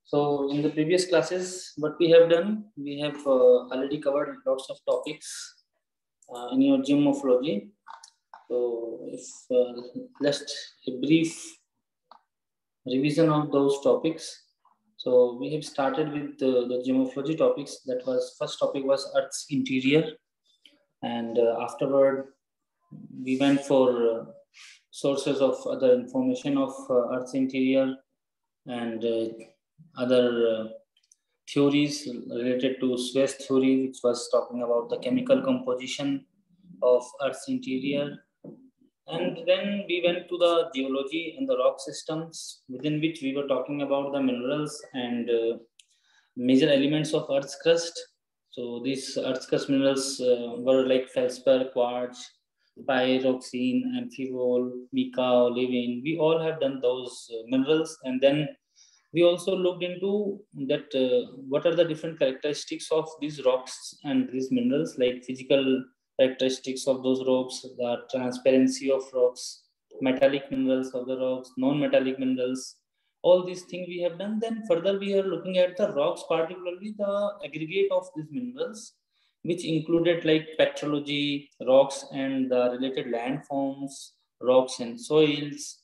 So in the previous classes, what we have done, we have already covered lots of topics in your geomorphology. So if just a brief revision of those topics. So we have started with the geomorphology topics. That was first topic was Earth's interior, and afterward we went for sources of other information of Earth's interior and other theories related to Swiss theory, which was talking about the chemical composition of Earth's interior. And then we went to the geology and the rock systems, within which we were talking about the minerals and major elements of Earth's crust. So these Earth's crust minerals were like feldspar, quartz, pyroxene, amphibole, mica, olivine. We all have done those minerals, and then we also looked into that what are the different characteristics of these rocks and these minerals, like physical characteristics of those rocks, the transparency of rocks, metallic minerals of the rocks, non-metallic minerals. All these things we have done. Then further we are looking at the rocks, particularly the aggregate of these minerals, which included like petrology, rocks and the related landforms, rocks and soils,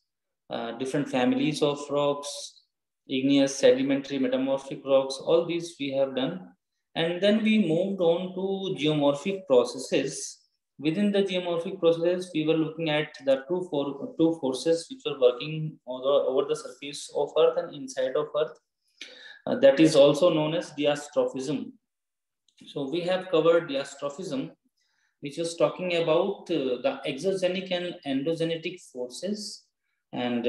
different families of rocks, igneous, sedimentary, metamorphic rocks. All these we have done. And then we moved on to geomorphic processes. Within the geomorphic processes, we were looking at the two forces which were working over the surface of Earth and inside of Earth. That is also known as diastrophism. So we have covered diastrophism, which was talking about the exogenetic and endogenetic forces. And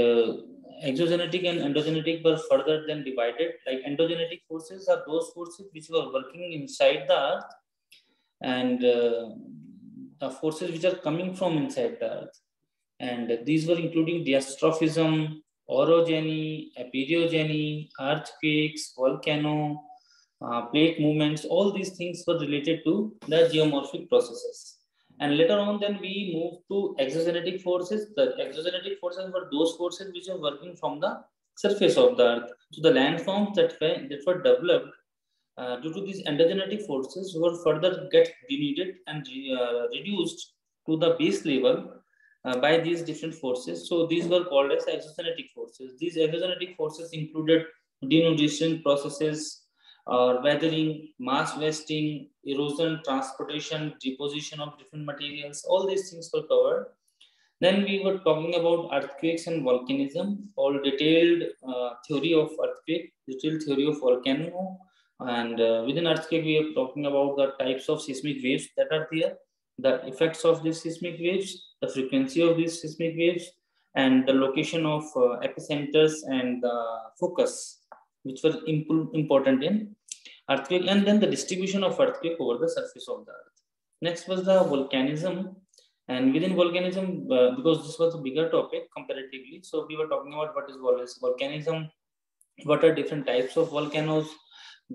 exogenetic and endogenetic were further then divided. Like endogenetic forces are those forces which were working inside the Earth, and the forces which are coming from inside the Earth. And these were including diastrophism, orogeny, epeirogeny, earthquakes, volcano, plate movements. All these things were related to the geomorphic processes. And later on, then we moved to exogenetic forces. The exogenetic forces were those forces which are working from the surface of the Earth. So the landforms that were developed due to these endogenetic forces were further get denuded and reduced to the base level by these different forces. So these were called as exogenetic forces. These exogenetic forces included denudation processes, weathering, mass wasting, erosion, transportation, deposition of different materials. All these things were covered. Then we were talking about earthquakes and volcanism, all detailed theory of earthquake, detailed theory of volcano. And within earthquake, we are talking about the types of seismic waves that are there, the effects of these seismic waves, the frequency of these seismic waves, and the location of epicenters and the focus, which were important in earthquake, and then the distribution of earthquake over the surface of the Earth. Next was the volcanism. And within volcanism, because this was a bigger topic comparatively, so we were talking about what is volcanism, what are different types of volcanoes,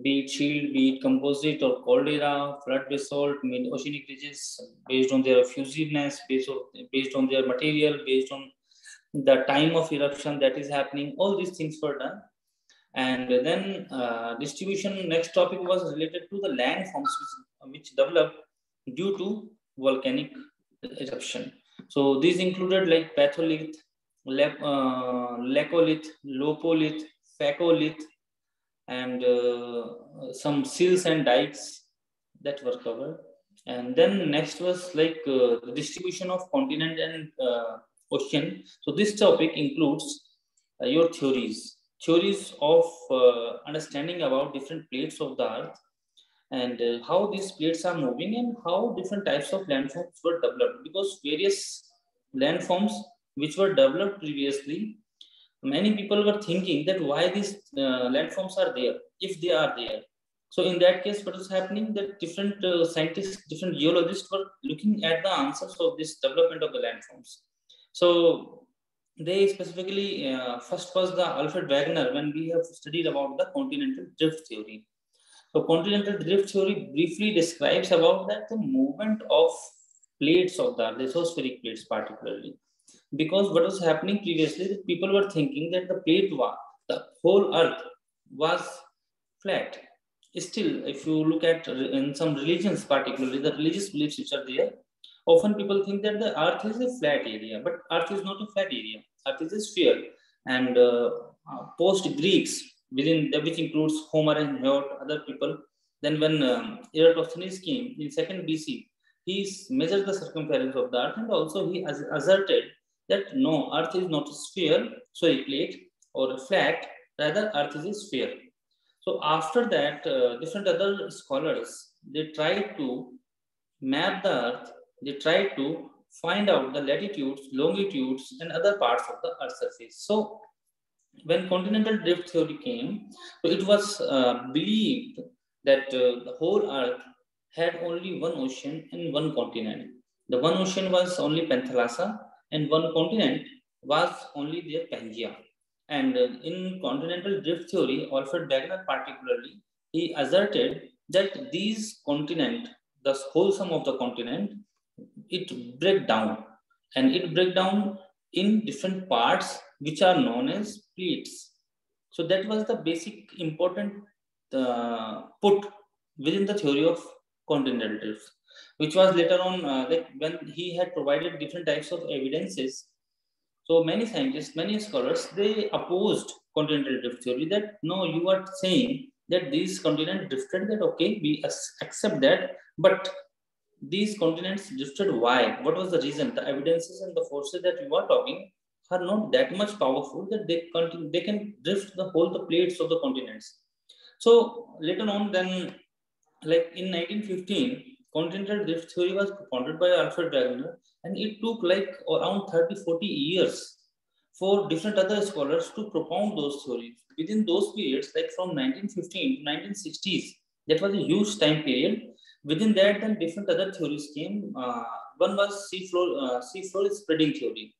be it shield, be it composite or caldera, flood basalt, mid-oceanic ridges, based on their effusiveness, based on their material, based on the time of eruption that is happening. All these things were done. And then distribution, next topic was related to the landforms which developed due to volcanic eruption. So these included like batholith, laccolith, lopolith, phacolith, and some sills and dikes that were covered. And then next was like the distribution of continent and ocean. So this topic includes your theories of understanding about different plates of the Earth, and how these plates are moving and how different types of landforms were developed. Because various landforms which were developed previously, many people were thinking that why these landforms are there, if they are there. So in that case, what is happening, that different scientists, different geologists were looking at the answers of this development of the landforms. So they specifically, first was the Alfred Wegener, when we have studied about the continental drift theory. So continental drift theory briefly describes about that the movement of plates of the lithospheric plates particularly. Because what was happening previously, people were thinking that the plate, the whole Earth was flat. Still, if you look at in some religions, particularly the religious beliefs which are there, often people think that the earth is a flat area, but earth is not a flat area. Earth is a sphere. And post-Greeks, within the, which includes Homer and Hesiod, other people, then when Eratosthenes came in 2nd BC, he measured the circumference of the earth, and also he asserted that no, earth is not a sphere, sorry, plate or a flat, rather earth is a sphere. So after that, different other scholars, they tried to map the earth, they tried to find out the latitudes, longitudes, and other parts of the earth's surface. So when continental drift theory came, so it was believed that the whole earth had only one ocean and one continent. The one ocean was only Panthalassa, and one continent was only their Pangaea. And in continental drift theory, Alfred Wegener particularly, he asserted that these continent, the whole sum of the continent, it break down, and it break down in different parts which are known as plates. So that was the basic important put within the theory of continental drift, which was later on like when he had provided different types of evidences. So many scientists, many scholars, they opposed continental drift theory that no, you are saying that these continents drifted, that okay, we accept that, but these continents drifted why? What was the reason? The evidences and the forces that you are talking are not that much powerful that they can drift the whole the plates of the continents. So later on, then, like in 1915, continental drift theory was propounded by Alfred Wegener, and it took like around 30-40 years for different other scholars to propound those theories. Within those periods, like from 1915 to 1960s, that was a huge time period. Within that, then different other theories came. One was seafloor spreading theory.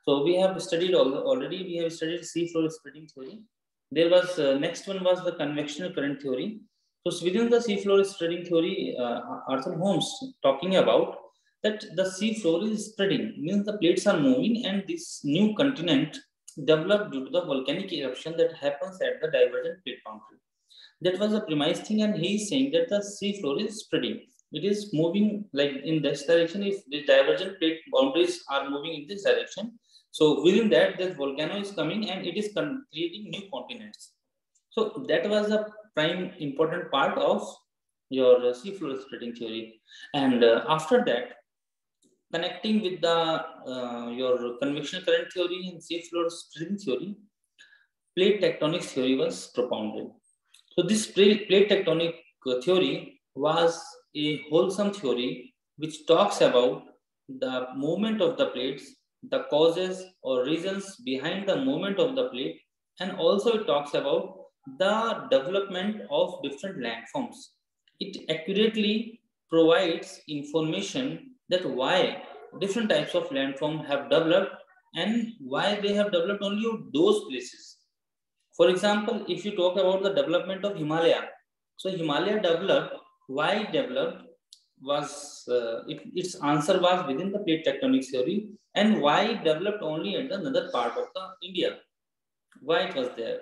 So we have studied already. We have studied seafloor spreading theory. There was next one was the convectional current theory. So within the seafloor spreading theory, Arthur Holmes talking about that the seafloor is spreading, means the plates are moving, and this new continent developed due to the volcanic eruption that happens at the divergent plate boundary. That was the premise thing, and he is saying that the seafloor is spreading. It is moving like in this direction. If the divergent plate boundaries are moving in this direction, so within that, this volcano is coming and it is creating new continents. So that was the prime important part of your seafloor spreading theory. And after that, connecting with the your convectional current theory and seafloor spreading theory, plate tectonics theory was propounded. So this plate tectonic theory was a wholesome theory which talks about the movement of the plates, the causes or reasons behind the movement of the plate, and also it talks about the development of different landforms. It accurately provides information that why different types of landform have developed and why they have developed only in those places. For example, if you talk about the development of Himalaya, so Himalaya developed, why it developed was, its answer was within the plate tectonics theory, and why it developed only at another part of the India. Why it was there.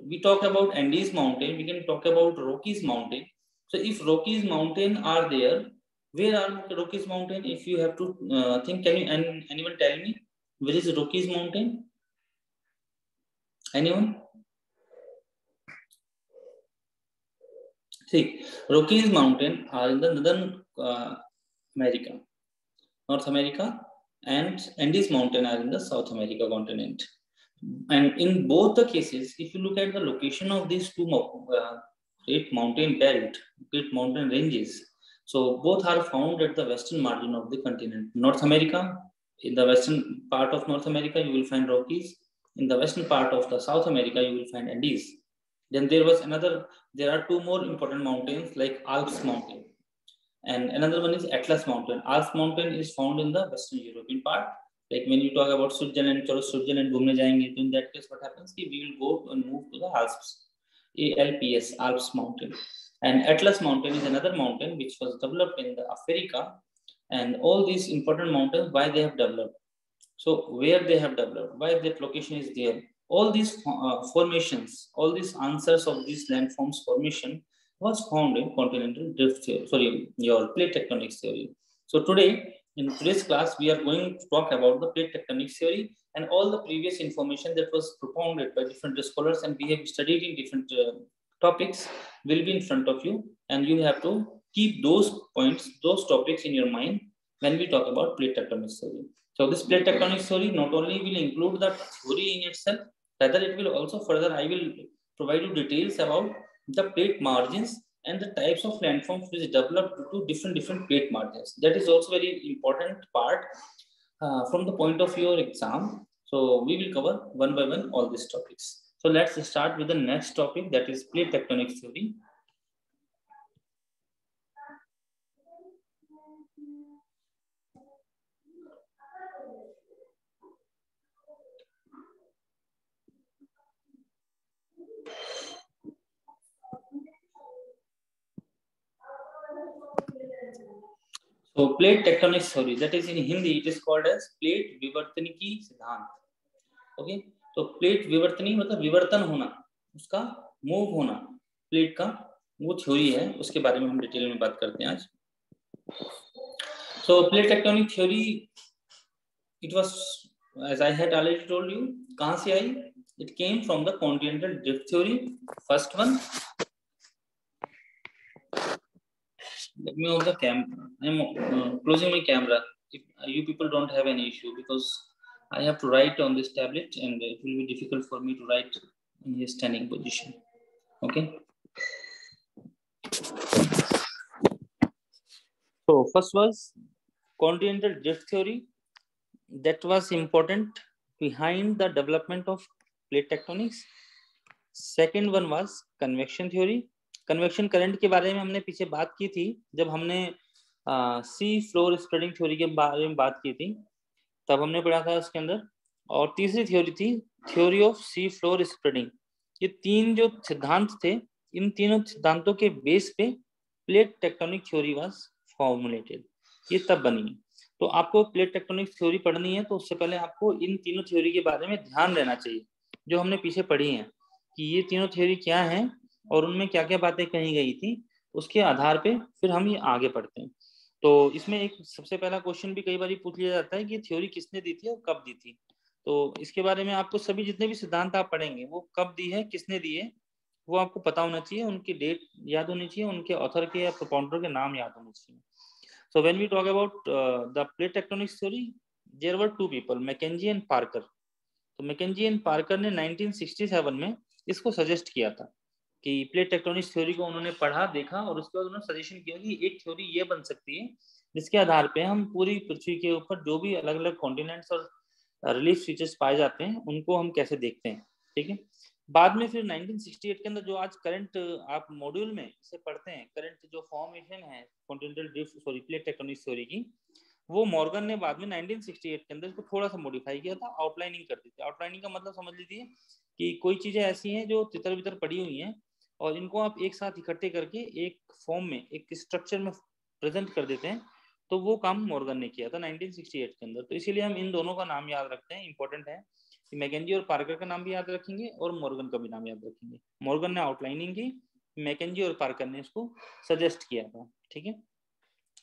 We talk about Andes mountain, we can talk about Rockies mountain. So if Rockies mountain are there, where are Rockies mountain? If you have to think, can you anyone tell me where is Rockies mountain? Anyone? See, Rockies mountain are in the northern America, North America, and Andes mountain are in the South America continent. And in both the cases, if you look at the location of these two great mountain belt, great mountain ranges, so both are found at the western margin of the continent. North America, in the western part of North America, you will find Rockies. In the western part of the South America, you will find Andes. Then there are two more important mountains like Alps mountain, and another one is Atlas mountain. Alps mountain is found in the western European part. Like when you talk about Switzerland, chalo Switzerland घूमने जाएंगे, so in that case what happens कि we will go and move to the Alps, ALPS, Alps mountain. And Atlas mountain is another mountain which was developed in the Africa. And all these important mountains, why they have developed, so where they have developed, why that location is there, all these formations, all these answers of these landforms formation was found in continental drift theory, sorry, your plate tectonics theory. So today, in today's class, we are going to talk about the plate tectonics theory and all the previous information that was propounded by different scholars and we have studied in different topics will be in front of you, and you have to keep those points, those topics in your mind when we talk about plate tectonics theory. So this plate tectonics theory not only will include the theory in itself, rather it will also further, I will provide you details about the plate margins and the types of landforms which develop due to different plate margins. That is also very important part from the point of view of exam. So we will cover one by one all these topics. So let's start with the next topic, that is plate tectonics theory. So plate tectonics theory, that is in Hindi, it is called as plate विवर्तनिकी सिद्धांत. Okay, तो plate विवर्तनी मतलब विवर्तन होना, उसका move होना, plate का वो theory है, उसके बारे में हम डिटेल में बात करते हैं आज. So plate tectonic theory, it was, as I had already told you, कहाँ से आई? It came from the continental drift theory. First one, let me off the camera. I am closing my camera. If you people don't have any issue, because I have to write on this tablet and it will be difficult for me to write in his standing position. Okay. So first was continental drift theory. That was important behind the development of plate tectonics. Second one was convection theory. Convection current के बारे में हमने पीछे बात की थी जब हमने सी फ्लोर स्प्रेडिंग थ्योरी के बारे में बात की थी, तब हमने पढ़ा था उसके अंदर. और तीसरी थ्योरी थी theory of sea floor spreading. ये तीन जो सिद्धांत थे, इन तीनों सिद्धांतों के बेस पे plate tectonic theory was formulated. ये तब बनी. तो आपको प्लेट टेक्टोनिक थ्योरी पढ़नी है तो उससे पहले आपको इन तीनों थ्योरी के बारे में ध्यान रहना चाहिए जो हमने पीछे पढ़ी हैं, कि ये तीनों थ्योरी क्या हैं और उनमें क्या क्या बातें कही गई थी. उसके आधार पे फिर हम ये आगे पढ़ते हैं. तो इसमें एक सबसे पहला क्वेश्चन भी कई बार पूछ लिया जाता है कि थ्योरी किसने दी थी और कब दी थी. तो इसके बारे में आपको सभी जितने भी सिद्धांत आप पढ़ेंगे वो कब दी है, किसने दी है, वो आपको पता होना चाहिए, उनकी डेट याद होनी चाहिए, उनके ऑथर के या प्रोपॉन्डर के नाम याद होने चाहिए. So when we talk about the plate tectonics theory, there were two people, Mackenzie and Parker. तो मैकेंजी एंड पार्कर ने 1967 में इसको सजेस्ट किया था कि प्लेट टेक्टोनिक्स थ्योरी को उन्होंने पढ़ा, देखा और उसके बाद उन्होंने सजेशन किया कि एक थ्योरी ये बन सकती है जिसके आधार पे हम पूरी पृथ्वी के ऊपर जो भी अलग अलग कॉन्टिनेंट्स और रिलीफ फीचर्स पाए जाते हैं उनको हम कैसे देखते हैं. ठीक है. बाद में फिर 1968 के अंदर जो आज करंट आप मॉड्यूल में इसे पढ़ते हैं, करंट जो फॉर्मेशन है continental drift sorry plate tectonics theory की, वो मॉर्गन ने बाद में 1968 के अंदर इसको थोड़ा सा मॉडिफाई किया था, आउटलाइनिंग कर दी थी. आउटलाइनिंग का मतलब समझ लीजिए कि कोई चीजें ऐसी हैं जो तितर बितर पड़ी हुई हैं और इनको आप एक साथ इकट्ठे करके एक फॉर्म में, एक स्ट्रक्चर में प्रेजेंट कर देते हैं. तो वो काम मॉर्गन ने किया था 1968 के अंदर. तो इसीलिए हम इन दोनों का नाम याद रखते हैं, इंपॉर्टेंट है. मैकेंजी और पार्कर का नाम भी याद रखेंगे और मॉर्गन का भी नाम याद रखेंगे. मॉर्गन ने आउटलाइनिंग की, मैकेंजी और पार्कर ने इसको सजेस्ट किया था. ठीक है.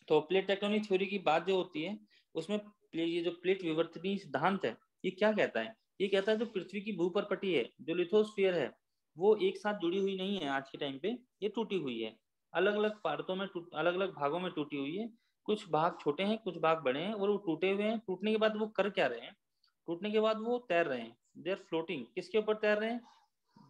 तो प्लेट टेक्टोनिक थ्योरी की बात जो होती है उसमें ये जो प्लेट विवर्तनीय सिद्धांत है ये क्या कहता है? ये कहता है जो पृथ्वी की भूपर्पटी है, जो लिथोस्फीयर है, वो एक साथ जुड़ी हुई नहीं है. आज के टाइम पे ये टूटी हुई है, अलग अलग पार्टों में, अलग अलग भागों में टूटी हुई है. कुछ भाग छोटे हैं, कुछ भाग बड़े हैं और वो टूटे हुए हैं. टूटने के बाद वो कर क्या रहे हैं? टूटने के बाद वो तैर रहे हैं. They are floating. किसके ऊपर तैर रहे हैं?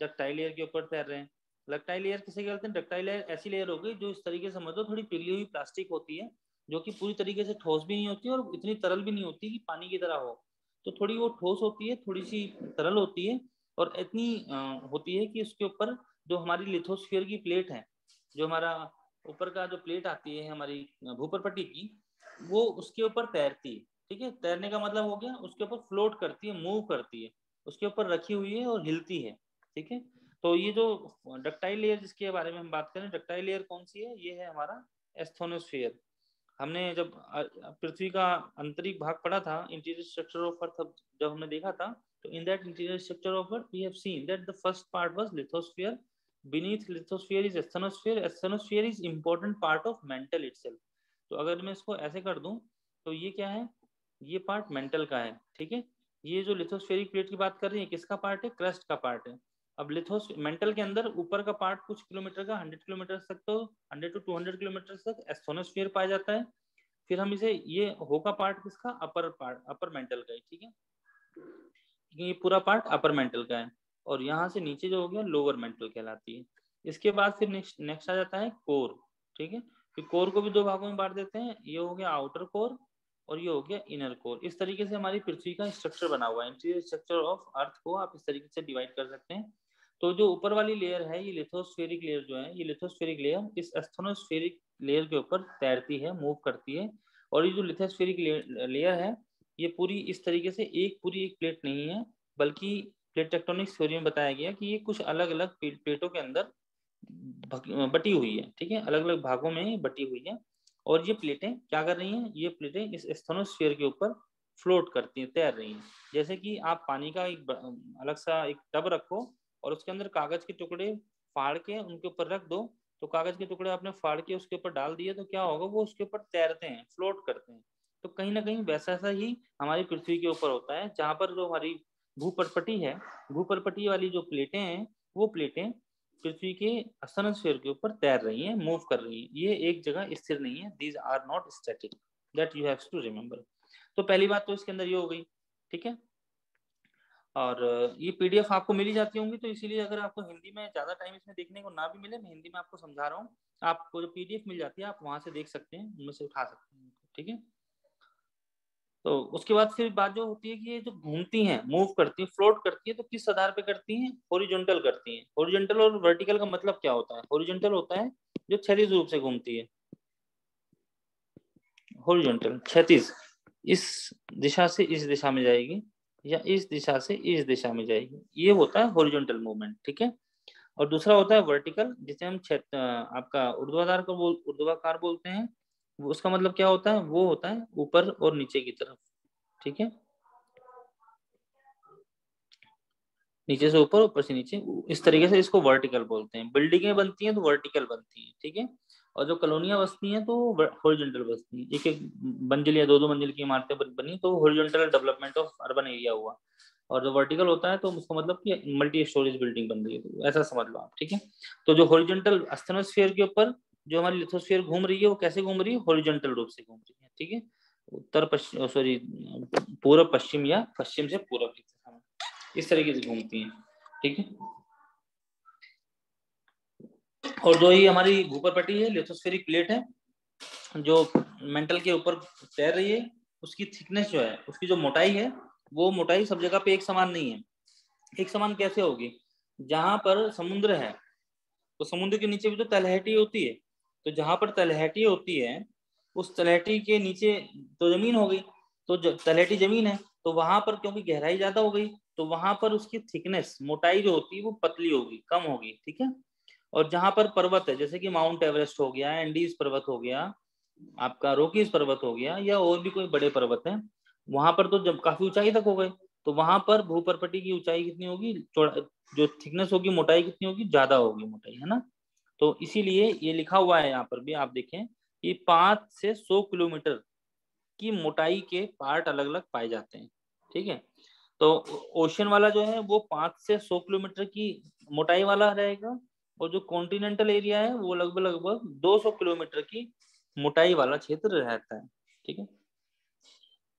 डक्टाइल लेयर के ऊपर तैर रहे हैं. डक्टाइल लेयर किसे कहते हैं? डक्टाइल लेयर ऐसी लेयर हो गई जो इस तरीके से समझो थोड़ी पिघली हुई प्लास्टिक होती है, जो कि पूरी तरीके से ठोस भी नहीं होती और इतनी तरल भी नहीं होती कि पानी की तरह हो. तो थोड़ी वो ठोस होती है, थोड़ी सी तरल होती है और इतनी होती है कि उसके ऊपर जो हमारी लिथोस्फीयर की प्लेट है, जो हमारा ऊपर का जो प्लेट आती है हमारी भूपर्पटी की, वो उसके ऊपर तैरती है. ठीक है. तैरने का मतलब हो गया उसके ऊपर फ्लोट करती है, मूव करती है, उसके ऊपर रखी हुई है और हिलती है. ठीक है. तो ये जो डक्टाइल लेयर जिसके बारे में हम बात करें, डक्टाइल लेयर कौन सी है? ये है हमारा एस्थोनोस्फीयर. हमने जब पृथ्वी का आंतरिक भाग पढ़ा था, इंटीरियर स्ट्रक्चर ऑफ अर्थ, जब हमने देखा था So in that interior structure of Earth, we have seen that the first part was lithosphere. Beneath lithosphere is asthenosphere. Asthenosphere is important part of mantle itself. तो अगर मैं इसको ऐसे कर दूं तो ये क्या है, ये पार्ट मेंटल का है, ठीक है। ये जो लिथोस्फेरिक प्लेट की बात कर रही है किसका पार्ट है, क्रस्ट का पार्ट है। अब लिथोस मेंटल के अंदर ऊपर का पार्ट कुछ किलोमीटर का 100 किलोमीटर तक, तो 100 to 200 किलोमीटर तक एस्थोनोस्फीयर पाया जाता है। फिर हम इसे, ये होगा पार्ट किसका, अपर पार्ट, अपर मेंटल का है, ठीक है। ये पूरा पार्ट अपर मेंटल का है और यहाँ से नीचे जो हो गया लोअर मेंटल कहलाती है। इसके बाद फिर नेक्स्ट आ जाता है कोर, ठीक है। फिर कोर को भी दो भागों में बांट देते हैं, ये हो गया आउटर कोर और ये हो गया इनर कोर। इस तरीके से हमारी पृथ्वी का स्ट्रक्चर बना हुआ है। इंटीरियर स्ट्रक्चर ऑफ अर्थ को आप इस तरीके से डिवाइड कर सकते हैं। तो जो ऊपर वाली लेयर है ये लिथोस्फेरिक लेयर जो है, ये लिथोस्फेरिक लेयर इस एस्थोनोस्फेरिक लेयर के ऊपर तैरती है, मूव करती है। और ये जो लिथोस्फेरिक लेयर है ये पूरी इस तरीके से एक पूरी एक प्लेट नहीं है, बल्कि प्लेट टेक्टोनिक थ्योरी में बताया गया कि ये कुछ अलग अलग प्लेटों के अंदर बटी हुई है, ठीक है, अलग अलग भागों में बटी हुई है। और ये प्लेटें क्या कर रही हैं, ये प्लेटें इस एस्थोनोस्फीयर के ऊपर फ्लोट करती हैं, तैर रही हैं। जैसे कि आप पानी का एक अलग सा एक टब रखो और उसके अंदर कागज के टुकड़े फाड़ के उनके ऊपर रख दो, तो कागज के टुकड़े आपने फाड़ के उसके ऊपर डाल दिए तो क्या होगा, वो उसके ऊपर तैरते हैं, फ्लोट करते हैं। तो कहीं ना कहीं वैसा सा ही हमारी पृथ्वी के ऊपर होता है, जहाँ पर जो हमारी भूपर्पटी है, भूपर्पटी वाली जो प्लेटें हैं वो प्लेटें पृथ्वी के एस्थोनोस्फीयर के ऊपर तैर रही हैं, मूव कर रही हैं। ये एक जगह स्थिर नहीं है, these are not static, that you have to remember. तो पहली बात तो इसके अंदर ये हो गई, ठीक है। और ये पीडीएफ आपको मिल ही जाती होंगी, तो इसीलिए अगर आपको हिंदी में ज्यादा टाइम इसमें देखने को ना भी मिले, मैं हिंदी में आपको समझा रहा हूँ। आपको जो पीडीएफ मिल जाती है आप वहां से देख सकते हैं, उनमें से उठा सकते हैं, ठीक है। तो उसके बाद फिर बात जो होती है कि ये जो घूमती हैं, मूव करती हैं, फ्लोट करती हैं, तो किस आधार पे करती हैं, हॉरिजॉन्टल करती हैं। हॉरिजॉन्टल और वर्टिकल का मतलब क्या होता है, हॉरिजॉन्टल होता है जो क्षैतिज रूप से घूमती है, हॉरिजॉन्टल क्षैतिज, इस दिशा से इस दिशा में जाएगी या इस दिशा से इस दिशा में जाएगी, ये होता है हॉरिजॉन्टल मूवमेंट, ठीक है। और दूसरा होता है वर्टिकल, जिसे हम आपका ऊर्ध्वाकार बोलते हैं। उसका मतलब क्या होता है, वो होता है ऊपर और नीचे की तरफ, ठीक है, नीचे से ऊपर, ऊपर से नीचे, इस तरीके से इसको वर्टिकल बोलते हैं। बिल्डिंगें बनती हैं तो वर्टिकल बनती हैं, ठीक है। और जो कॉलोनियां बसती हैं तो हॉरिजॉन्टल बसती हैं। एक एक मंजिल या दो दो मंजिल की इमारतें बनी तो horizontal development of urban area हुआ। और जो वर्टिकल होता है तो उसको मतलब कि मल्टी स्टोरेज बिल्डिंग बन रही है, तो ऐसा समझ लो आप, ठीक है। तो जो हॉरिजॉन्टल एस्थेनोस्फीयर के ऊपर जो हमारी लिथोस्फीयर घूम रही है वो कैसे घूम रही है, हॉरिजॉन्टल रूप से घूम रही है, ठीक है। उत्तर पश्चिम, सॉरी, पूर्व पश्चिम या पश्चिम से पूर्व की तरफ इस तरीके से घूमती हैं, ठीक है। और जो ये हमारी भूपर्पटी है, लिथोस्फेरिक प्लेट है जो मेंटल के ऊपर तैर रही है, उसकी थिकनेस जो है, उसकी जो मोटाई है, वो मोटाई सब जगह पे एक समान नहीं है। एक समान कैसे होगी, जहां पर समुद्र है तो समुद्र के नीचे भी तो तलहटी होती है, तो जहां पर तलहटी होती है उस तलहटी के नीचे तो जमीन हो गई, तो तलहटी जमीन है, तो वहां पर क्योंकि गहराई ज्यादा हो गई तो वहां पर उसकी थिकनेस, मोटाई जो होती है वो पतली होगी, कम होगी, ठीक है। और जहां पर पर्वत है, जैसे कि माउंट एवरेस्ट हो गया, एंडीज पर्वत हो गया, आपका रोकीज पर्वत हो गया, या और भी कोई बड़े पर्वत हैं, वहां पर तो जब काफी ऊंचाई तक हो गए, तो वहां पर भूपर्पटी की ऊंचाई कितनी होगी, जो थिकनेस होगी, मोटाई कितनी होगी, ज्यादा होगी मोटाई, है ना। तो इसीलिए ये लिखा हुआ है यहाँ पर भी, आप देखें कि 5 से 100 किलोमीटर की मोटाई के पार्ट अलग अलग पाए जाते हैं, ठीक है। तो ओशन वाला जो है वो 5 से 100 किलोमीटर की मोटाई वाला रहेगा, और जो कॉन्टिनेंटल एरिया है वो लगभग लगभग 200 किलोमीटर की मोटाई वाला क्षेत्र रहता है, ठीक है।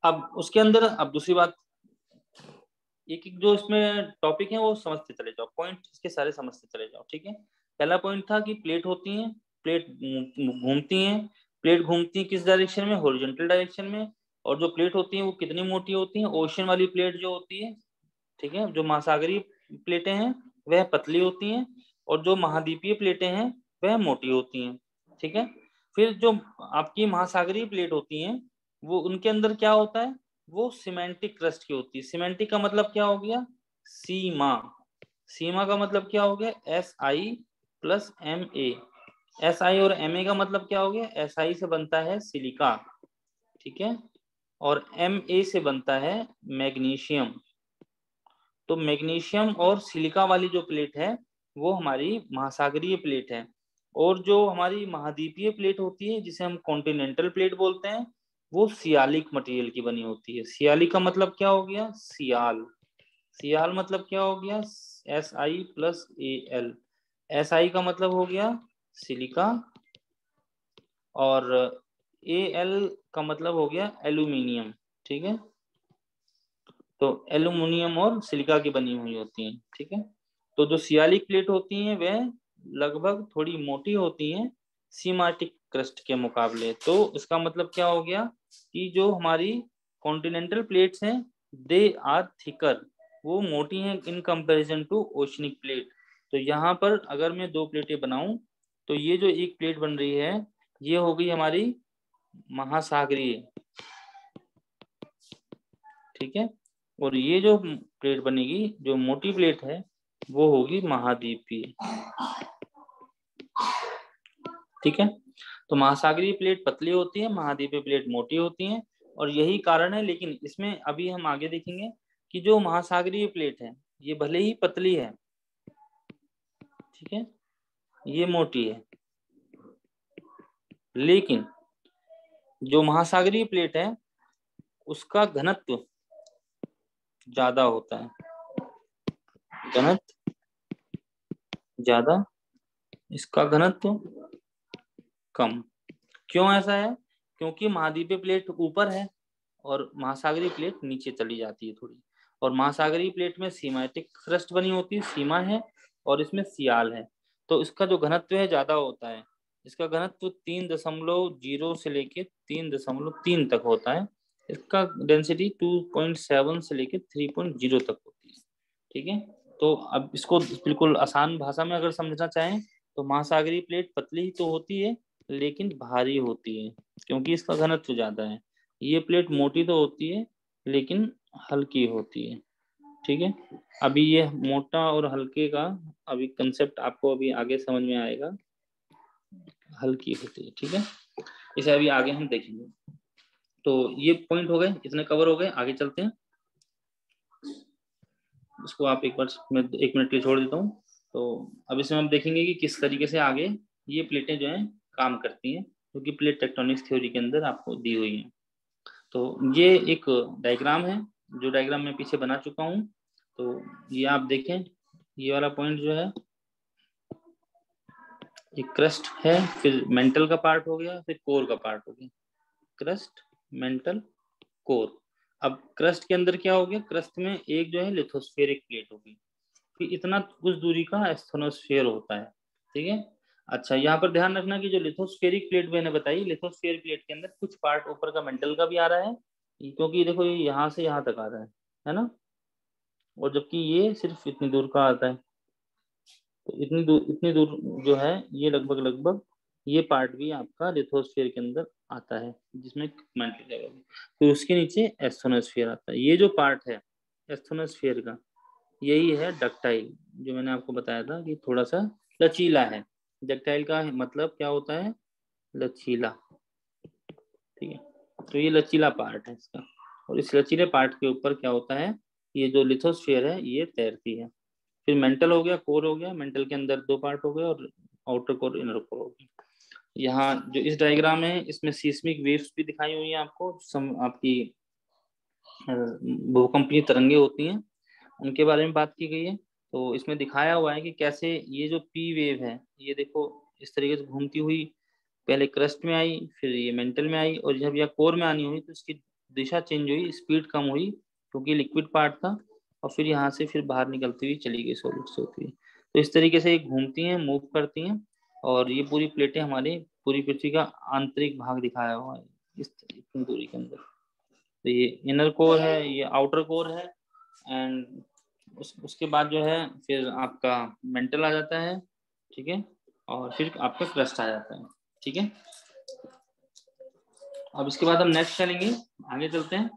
अब उसके अंदर, अब दूसरी बात, एक एक जो इसमें टॉपिक है वो समझते चले जाओ, पॉइंट इसके सारे समझते चले जाओ, ठीक है। पहला पॉइंट था कि प्लेट होती हैं, प्लेट घूमती हैं, प्लेट घूमती है किस डायरेक्शन में, हॉरिजॉन्टल डायरेक्शन में। और जो प्लेट होती हैं वो कितनी मोटी होती हैं, ओशन वाली प्लेट जो होती है, ठीक है, जो महासागरीय प्लेटें हैं वह पतली होती हैं, और जो महाद्वीपीय प्लेटें हैं वह मोटी होती हैं, ठीक है। फिर जो आपकी महासागरीय प्लेट होती हैं वो उनके अंदर क्या होता है, वो सिमेंटिक क्रस्ट की होती है। सिमेंटिक का मतलब क्या हो गया, सीमा, सीमा का मतलब क्या हो गया, Si+Ma। Si और Ma का मतलब क्या हो गया, Si से बनता है सिलिका, ठीक है, और Ma से बनता है मैग्नीशियम, तो मैग्नीशियम और सिलिका वाली जो प्लेट है वो हमारी महासागरीय प्लेट है, और जो हमारी महाद्वीपीय प्लेट होती है जिसे हम कॉन्टिनेंटल प्लेट बोलते हैं वो सियालिक मटेरियल की बनी होती है। सियालिक का मतलब क्या हो गया? सियाल। सियाल मतलब क्या हो गया? Si+Al। Si का मतलब हो गया सिलिका, और Al का मतलब हो गया एल्यूमिनियम। ठीक है, तो एल्यूमिनियम और सिलिका की बनी हुई होती हैं। ठीक है, तो जो सियालिक प्लेट होती हैं वह लगभग थोड़ी मोटी होती हैं सीमाटिक क्रस्ट के मुकाबले। तो इसका मतलब क्या हो गया कि जो हमारी कॉन्टिनेंटल प्लेट्स हैं दे आर थिकर, वो मोटी हैं in comparison to oceanic plate. तो यहाँ पर अगर मैं दो प्लेटें बनाऊं तो ये जो एक प्लेट बन रही है ये हो गई हमारी महासागरीय। ठीक है, और ये जो प्लेट बनेगी जो मोटी प्लेट है वो होगी महाद्वीपीय। ठीक है, तो महासागरीय प्लेट पतली होती है, महाद्वीपीय प्लेट मोटी होती है, और यही कारण है। लेकिन इसमें अभी हम आगे देखेंगे कि जो महासागरीय प्लेट है ये भले ही पतली है, ठीक है, ये मोटी है, लेकिन जो महासागरीय प्लेट है उसका घनत्व ज्यादा होता है, घनत्व ज्यादा, इसका घनत्व कम। क्यों ऐसा है? क्योंकि महाद्वीपीय प्लेट ऊपर है और महासागरीय प्लेट नीचे चली जाती है थोड़ी, और महासागरीय प्लेट में सीमाटिक क्रस्ट बनी होती है, सीमा है, और इसमें सियाल है, तो इसका जो घनत्व है ज्यादा होता है। इसका घनत्व 3.0 से लेके 3.3 तक होता है। इसका डेंसिटी 2.7 से लेके 3.0 तक होती है। ठीक है, तो अब इसको बिल्कुल आसान भाषा में अगर समझना चाहें तो महासागरीय प्लेट पतली ही तो होती है लेकिन भारी होती है क्योंकि इसका घनत्व ज्यादा है। ये प्लेट मोटी तो होती है लेकिन हल्की होती है। ठीक है, अभी ये मोटा और हल्के का अभी कंसेप्ट आपको अभी आगे समझ में आएगा। हल्की होती है, ठीक है, इसे अभी आगे हम देखेंगे। तो ये पॉइंट हो गए, इतने कवर हो गए, आगे चलते हैं। इसको आप एक बार मैं 1 मिनट के लिए छोड़ देता हूँ। तो अब इसमें हम देखेंगे कि किस तरीके से आगे ये प्लेटें जो हैं काम करती हैं, क्योंकि प्लेट टेक्टोनिक्स थ्योरी के अंदर आपको दी हुई है। तो ये एक डायग्राम है जो डायग्राम मैं पीछे बना चुका हूँ। तो ये आप देखें, ये वाला पॉइंट जो है ये क्रस्ट है, फिर मेंटल का पार्ट हो गया, फिर कोर का पार्ट हो गया, क्रस्ट, मेंटल, कोर। अब क्रस्ट के अंदर क्या हो गया? क्रस्ट में एक जो है लिथोस्फेरिक प्लेट होगी, फिर इतना कुछ दूरी का एस्थेनोस्फीयर होता है। ठीक है, अच्छा यहाँ पर ध्यान रखना कि जो लिथोस्फेरिक प्लेट मैंने बताई, लिथोस्फेरिक प्लेट के अंदर कुछ पार्ट ऊपर का मेंटल का भी आ रहा है, क्योंकि देखो ये यहाँ से यहाँ तक आ रहा है ना, और जबकि ये सिर्फ इतनी दूर का आता है। तो इतनी दूर जो है ये लगभग लगभग ये पार्ट भी आपका लिथोस्फीयर के अंदर आता है जिसमें मेंटल जगह भी। तो उसके नीचे एस्थेनोस्फीयर आता है। ये जो पार्ट है एस्थेनोस्फीयर का यही है डक्टाइल, जो मैंने आपको बताया था कि थोड़ा सा लचीला है। डक्टाइल का मतलब क्या होता है? लचीला। ठीक है, तो ये लचीला पार्ट है इसका, और इस लचीले पार्ट के ऊपर क्या होता है? ये जो लिथोस्फीयर है ये तैरती है। फिर मेंटल हो गया, कोर हो गया, मेंटल के अंदर दो पार्ट हो गए, और आउटर कोर, इनर कोर हो गया। यहाँ जो इस डायग्राम है इसमें सीस्मिक वेव्स भी दिखाई हुई है आपको, आपकी भूकंपीय तरंगे होती हैं उनके बारे में बात की गई है। तो इसमें दिखाया हुआ है कि कैसे ये जो पी वेव है ये देखो इस तरीके से घूमती हुई पहले क्रस्ट में आई, फिर ये मेंटल में आई, और जब यह कोर में आनी हुई तो इसकी दिशा चेंज हुई, स्पीड कम हुई क्योंकि लिक्विड पार्ट था, और फिर यहाँ से फिर बाहर निकलती हुई चली गई सॉलिड से होती हुई। तो इस तरीके से ये घूमती हैं, मूव करती हैं, और ये पूरी प्लेटें हमारी पूरी पृथ्वी का आंतरिक भाग दिखाया हुआ है इस इतनी दूरी के अंदर। तो ये इनर कोर है, ये आउटर कोर है, एंड उसके बाद जो है फिर आपका मेंटल आ जाता है। ठीक है, और फिर आपका क्रस्ट आ जाता है। ठीक है, अब इसके बाद हम नेक्स्ट चलेंगे, आगे चलते हैं।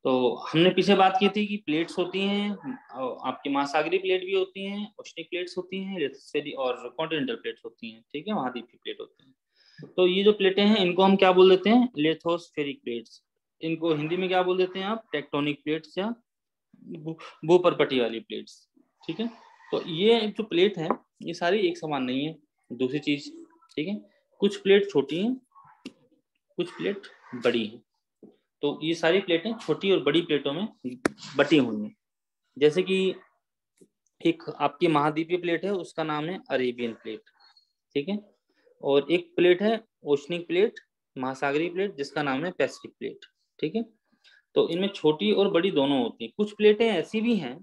तो हमने पीछे बात की थी कि प्लेट्स होती हैं, आपकी महासागरीय प्लेट भी होती हैं, ओशनिक प्लेट्स होती हैं, लिथोस्फेरिक और कॉन्टिनेंटल प्लेट्स होती हैं। ठीक है, महाद्वीपीय प्लेट होती हैं। तो ये जो प्लेटें हैं इनको हम क्या बोल देते हैं? Lithospheric plates. इनको हिंदी में क्या बोल देते हैं आप? टेक्टोनिक प्लेट्स या वो परपटी वाली प्लेट्स, ठीक है। तो ये जो प्लेट है ये सारी एक समान नहीं है। दूसरी चीज, ठीक है, कुछ प्लेट छोटी हैं, कुछ प्लेट बड़ी हैं। तो ये सारी प्लेटें छोटी और बड़ी प्लेटों में बटी हुई हैं। जैसे कि एक आपकी महाद्वीपीय प्लेट है, उसका नाम है अरेबियन प्लेट, ठीक है। और एक प्लेट है ओशनिक प्लेट, महासागरीय प्लेट, जिसका नाम है पैसिफिक प्लेट, ठीक है। तो इनमें छोटी और बड़ी दोनों होती हैं। कुछ प्लेटें ऐसी भी हैं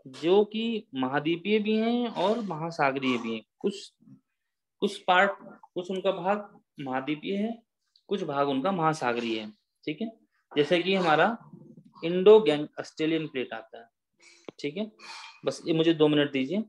जो कि महाद्वीपीय भी हैं और महासागरीय भी हैं। कुछ कुछ पार्ट, कुछ उनका भाग महाद्वीपीय है, कुछ भाग उनका महासागरीय है, ठीक है। जैसे कि हमारा इंडो गैंग ऑस्ट्रेलियन प्लेट आता है, ठीक है। बस ये मुझे 2 मिनट दीजिए।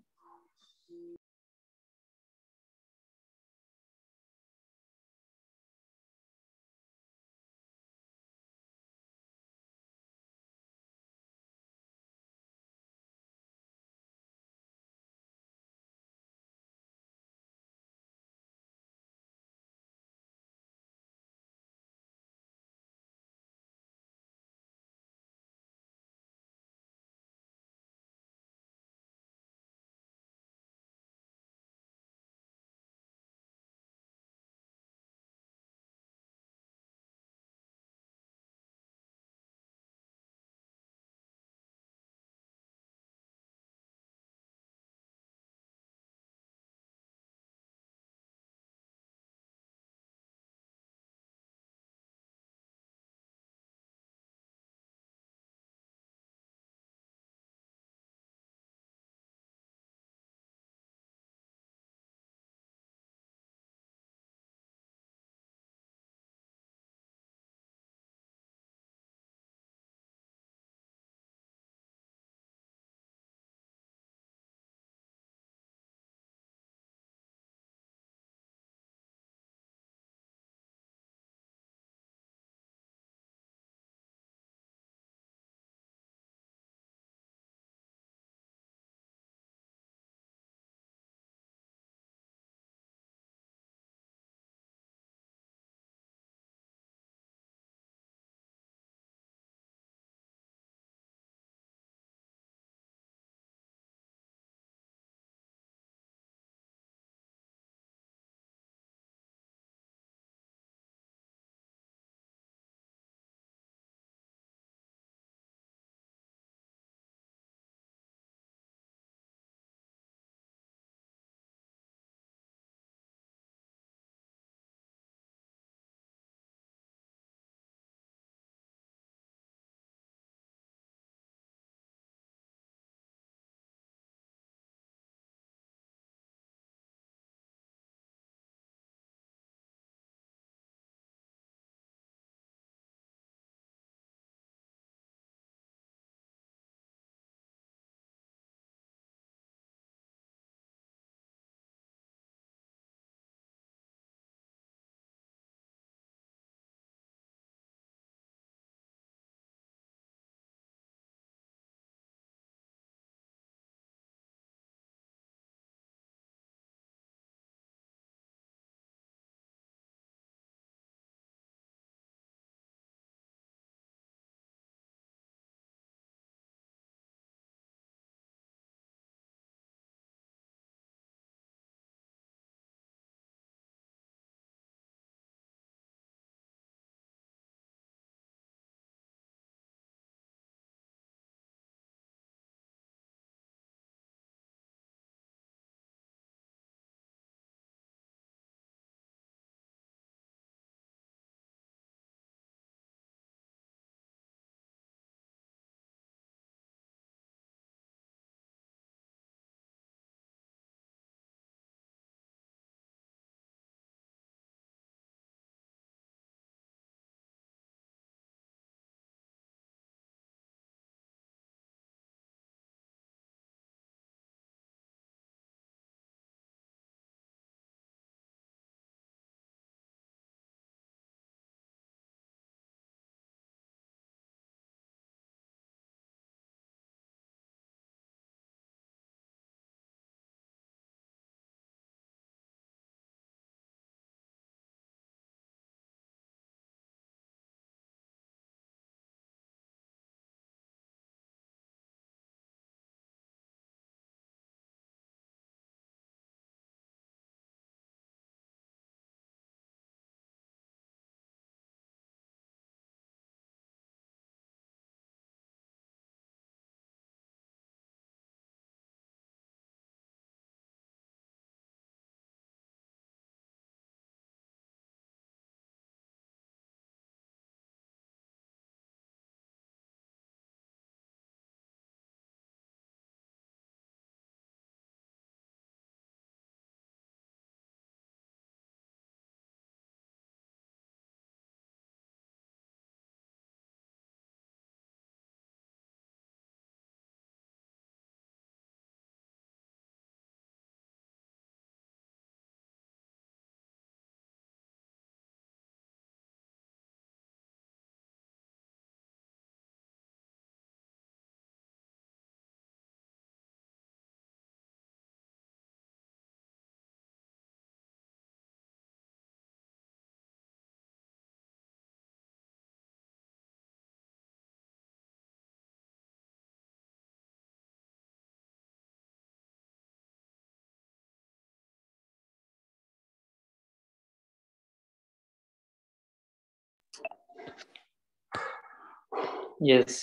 यस।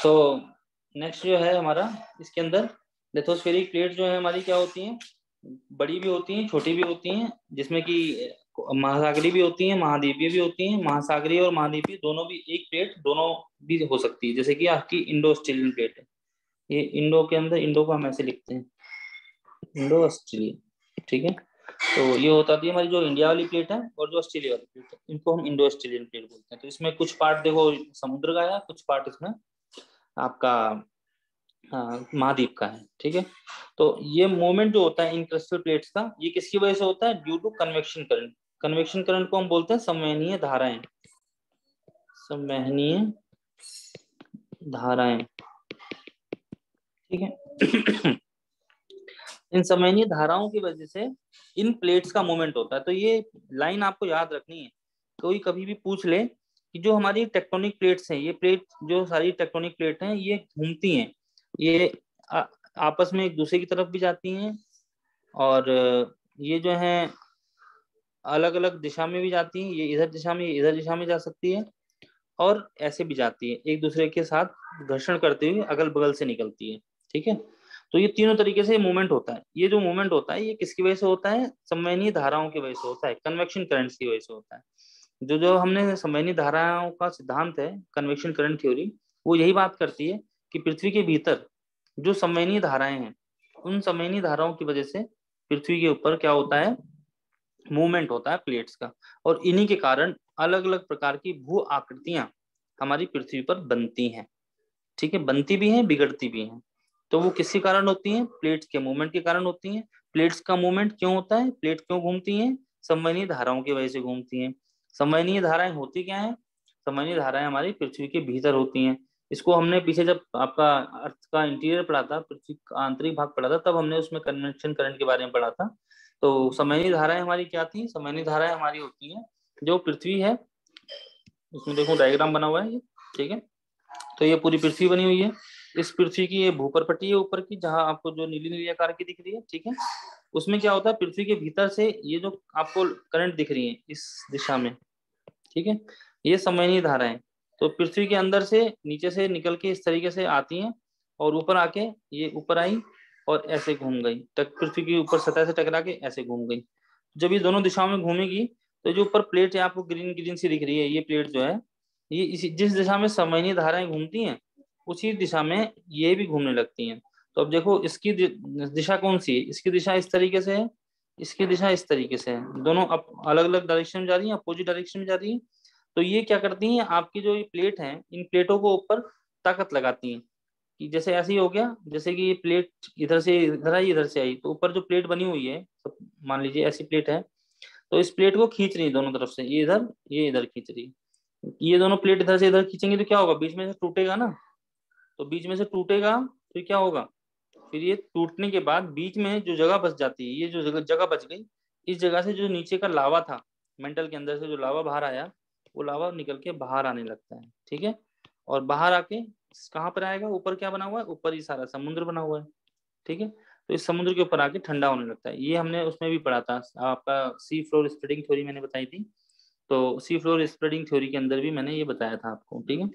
तो नेक्स्ट जो है हमारा, इसके अंदर लिथोस्फेरिक प्लेट जो है हमारी क्या होती हैं, बड़ी भी होती हैं, छोटी भी होती हैं, जिसमें कि महासागरीय भी होती हैं, महाद्वीपीय भी होती हैं। महासागरीय और महाद्वीपीय दोनों भी, एक प्लेट दोनों भी हो सकती है। जैसे कि आपकी इंडो ऑस्ट्रेलियन प्लेट है, ये इंडो के अंदर, इंडो को हम ऐसे लिखते हैं, इंडो ऑस्ट्रेलिया, ठीक है। तो ये होता थी हमारी जो इंडिया वाली प्लेट है और जो ऑस्ट्रेलिया वाली प्लेट है, इनको हम इंडो ऑस्ट्रेलियन प्लेट बोलते हैं। तो इसमें कुछ पार्ट देखो समुद्र का है, कुछ पार्ट इसमें आपका महाद्वीप का है, ठीक है। तो ये मूवमेंट जो होता है इन क्रिस्टल प्लेट्स का, ये किसकी वजह से होता है? Due to convection current. Convection current को हम बोलते हैं संवहनीय धाराएं, संवहनीय धाराएं, ठीक है। इन संवहनीय धाराओं की वजह से इन प्लेट्स का मूवमेंट होता है। तो ये लाइन आपको याद रखनी है। कोई कभी भी पूछ ले कि जो हमारी टेक्टोनिक प्लेट्स हैं, ये प्लेट जो सारी टेक्टोनिक प्लेट हैं ये घूमती हैं, ये आपस में एक दूसरे की तरफ भी जाती हैं, और ये जो है अलग अलग दिशा में भी जाती हैं। ये इधर दिशा में, ये इधर दिशा में जा सकती है, और ऐसे भी जाती है, एक दूसरे के साथ घर्षण करते हुए अगल बगल से निकलती है, ठीक है। तो ये तीनों तरीके से मूवमेंट होता है। ये जो मूवमेंट होता है ये किसकी वजह से होता है? संवहनीय धाराओं की वजह से होता है, कन्वेक्शन करंट्स की वजह से होता है। जो जो हमने संवहनीय धाराओं का सिद्धांत है, कन्वेक्शन करंट थ्योरी, वो यही बात करती है कि पृथ्वी के भीतर जो संवहनीय धाराएं हैं, उन संवहनीय धाराओं की वजह से पृथ्वी के ऊपर क्या होता है? मूवमेंट होता है प्लेट्स का, और इन्हीं के कारण अलग अलग प्रकार की भू आकृतियां हमारी पृथ्वी पर बनती हैं, ठीक है। बनती भी हैं, बिगड़ती भी हैं। तो वो किसके कारण होती हैं? प्लेट्स के मूवमेंट के कारण होती हैं। प्लेट्स का मूवमेंट क्यों होता है? प्लेट क्यों घूमती हैं? संवहनीय धाराओं की वजह से घूमती हैं। संवहनीय धाराएं होती क्या है? संवहनीय धाराएं हमारी पृथ्वी के भीतर होती हैं। इसको हमने पीछे जब आपका अर्थ का इंटीरियर पढ़ा था, पृथ्वी का आंतरिक भाग पढ़ा था, तब हमने उसमें कन्वेक्शन करंट के बारे में पढ़ा था। तो संवहनीय धाराएं हमारी क्या थी? संवहनीय धाराएं हमारी होती हैं जो पृथ्वी है, उसमें देखो डायग्राम बना हुआ है ये, ठीक है। तो ये पूरी पृथ्वी बनी हुई है। इस पृथ्वी की ये भूपर पट्टी है ऊपर की, जहां आपको जो नीली नीली आकार की दिख रही है, ठीक है। उसमें क्या होता है? पृथ्वी के भीतर से ये जो आपको करंट दिख रही है इस दिशा में, ठीक है, ये संवहनीय धाराएं तो पृथ्वी के अंदर से नीचे से निकल के इस तरीके से आती हैं, और ऊपर आके ये ऊपर आई और ऐसे घूम गई, पृथ्वी की ऊपर सतह से टकरा के ऐसे घूम गई। जब ये दोनों दिशाओं में घूमेगी, तो जो ऊपर प्लेट है आपको ग्रीन ग्रीन सी दिख रही है, ये प्लेट जो है, ये इसी जिस दिशा में संवहनीय धाराएं घूमती हैं, उसी दिशा में ये भी घूमने लगती हैं। तो अब देखो इसकी दिशा कौन सी है? इसकी दिशा इस तरीके से है, इसकी दिशा इस तरीके से है, दोनों अलग अलग डायरेक्शन में जा रही है, अपोजिट डायरेक्शन में जा रही है। तो ये क्या करती हैं? आपकी जो ये प्लेट है, इन प्लेटों को ऊपर ताकत लगाती हैं, कि जैसे ऐसे ही हो गया, जैसे कि ये प्लेट इधर से इधर आई, इधर से आई, तो ऊपर जो प्लेट बनी हुई है, तो मान लीजिए ऐसी प्लेट है, तो इस प्लेट को खींच रही है दोनों तरफ से, ये इधर ये इधर खींच रही है। ये दोनों प्लेट इधर से इधर खींचेंगे तो क्या होगा? बीच में से टूटेगा ना। तो बीच में से टूटेगा, फिर क्या होगा? फिर ये टूटने के बाद बीच में जो जगह बच जाती है, ये जो जगह जगह बच गई, इस जगह से जो नीचे का लावा था, मेंटल के अंदर से जो लावा बाहर आया, वो लावा निकल के बाहर आने लगता है, ठीक है। और बाहर आके कहाँ पर आएगा? ऊपर क्या बना हुआ है? ऊपर ही सारा समुद्र बना हुआ है, ठीक है। तो इस समुद्र के ऊपर आके ठंडा होने लगता है। ये हमने उसमें भी पढ़ा था, आपका सी फ्लोर स्प्रेडिंग थ्योरी मैंने बताई थी। तो सी फ्लोर स्प्रेडिंग थ्योरी के अंदर भी मैंने ये बताया था आपको, ठीक है।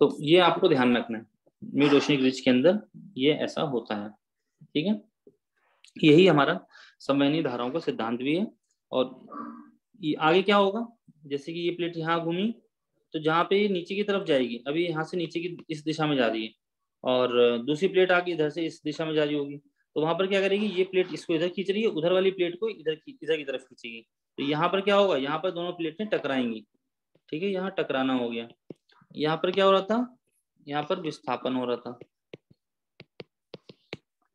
तो ये आपको ध्यान रखना है, मिड ओशियनिक रिज के अंदर ये ऐसा होता है, ठीक है। यही हमारा संवहनीय धाराओं का सिद्धांत भी है। और ये आगे क्या होगा? जैसे कि ये प्लेट यहाँ घूमी, तो जहाँ पे ये नीचे की तरफ जाएगी, अभी यहाँ से नीचे की इस दिशा में जा रही है, और दूसरी प्लेट आगे इधर से इस दिशा में जा रही होगी, तो वहां पर क्या करेगी? ये प्लेट इसको इधर खींच रही है, उधर वाली प्लेट को इधर इधर की तरफ खींचेगी। तो यहाँ पर क्या होगा? यहाँ पर दोनों प्लेटें टकराएंगी, ठीक है, यहाँ टकराना हो गया। यहाँ पर क्या हो रहा था? यहाँ पर विस्थापन हो रहा था।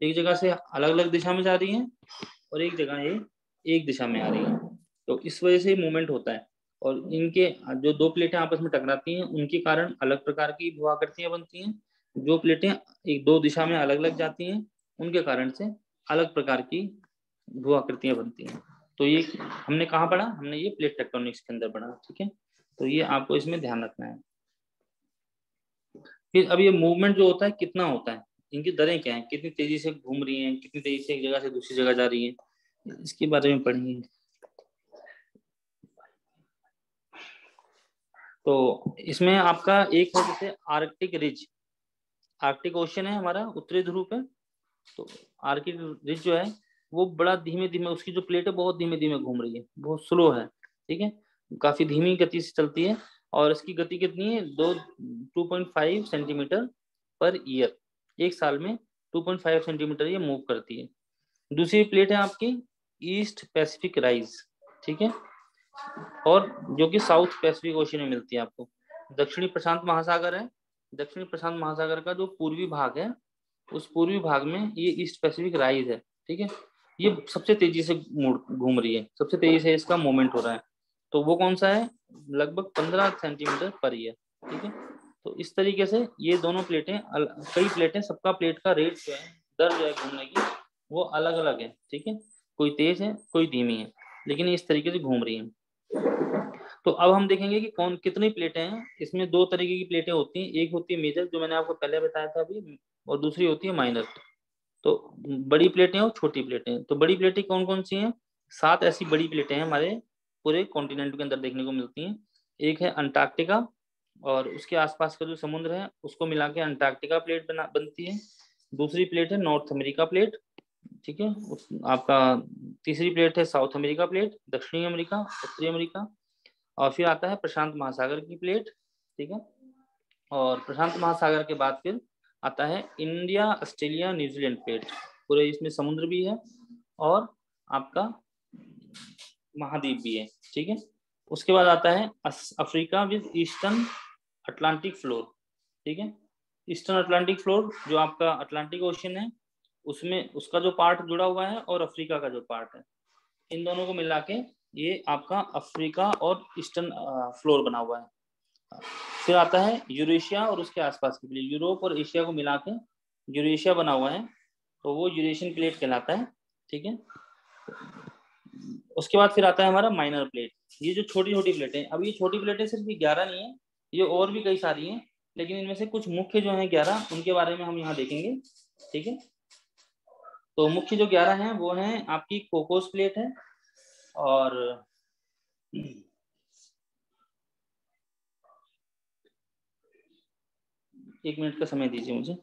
एक जगह से अलग अलग दिशा में जा रही है, और एक जगह ये एक दिशा में आ रही है, तो इस वजह से मूवमेंट होता है। और इनके जो दो प्लेटें आपस में टकराती हैं, उनके कारण अलग प्रकार की भू-आकृतियां बनती हैं। जो प्लेटें एक दो दिशा में अलग अलग जाती हैं, उनके कारण से अलग प्रकार की भू-आकृतियां बनती हैं। तो ये हमने कहाँ पढ़ा? हमने ये प्लेट टेक्टोनिक्स के अंदर पढ़ा, ठीक है। तो ये आपको इसमें ध्यान रखना है। फिर अब ये मूवमेंट जो होता है कितना होता है, इनकी दरें क्या है, कितनी तेजी से घूम रही हैं, कितनी तेजी से एक जगह से दूसरी जगह जा रही है, इसके बारे में पढ़ेंगे। तो इसमें आपका एक है जैसे आर्कटिक रिज, आर्कटिक ओशन है हमारा उत्तरी ध्रुव पे, तो आर्कटिक रिज जो है वो बड़ा धीमे धीमे, उसकी जो प्लेट है बहुत धीमे धीमे घूम रही है, बहुत स्लो है, ठीक है, काफी धीमी गति से चलती है, और इसकी गति कितनी है, 2.5 सेंटीमीटर पर ईयर, एक साल में 2.5 सेंटीमीटर ये मूव करती है। दूसरी प्लेट है आपकी ईस्ट पैसिफिक राइज, ठीक है, और जो कि साउथ पैसिफिक ओशन में मिलती है आपको। दक्षिणी प्रशांत महासागर है, दक्षिणी प्रशांत महासागर का जो पूर्वी भाग है, उस पूर्वी भाग में ये ईस्ट पैसिफिक राइज है, ठीक है, ये सबसे तेजी से घूम रही है, सबसे तेजी से इसका मूवमेंट हो रहा है। तो वो कौन सा है, लगभग 15 सेंटीमीटर पर ईयर, ठीक है। तो इस तरीके से ये दोनों प्लेटें, कई प्लेटें, सबका प्लेट का रेट जो है, दर जो है घूमने की, वो अलग अलग है, ठीक है, कोई तेज है कोई धीमी है, लेकिन इस तरीके से घूम रही है। तो अब हम देखेंगे कि कौन कितनी प्लेटें हैं। इसमें दो तरीके की प्लेटें होती हैं, एक होती है मेजर जो मैंने आपको पहले बताया था अभी, और दूसरी होती है माइनर। तो बड़ी प्लेटें और छोटी प्लेटें, तो बड़ी प्लेटें कौन कौन सी हैं, 7 ऐसी बड़ी प्लेटें हैं हमारे पूरे कॉन्टिनेंट के अंदर देखने को मिलती हैं। एक है अंटार्कटिका, और उसके आसपास का जो समुद्र है उसको मिला के अंटार्कटिका प्लेट बनती है। दूसरी प्लेट है नॉर्थ अमेरिका प्लेट, ठीक है, आपका तीसरी प्लेट है साउथ अमेरिका प्लेट, दक्षिणी अमेरिका, उत्तरी अमेरिका, और फिर आता है प्रशांत महासागर की प्लेट, ठीक है, और प्रशांत महासागर के बाद फिर आता है इंडिया ऑस्ट्रेलिया न्यूजीलैंड प्लेट, पूरे इसमें समुद्र भी है और आपका महाद्वीप भी है, ठीक है। उसके बाद आता है Africa with eastern Atlantic floor, ठीक है, ईस्टर्न अटलांटिक फ्लोर जो आपका अटलांटिक ओशन है उसमें उसका जो पार्ट जुड़ा हुआ है, और अफ्रीका का जो पार्ट है, इन दोनों को मिला के ये आपका अफ्रीका और ईस्टर्न फ्लोर बना हुआ है। फिर आता है यूरेशिया और उसके आसपास के प्लेट, यूरोप और एशिया को मिला के यूरेशिया बना हुआ है, तो वो यूरेशियन प्लेट कहलाता है, ठीक है। उसके बाद फिर आता है हमारा माइनर प्लेट, ये जो छोटी छोटी प्लेटें, अब ये छोटी प्लेटें सिर्फ 11 नहीं है, ये और भी कई सारी हैं, लेकिन इनमें से कुछ मुख्य जो है 11, उनके बारे में हम यहाँ देखेंगे, ठीक है। तो मुख्य जो 11 हैं वो हैं आपकी कोकोस प्लेट है, और एक मिनट का समय दीजिए मुझे।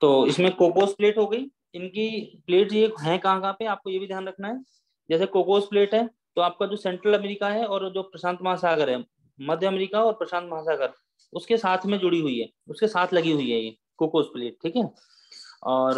तो इसमें कोकोस प्लेट हो गई, इनकी प्लेट ये है कहाँ कहाँ पे, आपको ये भी ध्यान रखना है। जैसे कोकोस प्लेट है तो आपका जो सेंट्रल अमेरिका है और जो प्रशांत महासागर है, मध्य अमेरिका और प्रशांत महासागर, उसके साथ में जुड़ी हुई है, उसके साथ लगी हुई है ये कोकोस प्लेट, ठीक है। और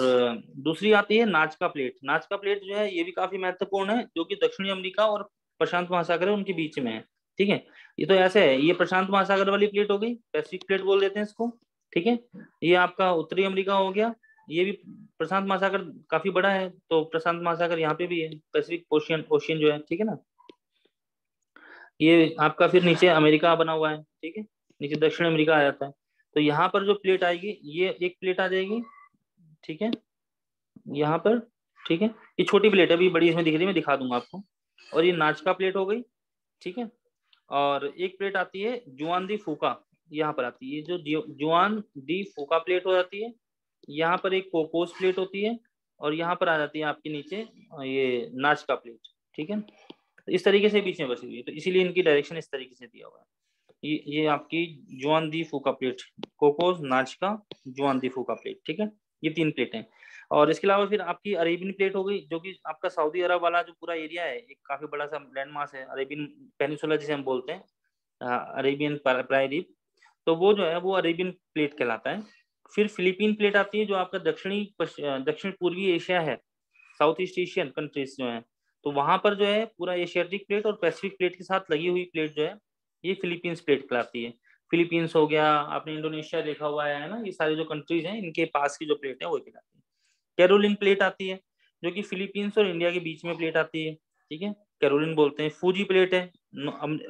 दूसरी आती है नाजका प्लेट। नाजका प्लेट जो है ये भी काफी महत्वपूर्ण है, जो कि दक्षिणी अमेरिका और प्रशांत महासागर है उनके बीच में है, ठीक है। ये तो ऐसे है, ये प्रशांत महासागर वाली प्लेट हो गई, पैसिफिक प्लेट बोल देते हैं इसको, ठीक है। ये आपका उत्तरी अमेरिका हो गया, ये भी प्रशांत महासागर काफी बड़ा है, तो प्रशांत महासागर यहाँ पे भी है, पैसिफिक ओशियन ओशियन जो है, ठीक है ना। ये आपका फिर नीचे अमेरिका बना हुआ है, ठीक है, नीचे दक्षिण अमेरिका आ जाता है। तो यहाँ पर जो प्लेट आएगी, ये एक प्लेट आ जाएगी, ठीक है, यहाँ पर, ठीक है। ये छोटी प्लेट है, अभी बड़ी इसमें दिख रही है, मैं दिखा दूंगा आपको। और ये नाजका प्लेट हो गई, ठीक है। और एक प्लेट आती है जुआन दी फूका, यहाँ पर आती है, जो जुआन दी फूका प्लेट हो जाती है। यहाँ पर एक कोकोस प्लेट होती है, और यहाँ पर आ जाती है आपके नीचे ये नाजका प्लेट, ठीक है। तो इस तरीके से बीच में बसी हुई है, तो इसीलिए इनकी डायरेक्शन इस तरीके से दिया हुआ है। ये आपकी जुआन दी फूका प्लेट, कोकोस, नाजका, जुआन दी फूका प्लेट, ठीक है। ये 3 प्लेटें। और इसके अलावा फिर आपकी अरेबियन प्लेट हो गई, जो कि आपका सऊदी अरब वाला जो पूरा एरिया है, एक काफी बड़ा सा लैंड मास है, अरेबियन पेनिसुला जिसे हम बोलते हैं, अरेबियन प्रायद्वीप। तो वो जो है वो अरेबियन प्लेट कहलाता है। फिर फिलीपीन प्लेट आती है, जो आपका दक्षिण पूर्वी एशिया है, साउथ ईस्ट एशियन कंट्रीज जो है, तो वहां पर जो है पूरा एशियाटिक प्लेट और पैसिफिक प्लेट के साथ लगी हुई प्लेट जो है, ये फिलीपींस प्लेट कहलाती है। फिलीपींस हो गया, आपने इंडोनेशिया देखा हुआ है ना, ये सारे जो कंट्रीज हैं इनके पास की जो प्लेट है वो कहलाती है। कैरोलिन प्लेट आती है, जो कि फिलीपींस और इंडिया के बीच में प्लेट आती है, ठीक है, कैरोलिन बोलते हैं। फूजी प्लेट है,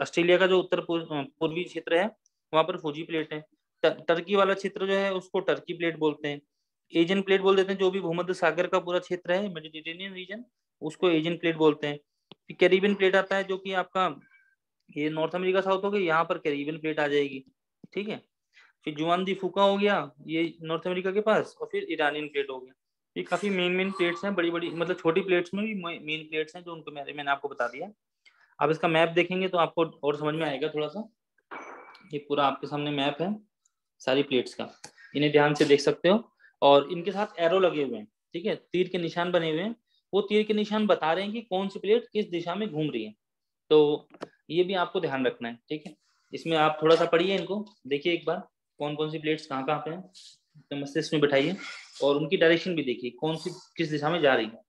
ऑस्ट्रेलिया का जो उत्तर पूर्वी क्षेत्र है वहां पर फूजी प्लेट है। टर्की वाला क्षेत्र जो है उसको टर्की प्लेट बोलते हैं। एशियन प्लेट बोल देते हैं, जो भी भूमध्य सागर का पूरा क्षेत्र है, मेडिटेरेनियन रीजन, उसको एशियन प्लेट बोलते हैं। फिर कैरिबियन प्लेट आता है, जो कि आपका ये नॉर्थ अमेरिका साउथ हो गई, यहाँ पर कैरिबियन प्लेट आ जाएगी, ठीक है। फिर जुआन दी फूका हो गया, ये नॉर्थ अमेरिका के पास, और फिर ईरानियन प्लेट हो गया। ये काफी मेन प्लेट्स हैं, बड़ी बड़ी, मतलब छोटी प्लेट्स में भी मेन प्लेट्स हैं, जो उनको मैंने आपको बता दिया। आप इसका मैप देखेंगे तो आपको और समझ में आएगा थोड़ा सा। ये पूरा आपके सामने मैप है सारी प्लेट्स का, इन्हें ध्यान से देख सकते हो। और इनके साथ एरो लगे हुए हैं, ठीक है, तीर के निशान बने हुए हैं, वो तीर के निशान बता रहे हैं कि कौन सी प्लेट किस दिशा में घूम रही है। तो ये भी आपको ध्यान रखना है, ठीक है। इसमें आप थोड़ा सा पढ़िए इनको, देखिए एक बार कौन कौन सी प्लेट्स कहाँ कहाँ पे हैं, तो मस्तिष्क में बिठाइए, और उनकी डायरेक्शन भी देखिए कौन सी किस दिशा में जा रही है।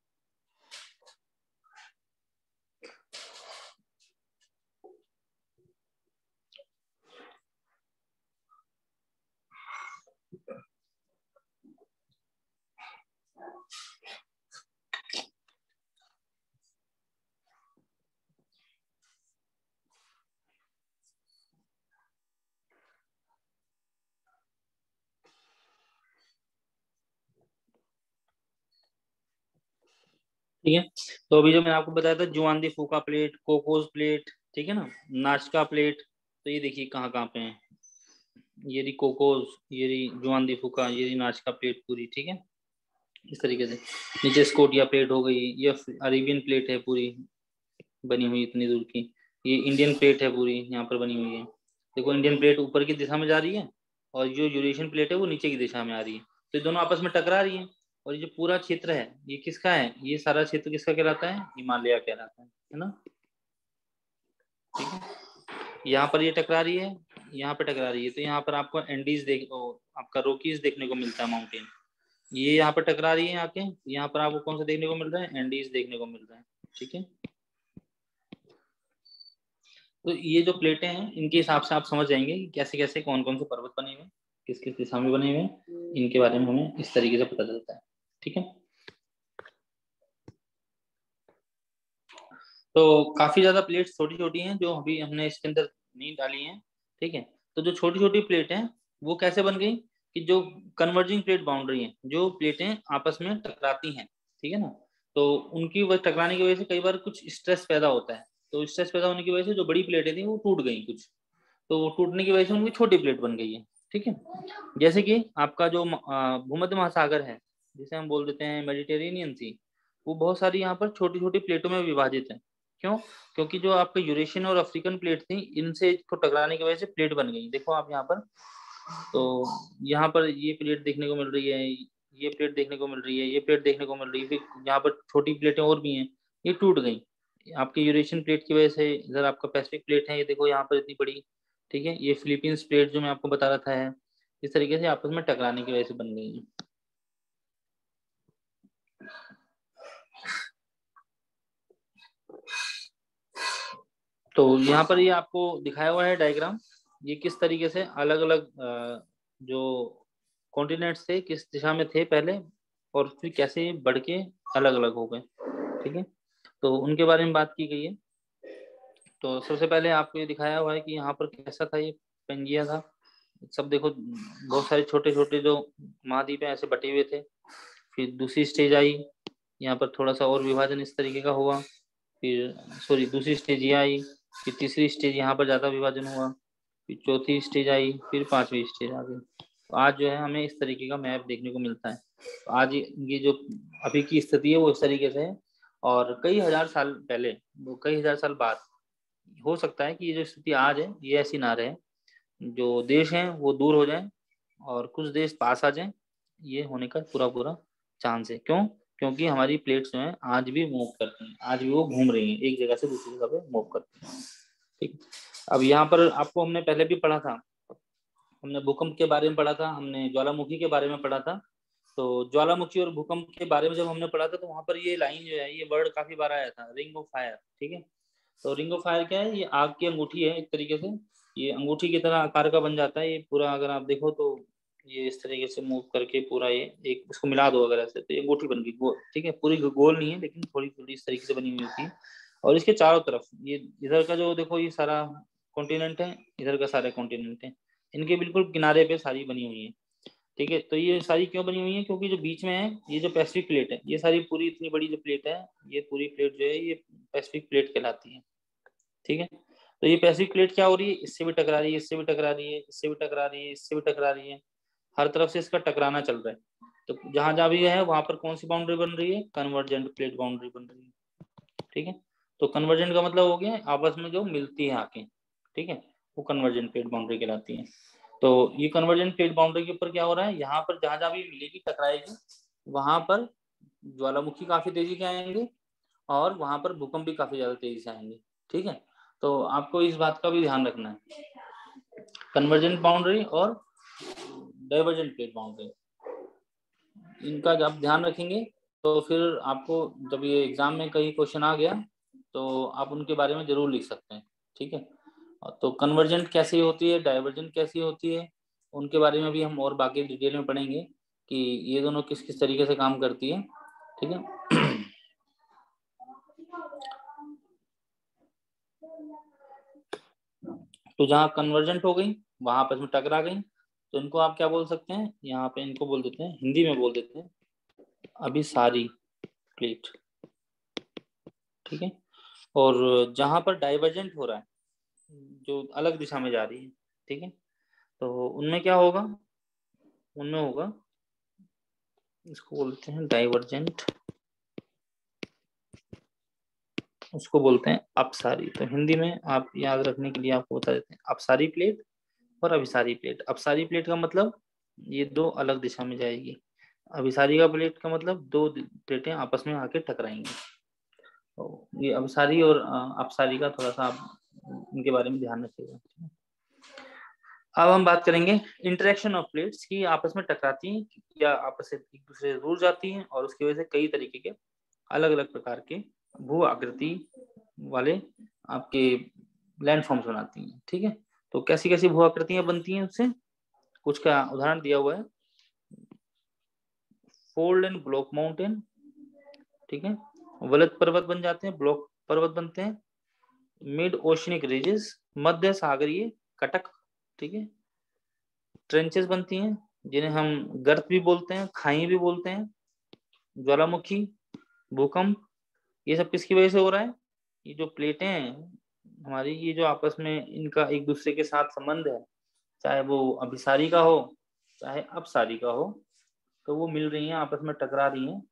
ठीक है, तो अभी जो मैंने आपको बताया था, जुआन दी फूका प्लेट, कोकोस प्लेट, ठीक है ना, नाश्का प्लेट, तो ये देखिए कहाँ कहाँ पे है। ये रही कोकोस, ये रही जुआन दी फूका, ये रही नाश्का प्लेट पूरी, ठीक है, इस तरीके से। नीचे स्कोटिया प्लेट हो गई, ये अरेबियन प्लेट है पूरी बनी हुई इतनी दूर की। ये इंडियन प्लेट है पूरी यहाँ पर बनी हुई है। देखो इंडियन प्लेट ऊपर की दिशा में जा रही है, और जो यूरेशियन प्लेट है वो नीचे की दिशा में आ रही है, तो ये दोनों आपस में टकरा रही है। और ये जो पूरा क्षेत्र है ये किसका है, ये सारा क्षेत्र किसका कहलाता है, हिमालय कहलाता है ना, ठीक है। यहाँ पर ये टकरा रही है, यहाँ पे टकरा रही है, तो यहाँ पर आपको एंडीज आपका रोकीज देखने को मिलता है, माउंटेन। ये यहाँ पर टकरा रही है आके, यहाँ पर आपको कौन सा देखने को मिल रहा है, एंडीज देखने को मिल रहा है, ठीक है। तो ये जो प्लेटें हैं इनके हिसाब से आप समझ जाएंगे कि कैसे कैसे कौन कौन से पर्वत बने हुए हैं, किस किस दिशा में बने हुए हैं, इनके बारे में हमें इस तरीके से पता चलता है, ठीक है। तो काफी ज्यादा प्लेट्स छोटी छोटी हैं जो अभी हमने इसके अंदर नहीं डाली हैं, ठीक है। तो जो छोटी छोटी प्लेट हैं वो कैसे बन गई, कि जो कन्वर्जिंग प्लेट बाउंड्री है, जो प्लेटें आपस में टकराती हैं, ठीक है ना, तो उनकी वजह टकराने की वजह से कई बार कुछ स्ट्रेस पैदा होता है। तो स्ट्रेस पैदा होने की वजह से जो बड़ी प्लेटें थी वो टूट गई कुछ, तो वो टूटने की वजह से उनकी छोटी प्लेट बन गई है, ठीक है। जैसे कि आपका जो भूमध्य महासागर है, जिसे हम बोल देते हैं मेडिटेरेनियन सी, वो बहुत सारी यहाँ पर छोटी छोटी प्लेटों में विभाजित है। क्यों, क्योंकि जो आपका यूरेशियन और अफ्रीकन प्लेट थी, इनसे को टकराने की वजह से प्लेट बन गई, देखो आप यहाँ पर। तो यहाँ पर ये प्लेट देखने को मिल रही है, ये प्लेट देखने को मिल रही है, ये प्लेट देखने को मिल रही है, फिर यहाँ पर छोटी प्लेटें और भी हैं, ये टूट गई। आपके यूरेशियन प्लेट की वजह से इधर आपका पैसिफिक प्लेट है, ये देखो यहाँ पर इतनी बड़ी, ठीक है। ये फिलीपींस प्लेट जो मैं आपको बता रहा था है, इस तरीके से आपस में टकराने की वजह से बन गई है। तो यहाँ पर ये आपको दिखाया हुआ है डायग्राम, ये किस तरीके से अलग अलग जो कॉन्टिनेंट्स थे किस दिशा में थे पहले, और फिर कैसे ये बढ़ के अलग अलग हो गए, ठीक है। तो उनके बारे में बात की गई है। तो सबसे पहले आपको ये दिखाया हुआ है कि यहाँ पर कैसा था, ये पेंजिया था। सब देखो बहुत सारे छोटे छोटे जो महाद्वीप है ऐसे बटे हुए थे। फिर दूसरी स्टेज आई, यहाँ पर थोड़ा सा और विभाजन इस तरीके का हुआ। फिर सॉरी दूसरी स्टेज ये आई, फिर तीसरी स्टेज यहाँ पर ज्यादा विभाजन हुआ, फिर चौथी स्टेज आई, फिर पांचवी स्टेज आ गई। तो आज जो है हमें इस तरीके का मैप देखने को मिलता है। तो आज ये जो अभी की स्थिति है वो इस तरीके से है, और कई हजार साल पहले, वो कई हजार साल बाद हो सकता है कि ये जो स्थिति आज है ये ऐसी ना रहे, जो देश हैं वो दूर हो जाएं और कुछ देश पास आ जाएं, ये होने का पूरा पूरा चांस है। क्यों? क्योंकि हमारी प्लेट्स जो हैं आज भी मूव करती हैं, आज भी वो घूम रही हैं, एक जगह से दूसरी जगह पे मूव करती हैं, ठीक। अब यहाँ पर आपको हमने पहले भी पढ़ा था, हमने भूकंप के बारे में पढ़ा था, हमने ज्वालामुखी के बारे में पढ़ा था। तो ज्वालामुखी और भूकंप के बारे में जब हमने पढ़ा था तो वहां पर ये लाइन जो है, ये वर्ड काफी बार आया था, रिंग ऑफ फायर, ठीक है। तो रिंग ऑफ फायर क्या है? ये आग की अंगूठी है एक तरीके से, ये अंगूठी की तरह आकार का बन जाता है ये पूरा। अगर आप देखो तो ये इस तरीके से मूव करके पूरा ये एक, इसको मिला दो अगर ऐसे तो ये अंगूठी बन गई गोल, ठीक है। पूरी गोल नहीं है लेकिन थोड़ी थोड़ी इस तरीके से बनी हुई होती है। और इसके चारों तरफ ये इधर का जो देखो ये सारा कॉन्टिनेंट है, इधर का सारे कॉन्टिनेंट है, इनके बिल्कुल किनारे पे सारी बनी हुई है, ठीक है। तो ये सारी क्यों बनी हुई है? क्योंकि जो बीच में है ये जो पैसिफिक प्लेट है, ये सारी पूरी इतनी बड़ी जो प्लेट है, ये पूरी प्लेट जो है ये पैसिफिक प्लेट कहलाती है, ठीक है। तो ये पैसिफिक प्लेट क्या हो रही है? इससे भी टकरा रही है, इससे भी टकरा रही है, इससे भी टकरा रही है, इससे भी टकरा रही है, हर तरफ से इसका टकराना चल रहा है। तो जहां जहां भी है वहां पर कौन सी बाउंड्री बन रही है? कन्वर्जेंट प्लेट बाउंड्री बन रही है, ठीक है। तो कन्वर्जेंट का मतलब हो गया आपस में जो मिलती है आके, ठीक है, वो कन्वर्जेंट प्लेट बाउंड्री कहलाती है। तो ये कन्वर्जेंट प्लेट बाउंड्री के ऊपर क्या हो रहा है? यहाँ पर जहां जहां भी मिलेगी टकराएगी, वहां पर ज्वालामुखी काफी तेजी से आएंगे और वहां पर भूकंप भी काफी ज्यादा तेजी से आएंगे, ठीक है। तो आपको इस बात का भी ध्यान रखना है, कन्वर्जेंट बाउंड्री और डाइवर्जेंट प्लेट बाउंड्री, इनका जब ध्यान रखेंगे तो फिर आपको जब ये एग्जाम में कहीं क्वेश्चन आ गया तो आप उनके बारे में जरूर लिख सकते हैं, ठीक है। तो कन्वर्जेंट कैसी होती है, डाइवर्जेंट कैसी होती है, उनके बारे में भी हम और बाकी डिटेल में पढ़ेंगे कि ये दोनों किस किस तरीके से काम करती है, ठीक है। तो जहाँ कन्वर्जेंट हो गई वहां आपस में टकरा गई, तो इनको आप क्या बोल सकते हैं? यहाँ पे इनको बोल देते हैं, हिंदी में बोल देते हैं अभिसारी प्लेट, ठीक है। और जहां पर डाइवर्जेंट हो रहा है, जो अलग दिशा में जा रही है, ठीक है, तो उनमें क्या होगा? उनमें होगा, इसको बोलते हैं डाइवर्जेंट, उसको बोलते हैं अपसारी। तो हिंदी में आप याद रखने के लिए आपको बता देते हैं, अपसारी प्लेट और अभिसारी प्लेट। अपसारी प्लेट का मतलब ये दो अलग दिशा में जाएगी, अभिसारी का प्लेट का मतलब दो प्लेटें आपस में आके टकराएंगी। तो ये अभिसारी और अपसारी का थोड़ा सा आप इनके बारे में ध्यान रखिएगा। अब हम बात करेंगे इंटरेक्शन ऑफ प्लेट्स की, आपस में टकराती हैं या आपस से एक दूसरे से दूर जाती हैं, और उसकी वजह से कई तरीके के अलग अलग प्रकार के भू आकृति वाले आपके लैंड फॉर्म्स बनाती हैं, ठीक है। तो कैसी कैसी भू आकृतियां बनती हैं उससे, कुछ का उदाहरण दिया हुआ है। फोल्ड एंड ब्लॉक माउंटेन, ठीक है, वलत पर्वत बन जाते हैं, ब्लॉक पर्वत बनते हैं। मिड ओशनिक रिजेस, मध्य सागरीय कटक, ठीक है। ट्रेंचेस बनती हैं जिन्हें हम गर्त भी बोलते हैं, खाई भी बोलते हैं। ज्वालामुखी, भूकंप, ये सब किसकी वजह से हो रहा है? ये जो प्लेटें हैं हमारी, ये जो आपस में इनका एक दूसरे के साथ संबंध है, चाहे वो अभिसारी का हो चाहे अपसारी का हो, तो वो मिल रही हैं, आपस में टकरा रही हैं,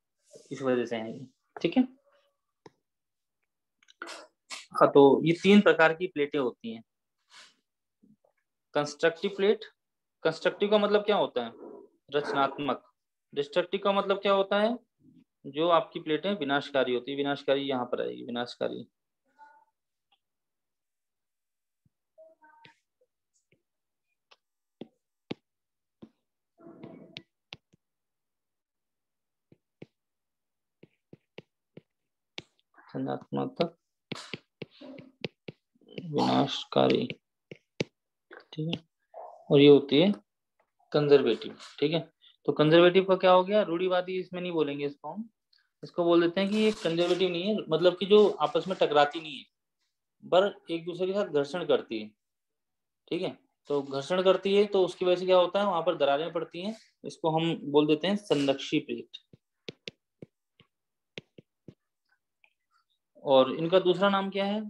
इस वजह से है ये, ठीक है। हाँ, तो ये तीन प्रकार की प्लेटें होती हैं। कंस्ट्रक्टिव प्लेट, कंस्ट्रक्टिव का मतलब क्या होता है? रचनात्मक। डिस्ट्रक्टिव का मतलब क्या होता है? जो आपकी प्लेटें विनाशकारी होती है, विनाशकारी यहाँ पर आएगी, विनाशकारी, संरचनात्मक विनाशकारी, ठीक है। और ये होती है कंजर्वेटिव, ठीक है। तो कंजर्वेटिव का क्या हो गया, रूढ़िवादी इसमें नहीं बोलेंगे इसको हम, इसको बोल देते हैं कि ये कंजर्वेटिव नहीं है, मतलब कि जो आपस में टकराती नहीं है पर एक दूसरे के साथ घर्षण करती है, ठीक है। तो घर्षण करती है तो उसकी वजह से क्या होता है, वहां पर दरारें पड़ती हैं, इसको हम बोल देते हैं संरक्षी प्लेट। और इनका दूसरा नाम क्या है,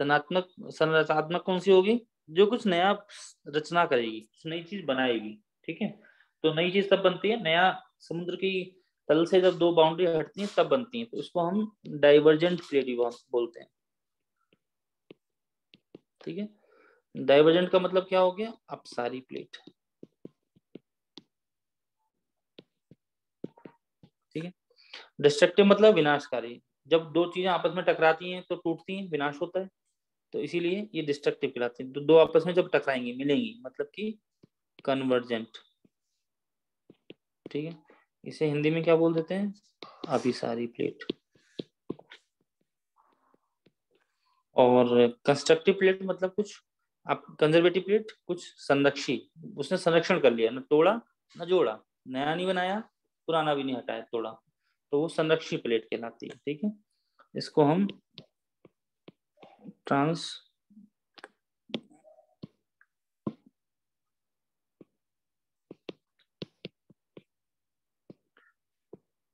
संरचनात्मक। संरचनात्मक कौन सी होगी, जो कुछ नया रचना करेगी, कुछ नई चीज बनाएगी, ठीक है। तो नई चीज तब बनती है, नया समुद्र की तल से जब दो बाउंड्री हटती हैं तब बनती हैं, तो इसको हम डाइवर्जेंट प्लेट बोलते हैं, ठीक है। डाइवर्जेंट का मतलब क्या हो गया, अपसारी प्लेट, ठीक है। डिस्ट्रक्टिव मतलब विनाशकारी, जब दो चीजें आपस में टकराती हैं तो टूटती हैं, विनाश होता है, तो इसीलिए ये डिस्ट्रक्टिव कहलाते हैं। तो दो आपस में जब टकराएंगी, मिलेंगी, मतलब कि कन्वर्जेंट, ठीक है। इसे हिंदी में क्या बोल देते हैं, अभिसारी प्लेट। और कंस्ट्रक्टिव प्लेट मतलब कुछ, आप कंजर्वेटिव प्लेट कुछ संरक्षी, उसने संरक्षण कर लिया, न तोड़ा न जोड़ा, नया नहीं बनाया, पुराना भी नहीं हटाया, तोड़ा, तो वो संरक्षी प्लेट कहलाती है, ठीक है। इसको हम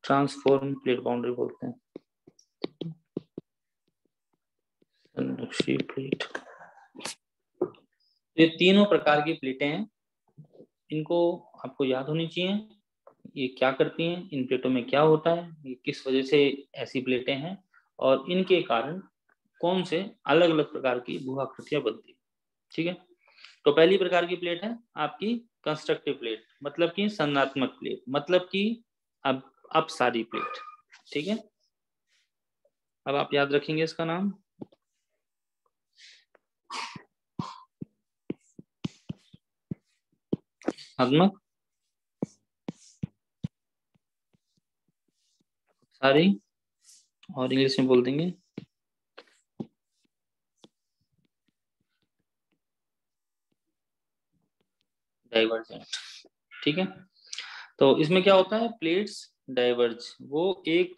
ट्रांसफॉर्म प्लेट बाउंड्री बोलते हैं, संरक्षी प्लेट। ये तीनों प्रकार की प्लेटें हैं, इनको आपको याद होनी चाहिए, ये क्या करती हैं, इन प्लेटों में क्या होता है, ये किस वजह से ऐसी प्लेटें हैं, और इनके कारण कौन से अलग अलग प्रकार की भू आकृतियां बनती है, ठीक है। तो पहली प्रकार की प्लेट है आपकी कंस्ट्रक्टिव प्लेट, मतलब कि संरचनात्मक प्लेट, मतलब कि अब अपसारी प्लेट, ठीक है। अब आप याद रखेंगे इसका नाम, आत्मक सारी, और इंग्लिश में बोल देंगे डाइवर्जेंट, ठीक है। तो इसमें क्या होता है, प्लेट्स डाइवर्ज, वो एक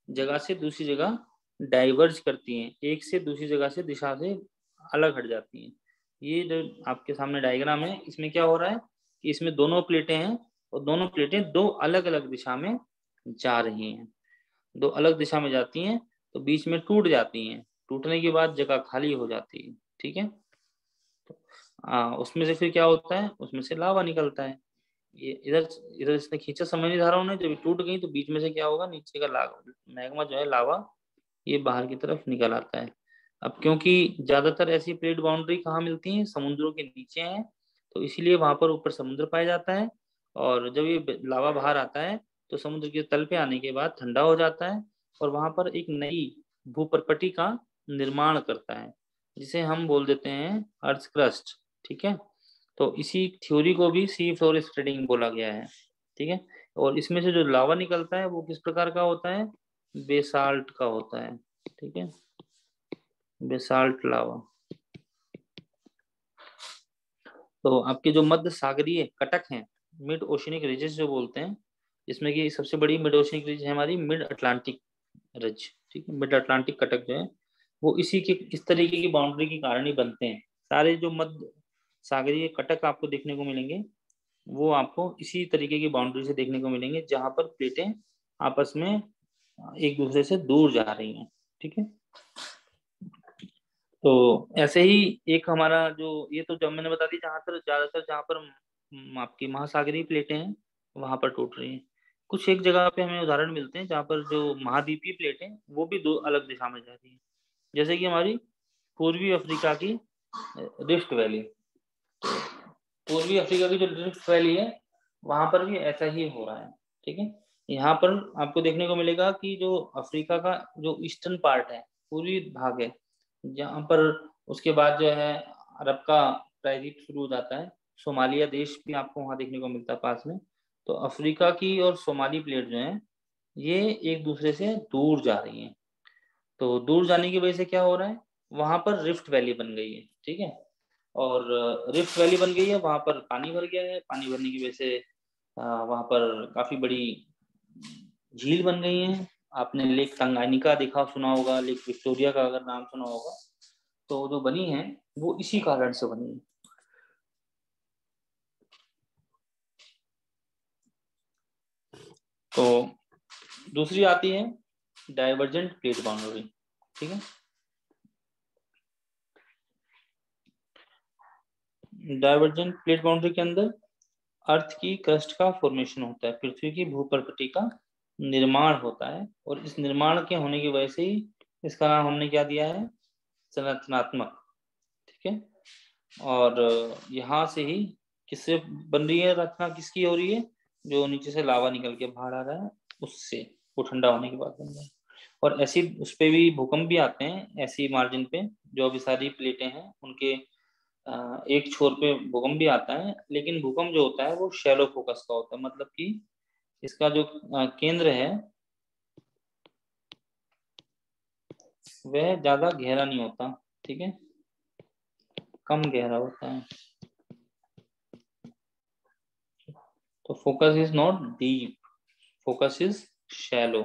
जगह से दूसरी जगह डाइवर्ज करती हैं, एक से दूसरी जगह से दिशा से अलग हट जाती हैं। ये जो आपके सामने डायग्राम है, इसमें क्या हो रहा है कि इसमें दोनों प्लेटें हैं और दोनों प्लेटें दो अलग अलग दिशा में जा रही हैं, दो अलग दिशा में जाती हैं, तो बीच में टूट जाती हैं, टूटने के बाद जगह खाली हो जाती है, ठीक है। उसमें से फिर क्या होता है, उसमें से लावा निकलता है, ये इधर इधर इसने खींचा समझ धाराओं ने, जब टूट गई तो बीच में से क्या होगा, नीचे का लावा मैग्मा जो है, लावा, ये बाहर की तरफ निकल आता है। अब क्योंकि ज्यादातर ऐसी प्लेट बाउंड्री कहाँ मिलती है, समुद्रों के नीचे हैं, तो इसीलिए वहां पर ऊपर समुद्र पाया जाता है, और जब ये लावा बाहर आता है तो समुद्र के तल पे आने के बाद ठंडा हो जाता है, और वहां पर एक नई भूपर्पटी का निर्माण करता है, जिसे हम बोल देते हैं अर्थ क्रस्ट, ठीक है। तो इसी थ्योरी को भी सी फ्लोर स्प्रेडिंग बोला गया है, ठीक है। और इसमें से जो लावा निकलता है वो किस प्रकार का होता है, बेसाल्ट का होता है, ठीक है, बेसाल्ट लावा। तो आपके जो मध्य सागरीय कटक हैं, मिड ओशनिक रिजेस जो बोलते हैं, जिसमें कि सबसे बड़ी मिड ओशनिक रिज है हमारी मिड अटलांटिक रिज, ठीक है। मिड अटलांटिक कटक जो है वो इसी के इस तरीके की बाउंड्री के कारण ही बनते हैं। सारे जो मध्य सागरीय कटक आपको देखने को मिलेंगे वो आपको इसी तरीके की बाउंड्री से देखने को मिलेंगे, जहां पर प्लेटें आपस में एक दूसरे से दूर जा रही हैं, ठीक है। तो ऐसे ही एक हमारा जो, ये तो जब मैंने बता दी जहां पर ज्यादातर, जहां पर आपकी महासागरीय प्लेटें हैं वहां पर टूट रही हैं। कुछ एक जगह पे हमें उदाहरण मिलते हैं जहां पर जो महाद्वीपीय प्लेटें वो भी दो अलग दिशा में जा रही हैं, जैसे कि हमारी पूर्वी अफ्रीका की रिफ्ट वैली। पूर्वी अफ्रीका की जो रिफ्ट वैली है वहां पर भी ऐसा ही हो रहा है, ठीक है। यहाँ पर आपको देखने को मिलेगा कि जो अफ्रीका का जो ईस्टर्न पार्ट है, पूर्वी भाग है, जहाँ पर उसके बाद जो है अरब का प्रायद्वीप शुरू हो जाता है, सोमालिया देश भी आपको वहां देखने को मिलता है पास में। तो अफ्रीका की और सोमाली प्लेट जो है ये एक दूसरे से दूर जा रही हैं। तो दूर जाने की वजह से क्या हो रहा है, वहां पर रिफ्ट वैली बन गई है, ठीक है। और रिफ्ट वैली बन गई है, वहां पर पानी भर गया है, पानी भरने की वजह से वहां पर काफी बड़ी झील बन गई है। आपने लेक तंगानिका देखा सुना होगा, लेक विक्टोरिया का अगर नाम सुना होगा, तो जो बनी है वो इसी कारण से बनी है। तो दूसरी आती है डाइवर्जेंट प्लेट बाउंड्री, ठीक है। डाइवर्जेंट प्लेट बाउंड्री के अंदर अर्थ की क्रस्ट का फॉर्मेशन होता है, पृथ्वी की भूप्रकृति का निर्माण होता है, और इस निर्माण के होने की वजह से ही इसका नाम हमने क्या दिया है, संरचनात्मक, ठीक है। और यहाँ से ही किससे बन रही है रचना, किसकी हो रही है, जो नीचे से लावा निकल के बाहर आ रहा है उससे, वो ठंडा होने के बाद बन रहा है। और ऐसी उस पे भी भूकंप भी आते हैं, ऐसी मार्जिन पे जो अभी सारी प्लेटें हैं उनके एक छोर पे भूकंप भी आता है, लेकिन भूकंप जो होता है वो शैलो फोकस का होता है, मतलब कि इसका जो केंद्र है वह ज्यादा गहरा नहीं होता, ठीक है, कम गहरा होता है। तो focus is not deep, focus is shallow.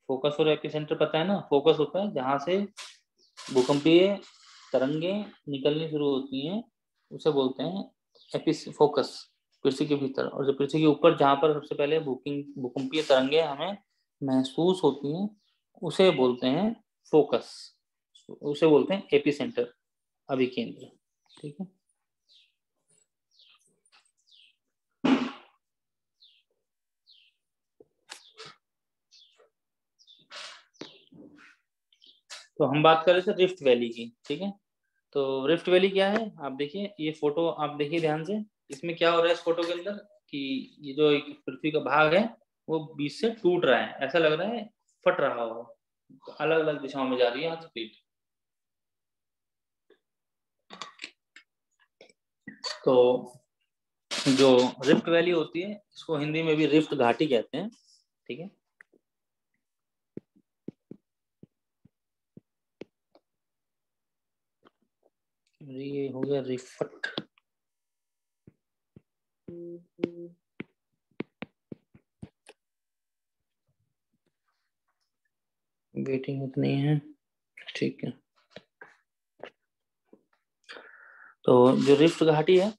Focus और एपिसेंटर पता है ना, फोकस होता है जहां से भूकंपीय तरंगे निकलनी शुरू होती हैं, उसे बोलते हैं एपिस फोकस, पृथ्वी के भीतर। और जो पृथ्वी के ऊपर जहां पर सबसे पहले भूकंपीय तरंगे हमें महसूस होती हैं, उसे बोलते हैं फोकस, उसे बोलते हैं एपिसेंटर, अभिकेंद्र, ठीक है। तो हम बात कर रहे थे रिफ्ट वैली की, ठीक है। तो रिफ्ट वैली क्या है, आप देखिए ये फोटो, आप देखिए ध्यान से, इसमें क्या हो रहा है इस फोटो के अंदर कि ये जो एक पृथ्वी का भाग है वो बीच से टूट रहा है, ऐसा लग रहा है फट रहा हो, अलग अलग दिशाओं में जा रही है यहाँ से प्लेट। तो जो रिफ्ट वैली होती है इसको हिंदी में भी रिफ्ट घाटी कहते हैं, ठीक है। ये हो गया रिफट। वेटिंग उतनी है, ठीक है। तो जो रिफ्ट घाटी है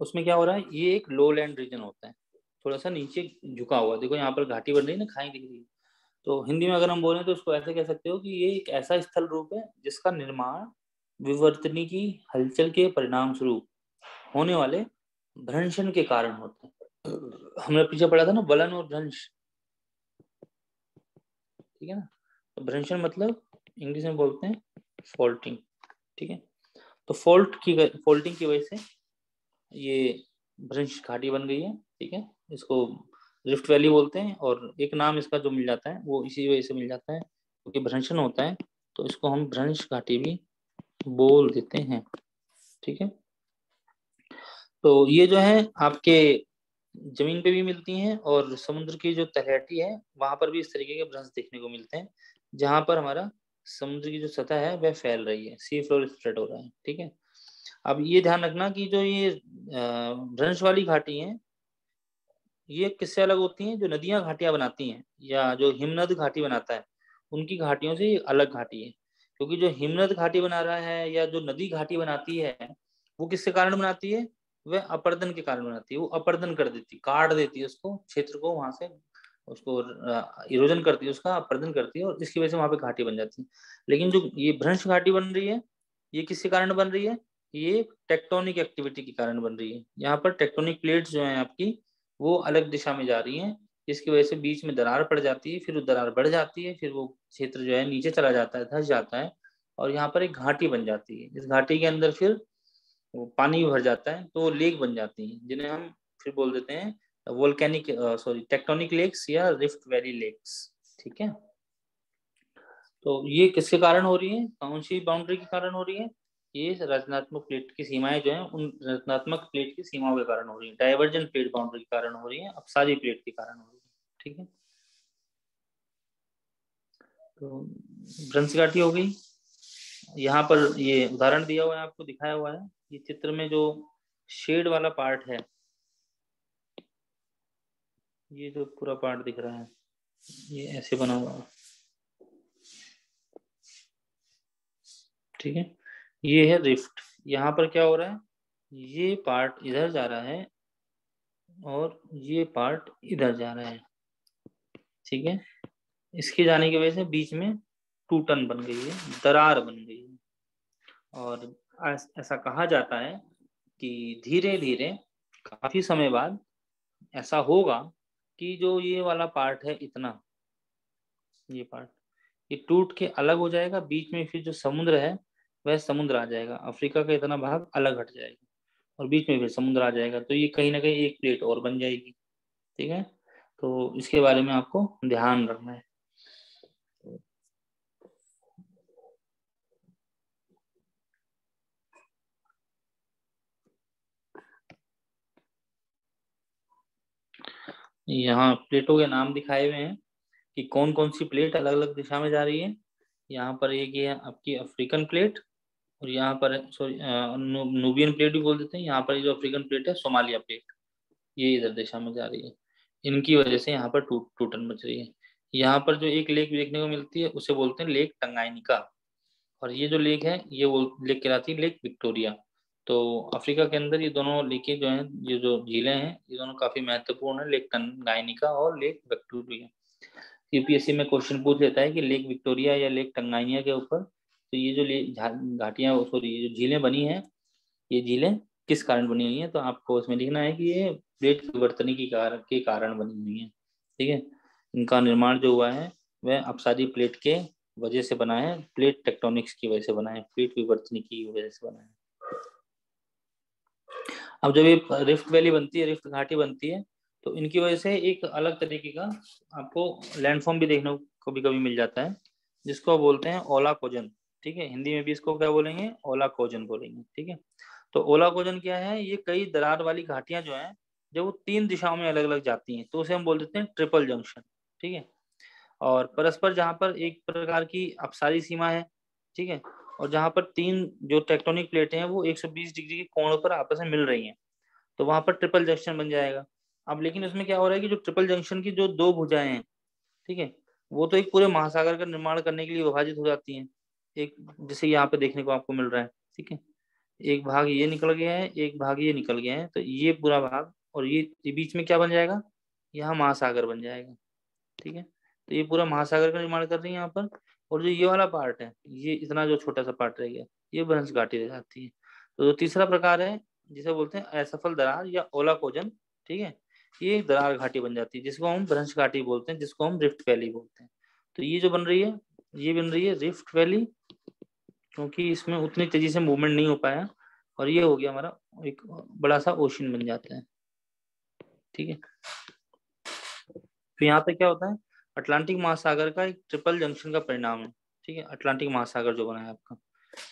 उसमें क्या हो रहा है, ये एक लो लैंड रीजन होता है, थोड़ा सा नीचे झुका हुआ, देखो यहाँ पर घाटी बन रही है ना, खाई दिख रही है। तो हिंदी में अगर हम बोलें तो इसको ऐसे कह सकते हो कि ये एक ऐसा स्थल रूप है जिसका निर्माण विवर्तनी की हलचल के परिणाम स्वरूप होने वाले भ्रंशन के कारण होता है। हमने पीछे पढ़ा था ना वलन और भ्रंश, ठीक है ना। तो भ्रंशन मतलब इंग्लिश में बोलते हैं फॉल्टिंग, ठीक है। तो फॉल्टिंग की वजह से ये भ्रंश घाटी बन गई है, ठीक है। इसको रिफ्ट वैली बोलते हैं, और एक नाम इसका जो मिल जाता है वो इसी वजह से मिल जाता है क्योंकि भ्रंशन होता है, तो इसको हम भ्रंश घाटी भी बोल देते हैं, ठीक है। तो ये जो है आपके जमीन पे भी मिलती हैं, और समुद्र की जो तलहटी है वहां पर भी इस तरीके के भ्रंश देखने को मिलते हैं, जहां पर हमारा समुद्र की जो सतह है वह फैल रही है, सी फ्लोर स्प्रेड हो रहा है, ठीक है। अब ये ध्यान रखना कि जो ये भ्रंश वाली घाटी है ये किससे अलग होती हैं, जो नदियां घाटियां बनाती हैं या जो हिमनद घाटी बनाता है उनकी घाटियों से ये अलग घाटी है। क्योंकि जो हिमनद घाटी बना रहा है या जो नदी घाटी बनाती है वो किसके कारण बनाती है, वह अपर्दन के कारण बनाती है, वो अपर्दन कर देती, काट देती है उसको, क्षेत्र को वहां से, उसको इरोजन करती है, उसका अपर्दन करती है, और इसकी वजह से वहां पे घाटी बन जाती है। लेकिन जो ये भ्रंश घाटी बन रही है ये किसके कारण बन रही है, ये टेक्टोनिक एक्टिविटी के कारण बन रही है। यहाँ पर टेक्टोनिक प्लेट्स जो है आपकी वो अलग दिशा में जा रही हैं, जिसकी वजह से बीच में दरार पड़ जाती है, फिर वो दरार बढ़ जाती है, फिर वो क्षेत्र जो है नीचे चला जाता है, धंस जाता है, और यहाँ पर एक घाटी बन जाती है। इस घाटी के अंदर फिर वो पानी भर जाता है, तो लेक बन जाती है, जिन्हें हम फिर बोल देते हैं वोल्केनिक सॉरी टेक्टोनिक लेक्स या रिफ्ट वैली लेक्स, ठीक है। तो ये किसके कारण हो रही है, कौन सी बाउंड्री के कारण हो रही है, ये रचनात्मक प्लेट की सीमाएं जो है उन रचनात्मक प्लेट की सीमाओं के कारण हो रही है, डाइवर्जेंट प्लेट बाउंड्री के कारण हो रही है, अपसारी प्लेट के कारण हो रही है। ठीक है, तो भ्रंश घाटी हो गई। यहाँ पर ये उदाहरण दिया हुआ है, आपको दिखाया हुआ है ये चित्र में, जो शेड वाला पार्ट है, ये जो पूरा पार्ट दिख रहा है ये ऐसे बना हुआ है, ठीक है, ये है रिफ्ट। यहाँ पर क्या हो रहा है, ये पार्ट इधर जा रहा है और ये पार्ट इधर जा रहा है, ठीक है। इसके जाने की वजह से बीच में टूटन बन गई है, दरार बन गई है। और ऐसा कहा जाता है कि धीरे धीरे काफी समय बाद ऐसा होगा कि जो ये वाला पार्ट है, इतना ये पार्ट ये टूट के अलग हो जाएगा, बीच में फिर जो समुद्र है वह समुद्र आ जाएगा, अफ्रीका का इतना भाग अलग हट जाएगा और बीच में फिर समुद्र आ जाएगा, तो ये कहीं ना कहीं एक प्लेट और बन जाएगी, ठीक है। तो इसके बारे में आपको ध्यान रखना है। यहाँ प्लेटों के नाम दिखाए हुए हैं कि कौन कौन सी प्लेट अलग अलग दिशा में जा रही है। यहाँ पर एक ये आपकी अफ्रीकन प्लेट, और यहाँ पर सॉरी नूबियन प्लेट भी बोल देते हैं। यहाँ पर ये जो अफ्रीकन प्लेट है, सोमालिया प्लेट, ये इधर दिशा में जा रही है। इनकी वजह से यहाँ पर टूटन मच रही है। यहाँ पर जो एक लेक देखने को मिलती है उसे बोलते हैं लेक टंगाइनिका, और ये जो लेक है ये वो लेक कहलाती है लेक विक्टोरिया। तो अफ्रीका के अंदर ये दोनों लेकें जो हैं, ये जो झीलें हैं, ये दोनों काफी महत्वपूर्ण है, लेक टंगाइनिका और लेक विक्टोरिया। यूपीएससी में क्वेश्चन पूछ लेता है कि लेक विक्टोरिया या लेक टंगाइनिया के ऊपर, तो ये जो घाटियां, सॉरी ये जो झीलें बनी हैं, ये झीलें किस कारण बनी हुई हैं, तो आपको उसमें लिखना है कि ये प्लेट विवर्तनी के कारण बनी हुई है, ठीक है। इनका निर्माण जो हुआ है वह अपसारी प्लेट के वजह से बना है, प्लेट टेक्टोनिक्स की वजह से बना है, प्लेट विवर्तनी की वजह से बना है। अब जब ये रिफ्ट वैली बनती है, रिफ्ट घाटी बनती है, तो इनकी वजह से एक अलग तरीके का आपको लैंडफॉर्म भी देखने को कभी कभी मिल जाता है, जिसको बोलते हैं ओलाकोजन, ठीक है। हिंदी में भी इसको क्या बोलेंगे, ओलाकोजन बोलेंगे, ठीक है। तो ओलाकोजन क्या है, ये कई दरार वाली घाटियां जो हैं, जब वो 3 दिशाओं में अलग अलग जाती हैं तो उसे हम बोल देते हैं ट्रिपल जंक्शन, ठीक है। और परस्पर जहाँ पर एक प्रकार की अपसारी सीमा है, ठीक है, और जहाँ पर 3 जो टेक्टोनिक प्लेटें हैं वो 120 डिग्री के कोण पर आपस में मिल रही हैं, तो वहां पर ट्रिपल जंक्शन बन जाएगा। अब लेकिन उसमें क्या हो रहा है कि जो ट्रिपल जंक्शन की जो 2 भुजाएं हैं, ठीक है, वो तो एक पूरे महासागर का निर्माण करने के लिए विभाजित हो जाती हैं। एक जैसे यहाँ पे देखने को आपको मिल रहा है, ठीक है, एक भाग ये निकल गया है, एक भाग ये निकल गया है, तो ये पूरा भाग और ये बीच में क्या बन जाएगा, यहाँ महासागर बन जाएगा, ठीक है। तो ये पूरा महासागर का निर्माण कर रही है यहाँ पर। और जो ये वाला पार्ट है, ये इतना जो छोटा सा पार्ट रह गया, ये भ्रंश घाटी रह जाती है। तो जो तीसरा प्रकार है जिसे बोलते हैं असफल दरार या ओलाकोजन, ठीक है, ये एक दरार घाटी बन जाती है, जिसको हम भ्रंश घाटी बोलते हैं, जिसको हम रिफ्ट वैली बोलते हैं। तो ये जो बन रही है, ये बन रही है रिफ्ट वैली, क्योंकि इसमें उतनी तेजी से मूवमेंट नहीं हो पाया, और ये हो गया हमारा एक बड़ा सा ओशन बन जाता है, ठीक है। तो यहाँ पे क्या होता है, अटलांटिक महासागर का एक ट्रिपल जंक्शन का परिणाम है, ठीक है, अटलांटिक महासागर जो बना है आपका।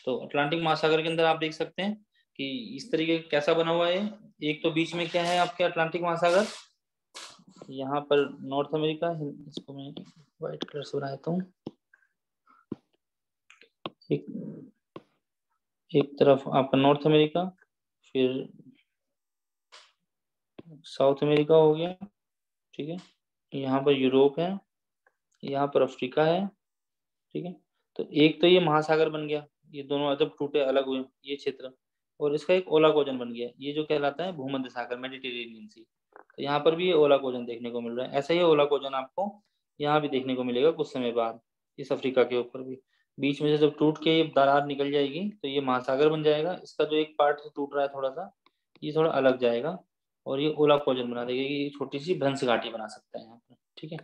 तो अटलांटिक महासागर के अंदर आप देख सकते हैं कि इस तरीके कैसा बना हुआ है। एक तो बीच में क्या है आपके अटलांटिक महासागर, यहाँ पर नॉर्थ अमेरिका, इसको मैं व्हाइट कलर से बना देता हूँ। एक एक तरफ आपका नॉर्थ अमेरिका, फिर साउथ अमेरिका हो गया, ठीक है, यहाँ पर यूरोप है, यहाँ पर अफ्रीका है, ठीक है। तो एक तो ये महासागर बन गया, ये दोनों जब टूटे अलग हुए ये क्षेत्र, और इसका एक ओलाकोजन बन गया, ये जो कहलाता है भूमध्य सागर, मेडिटेरेनियन सी। तो यहाँ पर भी ये ओलाकोजन देखने को मिल रहा है। ऐसा ही ओलाकोजन आपको यहाँ भी देखने को मिलेगा कुछ समय बाद, इस अफ्रीका के ऊपर भी। बीच में से जब टूट के ये दरार निकल जाएगी तो ये महासागर बन जाएगा। इसका जो एक पार्ट टूट रहा है थोड़ा सा, ये थोड़ा अलग जाएगा और ये ओलाकोजन बना देगा, ये छोटी सी भ्रंश घाटी बना सकता है यहाँ पर, ठीक है।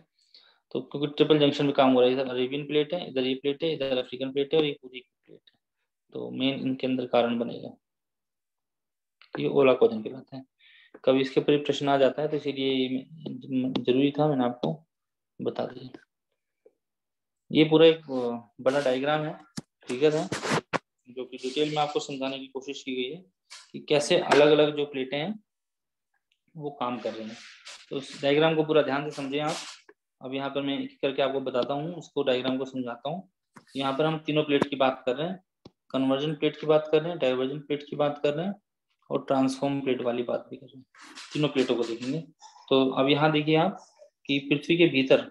तो क्योंकि ट्रिपल जंक्शन में काम हो रहा है, इधर अरेबियन प्लेट है, इधर ये प्लेट है, इधर अफ्रीकन प्लेट है और ये पूरी प्लेट है, तो मेन इनके अंदर कारण बनेगा, ये ओलाकोजन कहलाता है। कभी इसके ऊपर प्रश्न आ जाता है, तो इसीलिए जरूरी था मैंने आपको बता दिया। ये पूरा एक बड़ा डायग्राम है, फिगर है, जो कि डिटेल में आपको समझाने की कोशिश की गई है कि कैसे अलग अलग जो प्लेटें हैं वो काम कर रही हैं। तो उस डायग्राम को पूरा ध्यान से समझें आप। अब यहाँ पर मैं एक करके आपको बताता हूँ, उसको डायग्राम को समझाता हूँ। यहाँ पर हम तीनों प्लेट की बात कर रहे हैं, कन्वर्जन प्लेट की बात कर रहे हैं, डाइवर्जन प्लेट की बात कर रहे हैं और ट्रांसफॉर्म प्लेट वाली बात भी कर रहे हैं। तीनों प्लेटों को देखेंगे। तो अब यहाँ देखिए आप कि पृथ्वी के भीतर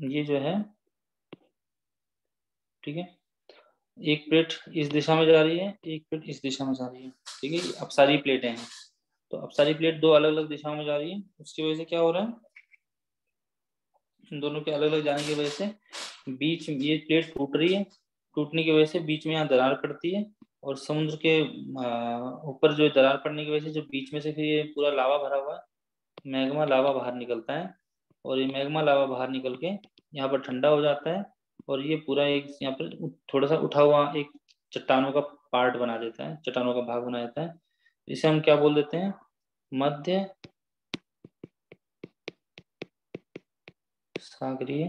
ये जो है, ठीक है, एक प्लेट इस दिशा में जा रही है, एक प्लेट इस दिशा में जा रही है, ठीक है। अब सारी प्लेटें हैं, तो अब सारी प्लेट दो अलग अलग दिशाओं में जा रही है। उसकी वजह से क्या हो रहा है, इन दोनों के अलग अलग जाने की वजह से बीच ये प्लेट टूट रही है। टूटने की वजह से बीच में यहाँ दरार पड़ती है और समुद्र के ऊपर जो दरार पड़ने की वजह से जो बीच में से फिर ये पूरा लावा भरा हुआ है, मैग्मा लावा बाहर निकलता है और ये मैग्मा लावा बाहर निकल के यहाँ पर ठंडा हो जाता है और ये पूरा एक यहाँ पर थोड़ा सा उठा हुआ एक चट्टानों का पार्ट बना देता है, चट्टानों का भाग बना देता है। इसे हम क्या बोल देते हैं, मध्य सागरीय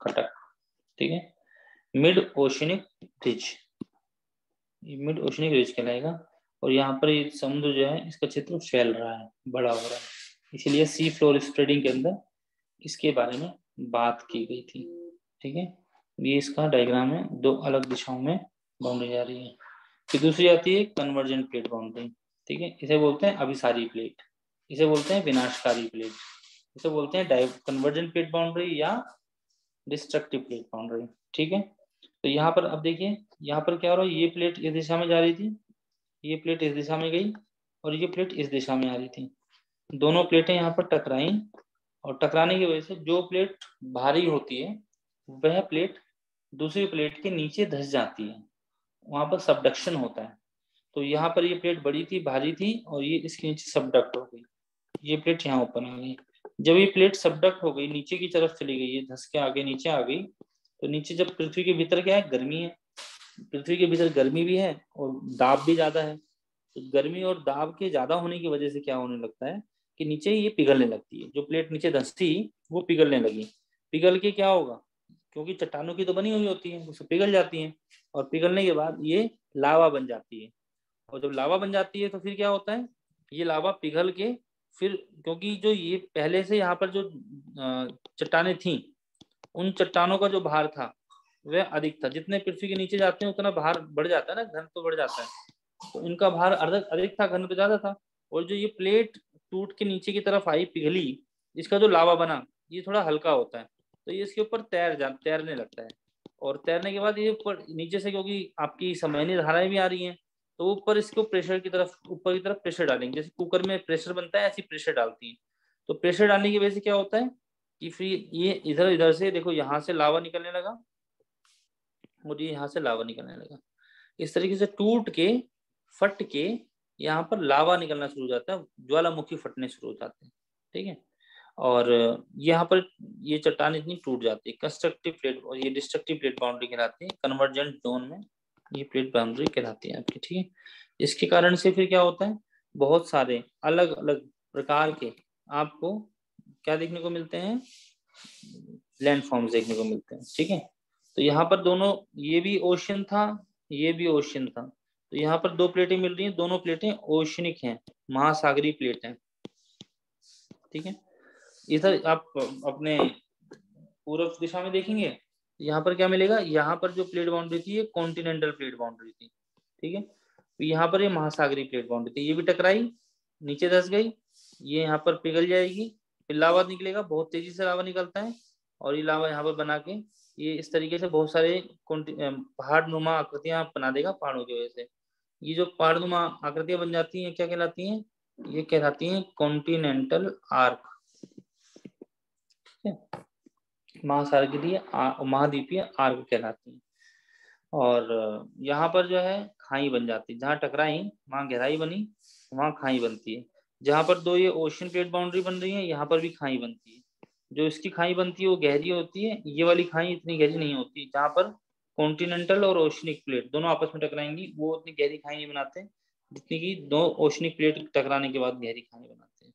घटक, ठीक है। मिड ओशनिक रिज, ये मिड ओशनिक रिज कहलाएगा। और यहाँ पर ये समुद्र जो है इसका क्षेत्र फैल रहा है, बड़ा हो रहा है, इसीलिए सी फ्लोर स्प्रेडिंग के अंदर इसके बारे में बात की गई थी, ठीक है। ये इसका डायग्राम है, दो अलग दिशाओं में बाउंड्री जा रही है। फिर दूसरी आती है कन्वर्जेंट प्लेट बाउंड्री, ठीक है। इसे बोलते हैं अभिसारी प्लेट, इसे बोलते हैं विनाशकारी प्लेट, इसे बोलते हैं कन्वर्जेंट प्लेट बाउंड्री या डिस्ट्रक्टिव प्लेट बाउंड्री, ठीक है। तो यहाँ पर अब देखिए, यहाँ पर क्या हो रहा है, ये प्लेट इस दिशा में जा रही थी, ये प्लेट इस दिशा में गई और ये प्लेट इस दिशा में आ रही थी। दोनों प्लेटें यहाँ पर टकराई और टकराने की वजह से जो प्लेट भारी होती है वह प्लेट दूसरी प्लेट के नीचे धंस जाती है, वहां पर सबडक्शन होता है। तो यहाँ पर ये प्लेट बड़ी थी, भारी थी और ये इसके नीचे सबडक्ट हो गई, ये प्लेट यहाँ ऊपर आ गई। जब ये प्लेट सबडक्ट हो गई, नीचे की तरफ चली गई, ये धंस के आगे नीचे आ गई, तो नीचे जब पृथ्वी के भीतर क्या है, गर्मी है, पृथ्वी के भीतर गर्मी भी है और दाब भी ज्यादा है। तो गर्मी और दाब के ज्यादा होने की वजह से क्या होने लगता है कि नीचे ये पिघलने लगती है, जो प्लेट नीचे धंसती वो पिघलने लगी। पिघल के क्या होगा, क्योंकि चट्टानों की तो बनी हुई होती है, उससे पिघल जाती है और पिघलने के बाद ये लावा बन जाती है। और जब लावा बन जाती है तो फिर क्या होता है, ये लावा पिघल के फिर, क्योंकि जो ये पहले से यहाँ पर जो चट्टाने थी, उन चट्टानों का जो भार था वह अधिक था। जितने पृथ्वी के नीचे जाते हैं उतना भार बढ़ जाता है ना, घन तो बढ़ जाता है, तो इनका भार अधिक था, घन तो ज्यादा था। और जो ये प्लेट टूट के नीचे की तरफ आई, पिघली, इसका जो लावा बना ये थोड़ा हल्का होता है, तो ये इसके ऊपर तैरने लगता है। और तैरने के बाद ये ऊपर नीचे से, क्योंकि आपकी समयनी धाराएं भी आ रही हैं, तो ऊपर इसको प्रेशर की तरफ, ऊपर की तरफ प्रेशर डालेंगे, जैसे कुकर में प्रेशर बनता है ऐसी प्रेशर डालती है। तो प्रेशर डालने की वजह से क्या होता है कि फिर ये इधर इधर से देखो, यहाँ से लावा निकलने लगा और ये यहाँ से लावा निकलने लगा, इस तरीके से टूट के फट के यहाँ पर लावा निकलना शुरू हो जाता है, ज्वालामुखी फटने शुरू हो जाते हैं, ठीक है। और यहाँ पर ये चट्टान इतनी टूट जाती है, कंस्ट्रक्टिव प्लेट, और ये डिस्ट्रक्टिव प्लेट बाउंड्री कहलाती है। कन्वर्जेंट जोन में ये प्लेट बाउंड्री कहलाती है आपकी, ठीक है। इसके कारण से फिर क्या होता है, बहुत सारे अलग अलग प्रकार के आपको क्या देखने को मिलते हैं, लैंड फॉर्म्स देखने को मिलते हैं, ठीक है। तो यहाँ पर दोनों, ये भी ओशियन था, ये भी ओशियन था, तो यहाँ पर दो प्लेटें मिल रही हैं, दोनों प्लेटें ओशनिक हैं, महासागरीय प्लेट हैं, ठीक है। इधर आप अपने पूर्व दिशा में देखेंगे, यहाँ पर क्या मिलेगा, यहाँ पर जो प्लेट बाउंड्री थी ये कॉन्टिनेंटल प्लेट बाउंड्री थी, ठीक है। तो यहाँ पर ये महासागरीय प्लेट बाउंड्री थी, ये भी टकराई, नीचे धंस गई, ये यहाँ पर पिघल जाएगी, फिर लावा निकलेगा, बहुत तेजी से लावा निकलता है और ये लावा यहाँ पर बना के ये इस तरीके से बहुत सारे पहाड़ नुमा आकृतियां बना देगा पहाड़ों की वजह से। ये जो पहाड़ नुमा आकृतियां बन जाती हैं क्या कहलाती हैं, ये कहलाती हैं कॉन्टिनेंटल आर्क, ठीक है। महासागरीय महाद्वीपीय आर्क कहलाती है। और यहाँ पर जो है खाई बन जाती है, जहाँ टकराई वहाँ गहराई बनी, वहाँ खाई बनती है। जहाँ पर दो ये ओशन प्लेट बाउंड्री बन रही है, यहाँ पर भी खाई बनती है। जो इसकी खाई बनती है वो गहरी होती है, ये वाली खाई इतनी गहरी नहीं होती। जहाँ पर कॉन्टिनेंटल और ओशनिक प्लेट दोनों आपस में टकराएंगी, वो उतनी गहरी खाई नहीं बनाते जितनी की दो ओशनिक प्लेट टकराने के बाद गहरी खाई बनाते हैं।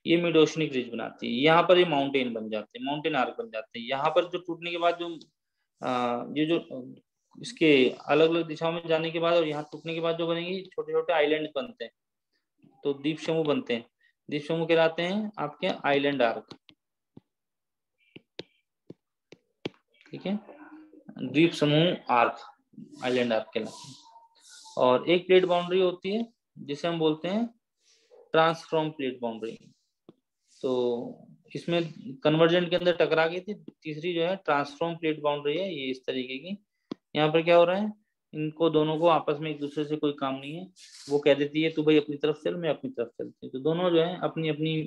ये मिड ओशनिक रिज बनाती है। यहाँ पर ये माउंटेन बन जाते हैं, माउंटेन आर्क बन जाते हैं। यहाँ पर जो टूटने के बाद जो ये जो इसके अलग अलग दिशाओं में जाने के बाद और यहाँ टूटने के बाद जो बनेंगे छोटे छोटे आइलैंड बनते हैं, तो द्वीप समूह बनते हैं। द्वीप समूह कहलाते हैं आपके आइलैंड आर्क, ठीक है, द्वीप समूह आर्क, आइलैंड आर्क कहलाते हैं। और एक प्लेट बाउंड्री होती है जिसे हम बोलते हैं ट्रांसफॉर्म प्लेट बाउंड्री। तो इसमें कन्वर्जेंट के अंदर टकरा गई थी, तीसरी जो है ट्रांसफॉर्म प्लेट बाउंड्री है, ये इस तरीके की। यहाँ पर क्या हो रहा है, इनको दोनों को आपस में एक दूसरे से कोई काम नहीं है, वो कह देती है तू भाई अपनी तरफ चल, मैं अपनी तरफ चलती हूँ, तो दोनों जो है अपनी अपनी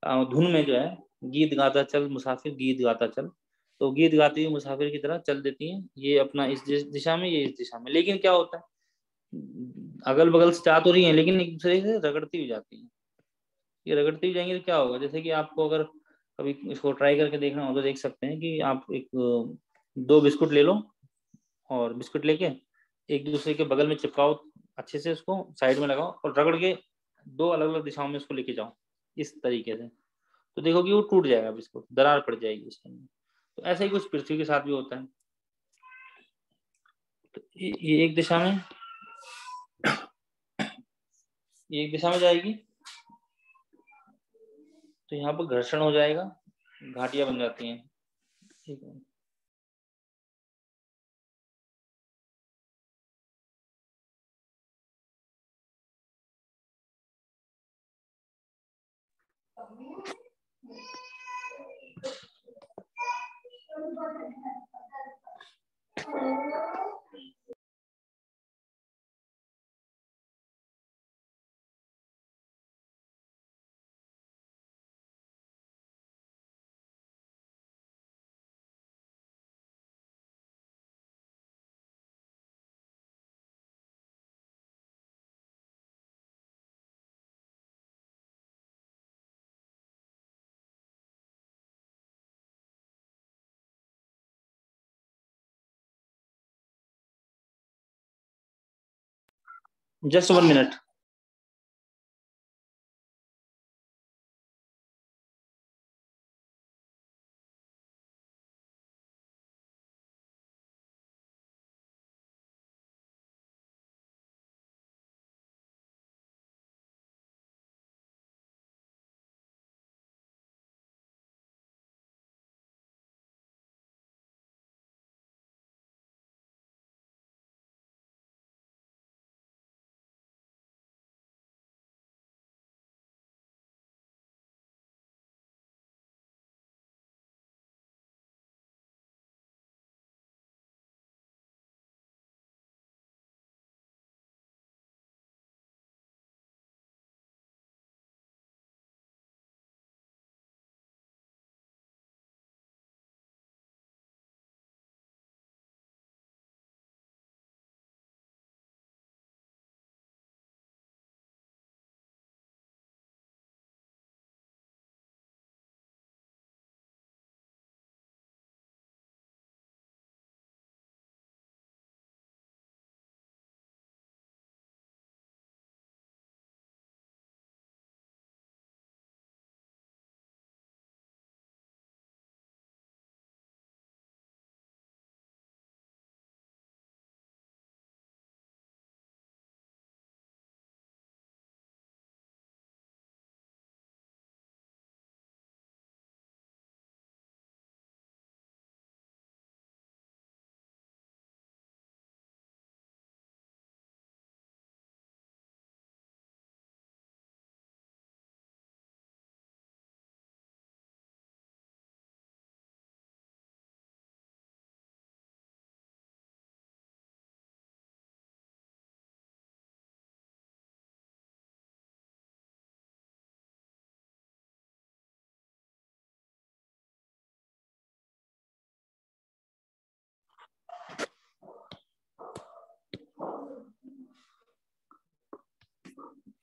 धुन में जो है गीत गाता चल मुसाफिर गीत गाता चल, तो गीत गाती हुई मुसाफिर की तरह चल देती हैं, ये अपना इस दिशा में, ये इस दिशा में। लेकिन क्या होता है, अगल बगल से जा तो रही है लेकिन एक दूसरे से रगड़ती हुई जाती है। ये रगड़ती हुई जाएंगे तो क्या होगा, जैसे कि आपको अगर कभी इसको ट्राई करके देखना हो तो देख सकते हैं कि आप एक दो बिस्कुट ले लो और बिस्कुट लेके एक दूसरे के बगल में चिपकाओ, अच्छे से उसको साइड में लगाओ और रगड़ के दो अलग अलग दिशाओं में उसको लेके जाओ इस तरीके से, तो देखो कि वो टूट जाएगा बिस्कुट, दरार पड़ जाएगी उसके अंदर। तो ऐसा ही कुछ पृथ्वी के साथ भी होता है। तो ये एक दिशा में, ये एक दिशा में जाएगी तो यहाँ पर घर्षण हो जाएगा, घाटियां बन जाती हैं, ठीक है। Just 1 minute.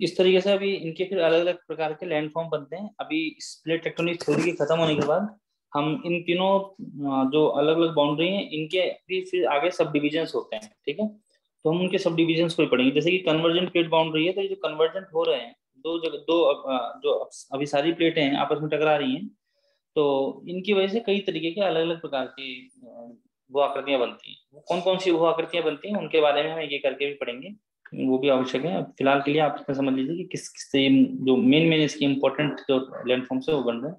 इस तरीके से अभी इनके फिर अलग अलग प्रकार के लैंडफॉर्म बनते हैं। अभी प्लेट टेक्टोनिक थ्योरी के खत्म होने के बाद हम इन तीनों जो अलग अलग बाउंड्री हैं इनके भी फिर आगे सब डिविजन्स होते हैं, ठीक है। तो हम उनके सब डिविजन्स को ही पढ़ेंगे। जैसे कि कन्वर्जेंट प्लेट बाउंड्री है, तो ये जो कन्वर्जेंट हो रहे हैं दो जगह, दो जो अभी सारी प्लेटें हैं आपस में टकरा रही हैं, तो इनकी वजह से कई तरीके के अलग अलग प्रकार की भू आकृतियां बनती हैं। कौन कौन सी भू आकृतियां बनती हैं उनके बारे में हम एक एक करके भी पढ़ेंगे। वो भी आवश्यक है। फिलहाल के लिए आप इसमें समझ लीजिए कि किस किस से जो मेन इसकी इंपॉर्टेंट जो लैंडफॉर्म्स है वो बन रहे हैं,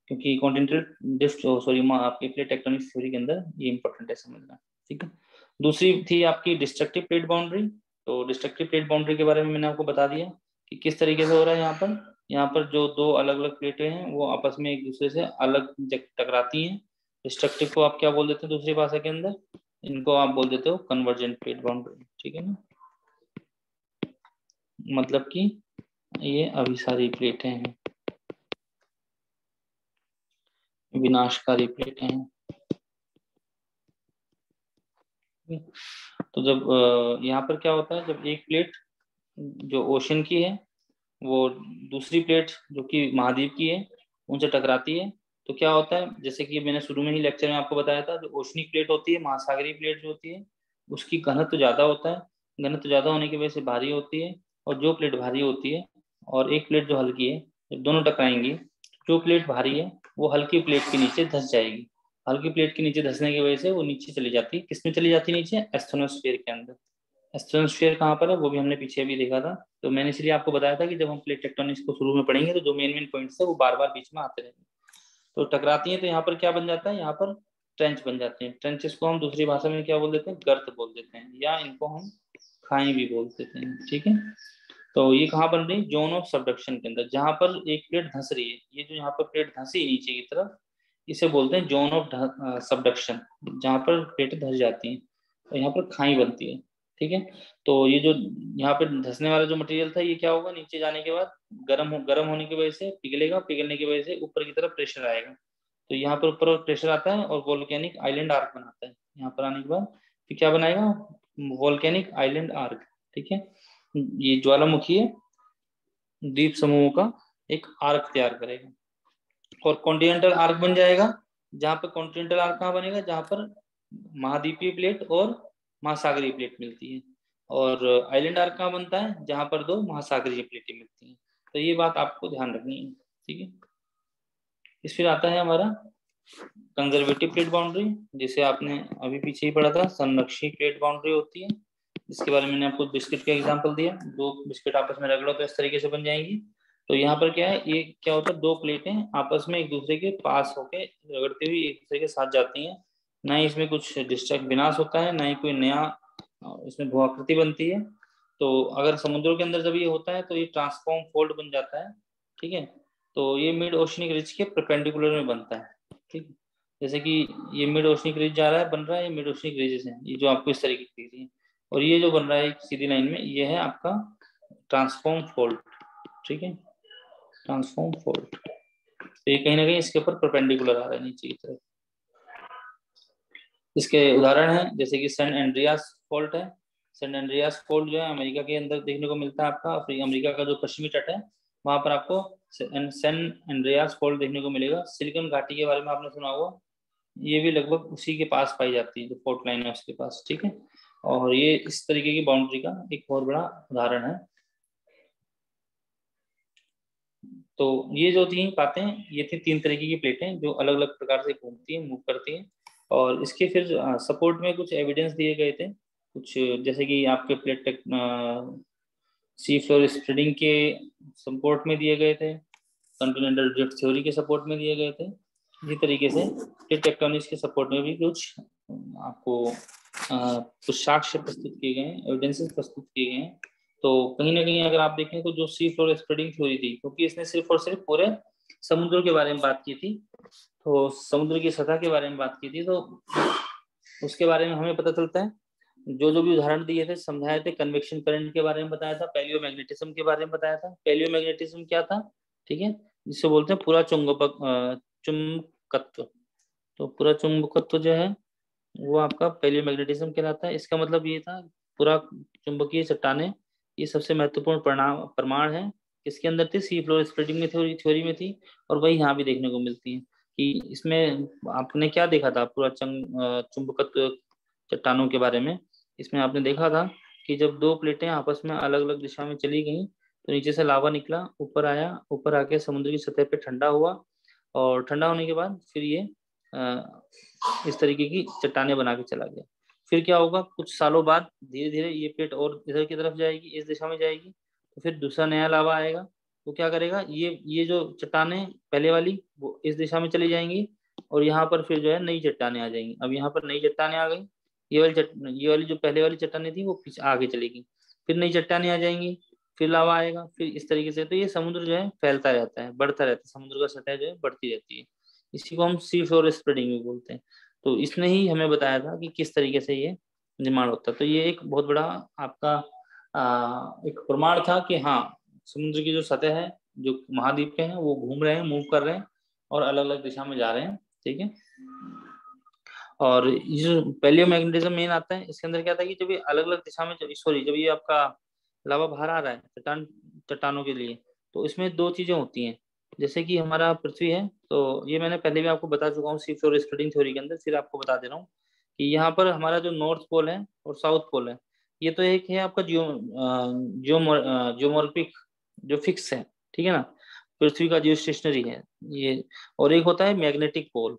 क्योंकि कॉन्टिनेंटल डिस्क सॉरी आपके प्लेट टेक्टोनिक थ्योरी के अंदर ये इंपॉर्टेंट है समझना। ठीक है, दूसरी थी आपकी डिस्ट्रक्टिव प्लेट बाउंड्री। तो डिस्ट्रक्टिव प्लेट बाउंड्री के बारे में मैंने आपको बता दिया कि किस तरीके से हो रहा है। यहाँ पर जो दो अलग अलग प्लेटें हैं वो आपस में एक दूसरे से अलग टकराती हैं। डिस्ट्रक्टिव को आप क्या बोल देते हैं दूसरी भाषा के अंदर, इनको आप बोल देते हो कन्वर्जेंट प्लेट बाउंड्री। ठीक है ना, मतलब कि ये अभिसारी प्लेटें हैं, विनाशकारी प्लेटें हैं। तो जब यहाँ पर क्या होता है, जब एक प्लेट जो ओशन की है वो दूसरी प्लेट जो कि महाद्वीप की है उनसे टकराती है, तो क्या होता है, जैसे कि मैंने शुरू में ही लेक्चर में आपको बताया था, जो ओशनिक प्लेट होती है, महासागरीय प्लेट जो होती है, उसकी घनत्व ज्यादा होता है। घनत्व ज्यादा होने की वजह से भारी होती है। और जो प्लेट भारी होती है और एक प्लेट जो हल्की है, जब दोनों टकराएंगी, जो प्लेट भारी है वो हल्की प्लेट के नीचे धंस जाएगी। हल्की प्लेट के नीचे धंसने की वजह से वो नीचे चली जाती है। किसमें चली जाती है? नीचे एस्थेनोस्फीयर के अंदर। एस्थेनोस्फीयर कहाँ पर है वो भी हमने पीछे भी देखा था। तो मैंने इसलिए आपको बताया था कि जब हम प्लेट टेक्टोनिक्स को शुरू में पढ़ेंगे तो जो मेन मेन पॉइंट्स है वो बार बार बीच में आते रहेंगे। तो टकराती हैं तो यहाँ पर क्या बन जाता है, यहाँ पर ट्रेंच बन जाते हैं। ट्रेंचेस को हम दूसरी भाषा में क्या बोल देते हैं? गर्त बोल देते हैं, या इनको हम खाई भी बोल देते हैं। ठीक है, तो ये कहाँ बन रही है? जोन ऑफ सबडक्शन के अंदर, जहां पर एक प्लेट धंस रही है। ये जो यहाँ पर प्लेट धंसी नीचे की तरफ, इसे बोलते हैं जोन ऑफ सबडक्शन, जहां पर प्लेटें धंस जाती हैं तो यहाँ पर खाई बनती है। ठीक है, तो ये जो यहाँ पे धंसने वाला जो मटेरियल था, ये क्या होगा, नीचे जाने के बाद गर्म होने की वजह से पिघलेगा। पिघलने की वजह से ऊपर की तरफ प्रेशर आएगा, तो यहाँ पर ऊपर प्रेशर आता है और वोल्केनिक आइलैंड आर्क बनाता है। यहाँ पर आने के बाद फिर क्या बनाएगा? Volcanic island arc. ठीक है, ये ज्वालामुखी द्वीप समूहों का एक आर्क तैयार करेगा और कॉन्टिनेंटल आर्क बन जाएगा। जहां पर कॉन्टिनेंटल आर्क कहाँ बनेगा? जहां पर महाद्वीपीय प्लेट और महासागरीय प्लेट मिलती है। और आइलैंड आर्क कहाँ बनता है? जहां पर दो महासागरीय प्लेटें मिलती हैं। तो ये बात आपको ध्यान रखनी है। ठीक है, इस फिर आता है हमारा कंजर्वेटिव प्लेट बाउंड्री, जिसे आपने अभी पीछे ही पढ़ा था। संरक्षी प्लेट बाउंड्री होती है, जिसके बारे में मैंने आपको बिस्किट का एग्जांपल दिया। दो बिस्किट आपस में रगड़ो तो इस तरीके से बन जाएंगी। तो यहाँ पर क्या है, ये क्या होता है, दो प्लेटें आपस में एक दूसरे के पास होके रगड़ती हुई एक दूसरे के साथ जाती हैं। ना ही इसमें कुछ डिस्ट्रक्ट विनाश होता है, ना ही कोई नया इसमें भूआकृति बनती है। तो अगर समुद्रों के अंदर जब ये होता है तो ये ट्रांसफॉर्म फोल्ड बन जाता है। ठीक है, तो ये मिड ओशनिक रिज के परपेंडिकुलर में बनता है। ठीक है, जैसे कि ये मिड ओशनिक रिज जा रहा है, बन रहा है, ये मिड ओशनिक रिजेस है, ये जो आपको इस तरीके की दिख रही है। और ये जो बन रहा है एक सीधी लाइन में, ये है आपका ट्रांसफॉर्म फोल्ड। ठीक है, ट्रांसफॉर्म फोल्ड, तो ये कहीं ना कहीं इसके ऊपर परपेंडिकुलर आ रहा है नीचे की तरफ। इसके उदाहरण हैं जैसे कि सैन एंड्रियास फॉल्ट है। सैन एंड्रियास फॉल्ट जो है अमेरिका के अंदर देखने को मिलता है। आपका अमेरिका का जो पश्चिमी तट है वहां पर आपको सैन एंड्रियास फॉल्ट देखने को मिलेगा। सिलिकन घाटी के बारे में आपने सुना होगा, ये भी लगभग उसी के पास पाई जाती है, जो फोर्ट लाइन है उसके पास। ठीक है, और ये इस तरीके की बाउंड्री का एक बहुत बड़ा उदाहरण है। तो ये जो तीन बातें, ये थी तीन तरीके की प्लेटें जो अलग अलग प्रकार से घूमती हैं, मूव करती हैं। और इसके फिर सपोर्ट में कुछ एविडेंस दिए गए थे कुछ, जैसे कि आपके प्लेट सी फ्लोर स्प्रेडिंग के सपोर्ट में दिए गए थे, कॉन्टिनेंटल ड्रिफ्ट थ्योरी के सपोर्ट में दिए गए थे। इसी तरीके से प्लेट टेक्टोनिक्स के सपोर्ट में भी कुछ आपको कुछ साक्ष्य प्रस्तुत किए गए हैं, एविडेंसेस प्रस्तुत किए गए हैं। तो कहीं ना कहीं अगर आप देखें तो जो सी फ्लोर स्प्रेडिंग थ्योरी थी, क्योंकि इसने सिर्फ और सिर्फ पूरे समुद्र के बारे में बात की थी, तो समुद्र की सतह के बारे में बात की थी, तो उसके बारे में हमें पता चलता है जो जो भी उदाहरण दिए थे, समझाए थे। कन्वेक्शन करंट के बारे में बताया था, पैलियोमैग्नेटिज्म के बारे में बताया था। पैलियोमैग्नेटिज्म क्या था? ठीक है, जिससे बोलते हैं पूरा चुंबकत्व। तो पूरा चुंबकत्व जो है वो आपका पैलियोमैग्नेटिज्म कहलाता है। इसका मतलब ये था पूरा चुंबकीय चट्टाने ये सबसे महत्वपूर्ण प्रमाण है। किसके अंदर थी? सी फ्लोर स्प्रेडिंग में थ्योरी में थी। और वही यहाँ भी देखने को मिलती है कि इसमें आपने क्या देखा था, पूरा चुंबकत्व चट्टानों के बारे में। इसमें आपने देखा था कि जब दो प्लेटें आपस में अलग अलग दिशा में चली गई तो नीचे से लावा निकला, ऊपर आया, ऊपर आके समुद्र की सतह पे ठंडा हुआ, और ठंडा होने के बाद फिर ये इस तरीके की चट्टाने बना के चला गया। फिर क्या होगा, कुछ सालों बाद धीरे धीरे ये प्लेट और इधर की तरफ जाएगी, इस दिशा में जाएगी, तो फिर दूसरा नया लावा आएगा। तो क्या करेगा, ये जो चट्टाने पहले वाली वो इस दिशा में चली जाएंगी, और यहाँ पर फिर जो है नई चट्टाने आ जाएंगी। अब यहाँ पर नई चट्टाने आ गई, ये वाली जो पहले वाली चट्टाने थी वो पीछे आगे चलेगी, फिर नई चट्टाने आ जाएंगी, फिर लावा आएगा, फिर इस तरीके से। तो ये समुद्र जो है फैलता रहता है, बढ़ता रहता है, समुद्र का सतह जो है बढ़ती रहती है। इसी को हम सी फ्लोर स्प्रेडिंग भी बोलते हैं। तो इसने ही हमें बताया था कि किस तरीके से ये निर्माण होता है। तो ये एक बहुत बड़ा आपका एक प्रमाण था कि हाँ, समुद्र की जो सतह है, जो महाद्वीप के हैं, वो घूम रहे हैं, मूव कर रहे हैं, और अलग अलग दिशा में जा रहे हैं। ठीक है। और ये जो पैलियोमैग्नेटिज्म मेन आता है, इसके अंदर क्या था कि जब ये अलग अलग दिशा में, सॉरी, जब ये आपका लावा बाहर आ रहा है चट्टानों के लिए, तो इसमें दो चीजें होती हैं। जैसे कि हमारा पृथ्वी है, तो ये मैंने पहले भी आपको बता चुका हूँ सी फ्लोर स्प्रेडिंग थ्योरी के अंदर, फिर आपको बता दे रहा हूँ कि यहाँ पर हमारा जो नॉर्थ पोल है और साउथ पोल है, ये तो एक है आपका जियोमॉर्फिक, जो फिक्स है, ठीक है ना, पृथ्वी का जियो स्टेशनरी है ये। और एक होता है मैग्नेटिक पोल,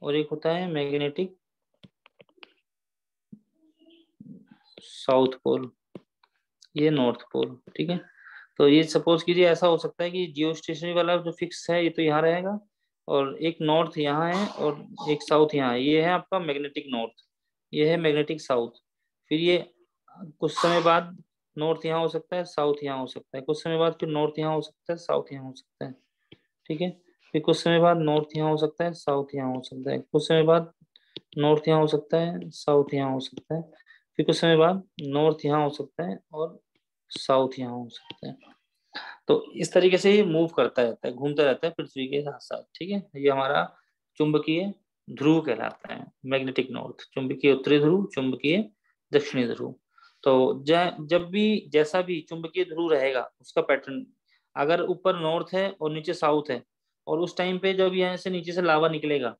और एक होता है मैग्नेटिक साउथ पोल, ये नॉर्थ पोल। ठीक है। तो ये सपोज कीजिए ऐसा हो सकता है कि जियो स्टेशनरी वाला जो फिक्स है ये तो यहाँ रहेगा, और एक नॉर्थ यहाँ है और एक साउथ यहाँ है। ये है आपका मैग्नेटिक नॉर्थ, ये है मैग्नेटिक साउथ। फिर ये कुछ समय बाद नॉर्थ यहाँ हो सकता है, साउथ यहाँ हो सकता है, कुछ समय बाद फिर नॉर्थ यहाँ हो सकता है, साउथ यहाँ हो सकता है। ठीक है। फिर कुछ समय बाद नॉर्थ यहाँ हो सकता है, साउथ यहाँ हो सकता है, कुछ समय बाद नॉर्थ यहाँ हो सकता है, साउथ यहाँ हो सकता है, फिर कुछ समय बाद नॉर्थ यहाँ हो सकता है और साउथ यहाँ हो सकता है। तो इस तरीके से ये मूव करता रहता है, घूमता रहता है पृथ्वी के साथ साथ। ठीक है। ये हमारा चुंबकीय ध्रुव कहलाता है, मैग्नेटिक नॉर्थ, चुंबकीय उत्तरी ध्रुव, चुंबकीय दक्षिणी ध्रुव। तो जब भी जैसा भी चुंबकीय ध्रुव रहेगा उसका पैटर्न, अगर ऊपर नॉर्थ है और नीचे साउथ है, और उस टाइम पे जब यहाँ से नीचे से लावा निकलेगा,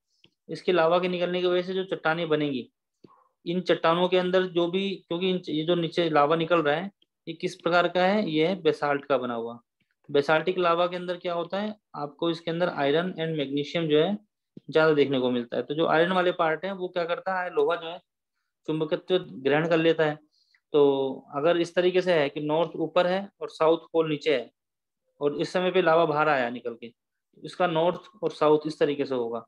इसके लावा के निकलने की वजह से जो चट्टानें बनेंगी, इन चट्टानों के अंदर जो भी, क्योंकि ये जो नीचे लावा निकल रहा है ये किस प्रकार का है, ये है बेसाल्ट का बना हुआ। बेसाल्टिक लावा के अंदर क्या होता है, आपको इसके अंदर आयरन एंड मैग्नीशियम जो है ज्यादा देखने को मिलता है। तो जो आयरन वाले पार्ट है वो क्या करता है, लोहा जो है चुंबकत्व ग्रहण कर लेता है। तो अगर इस तरीके से है कि नॉर्थ ऊपर है और साउथ पोल नीचे है, और इस समय पे लावा बाहर आया निकल के, तो इसका नॉर्थ और साउथ इस तरीके से होगा।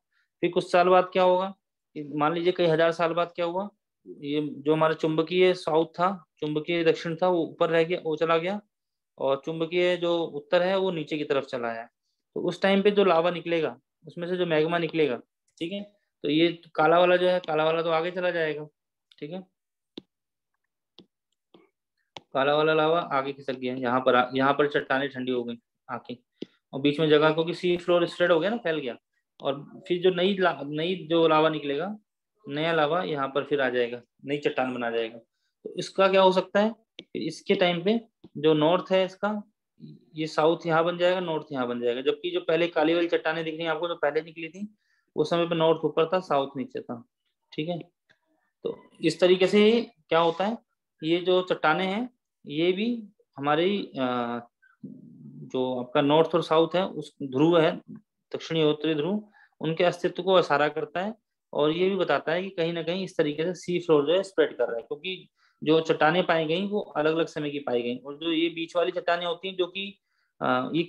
फिर कुछ साल बाद क्या होगा, मान लीजिए कई हजार साल बाद क्या हुआ, ये जो हमारा चुंबकीय साउथ था, चुंबकीय दक्षिण था, वो ऊपर रह गया, वो चला गया, और चुंबकीय जो उत्तर है वो नीचे की तरफ चला है। तो उस टाइम पे जो लावा निकलेगा, उसमें से जो मैग्मा निकलेगा, ठीक है, तो ये काला वाला जो है, काला वाला तो आगे चला जाएगा। ठीक है। काला वाला लावा आगे खिसक गया, यहाँ पर चट्टाने ठंडी हो गई आके, और बीच में जगह, क्योंकि सी फ्लोर स्प्रेड हो गया ना, फैल गया। और फिर जो नई जो लावा निकलेगा, नया लावा यहाँ पर फिर आ जाएगा, नई चट्टान बना जाएगा। तो इसका क्या हो सकता है, इसके टाइम पे जो नॉर्थ है इसका, ये साउथ यहाँ बन जाएगा, नॉर्थ यहाँ बन जाएगा। जबकि जो पहले काली वाली चट्टाने दिख रही हैं आपको, जो पहले निकली थी, उस समय पे नॉर्थ ऊपर था, साउथ नीचे था। ठीक है। तो इस तरीके से क्या होता है, ये जो चट्टाने हैं ये भी हमारी जो आपका नॉर्थ और साउथ है, उस ध्रुव है, दक्षिणी और उत्तरी ध्रुव, उनके अस्तित्व को इशारा करता है। और ये भी बताता है कि कहीं ना कहीं इस तरीके से सी फ्लोर जो है स्प्रेड कर रहा है, क्योंकि जो चट्टाने पाई गई वो अलग अलग समय की पाई गई। और जो ये बीच वाली चट्टाने होती हैं, जो कि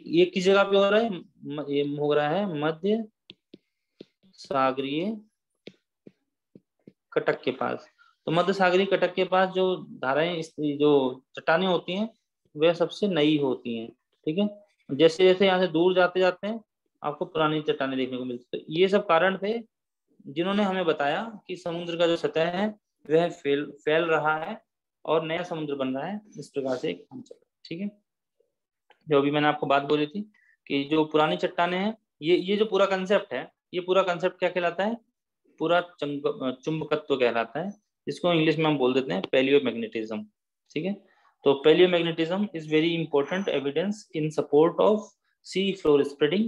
ये किस जगह पे हो रहा है, ये हो रहा है मध्य सागरीय कटक के पास। तो मध्य सागरीय कटक के पास जो धाराएं, जो चट्टानें होती हैं, वे सबसे नई होती हैं। ठीक है। जैसे जैसे यहाँ से दूर जाते जाते हैं, आपको पुरानी चट्टानें देखने को मिलती। तो ये सब कारण थे जिन्होंने हमें बताया कि समुद्र का जो सतह है वह फैल रहा है और नया समुद्र बन रहा है, इस प्रकार से एक काम चल रहा है। ठीक है। जो अभी मैंने आपको बात बोली थी कि जो पुरानी चट्टानें हैं, ये जो पूरा कंसेप्ट है, ये पूरा कंसेप्ट क्या कहलाता है, पूरा चुंबकत्व कहलाता है, जिसको इंग्लिश में हम बोल देते हैं पैलियोमैग्नेटिज्म। ठीक है। तो palaeomagnetism is very important evidence in support of sea floor spreading,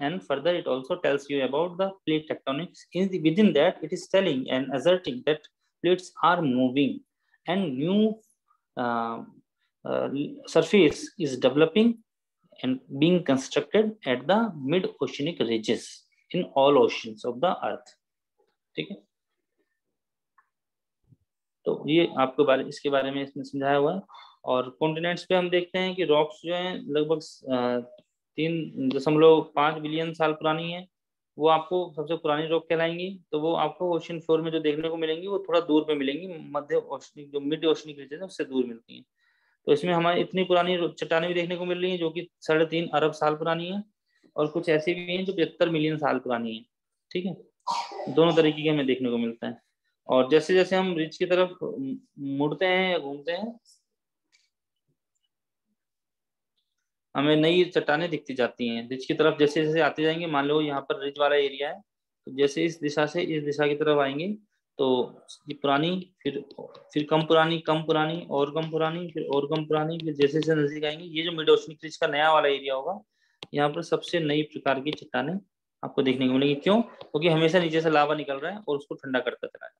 and further it also tells you about the plate tectonics. Within that it is telling and asserting that plates are moving and new uh, uh, surface is developing and being constructed at the mid-oceanic ridges. In all oceans of the earth. ठीक है, तो ये आपको इसके बारे में इसमें समझाया हुआ है। और कॉन्टिनेंट्स पे हम देखते हैं कि रॉक्स जो हैं लगभग 3.5 बिलियन साल पुरानी है, वो आपको सबसे पुरानी रॉक कहलाएंगी। तो वो आपको ओशन फ्लोर में जो देखने को मिलेंगी वो थोड़ा दूर पे मिलेंगी, मध्य ओशनिक जो मिड ओशनिक रीजन है उससे दूर मिलती हैं। तो इसमें हमारे इतनी पुरानी चट्टानें भी देखने को मिल रही हैं जो कि 3.5 अरब साल पुरानी है, और कुछ ऐसी भी हैं जो 75 मिलियन साल पुरानी है। ठीक है, दोनों तरीके के हमें देखने को मिलता है। और जैसे जैसे हम रिच की तरफ मुड़ते हैं या घूमते हैं, हमें नई चट्टानें दिखती जाती हैं। रिच की तरफ जैसे जैसे आते जाएंगे, मान लो यहाँ पर रिच वाला एरिया है, तो जैसे इस दिशा से इस दिशा की तरफ आएंगे तो ये पुरानी, फिर कम पुरानी, कम पुरानी, और कम पुरानी, फिर और कम पुरानी, फिर जैसे जैसे नजदीक आएंगे, ये जो मिड ओशनिक रिज का नया वाला एरिया होगा, यहाँ पर सबसे नई प्रकार की चट्टानें आपको देखने को मिलेगी। क्यों? क्योंकि हमेशा नीचे से लावा निकल रहा है और उसको ठंडा करता चला है।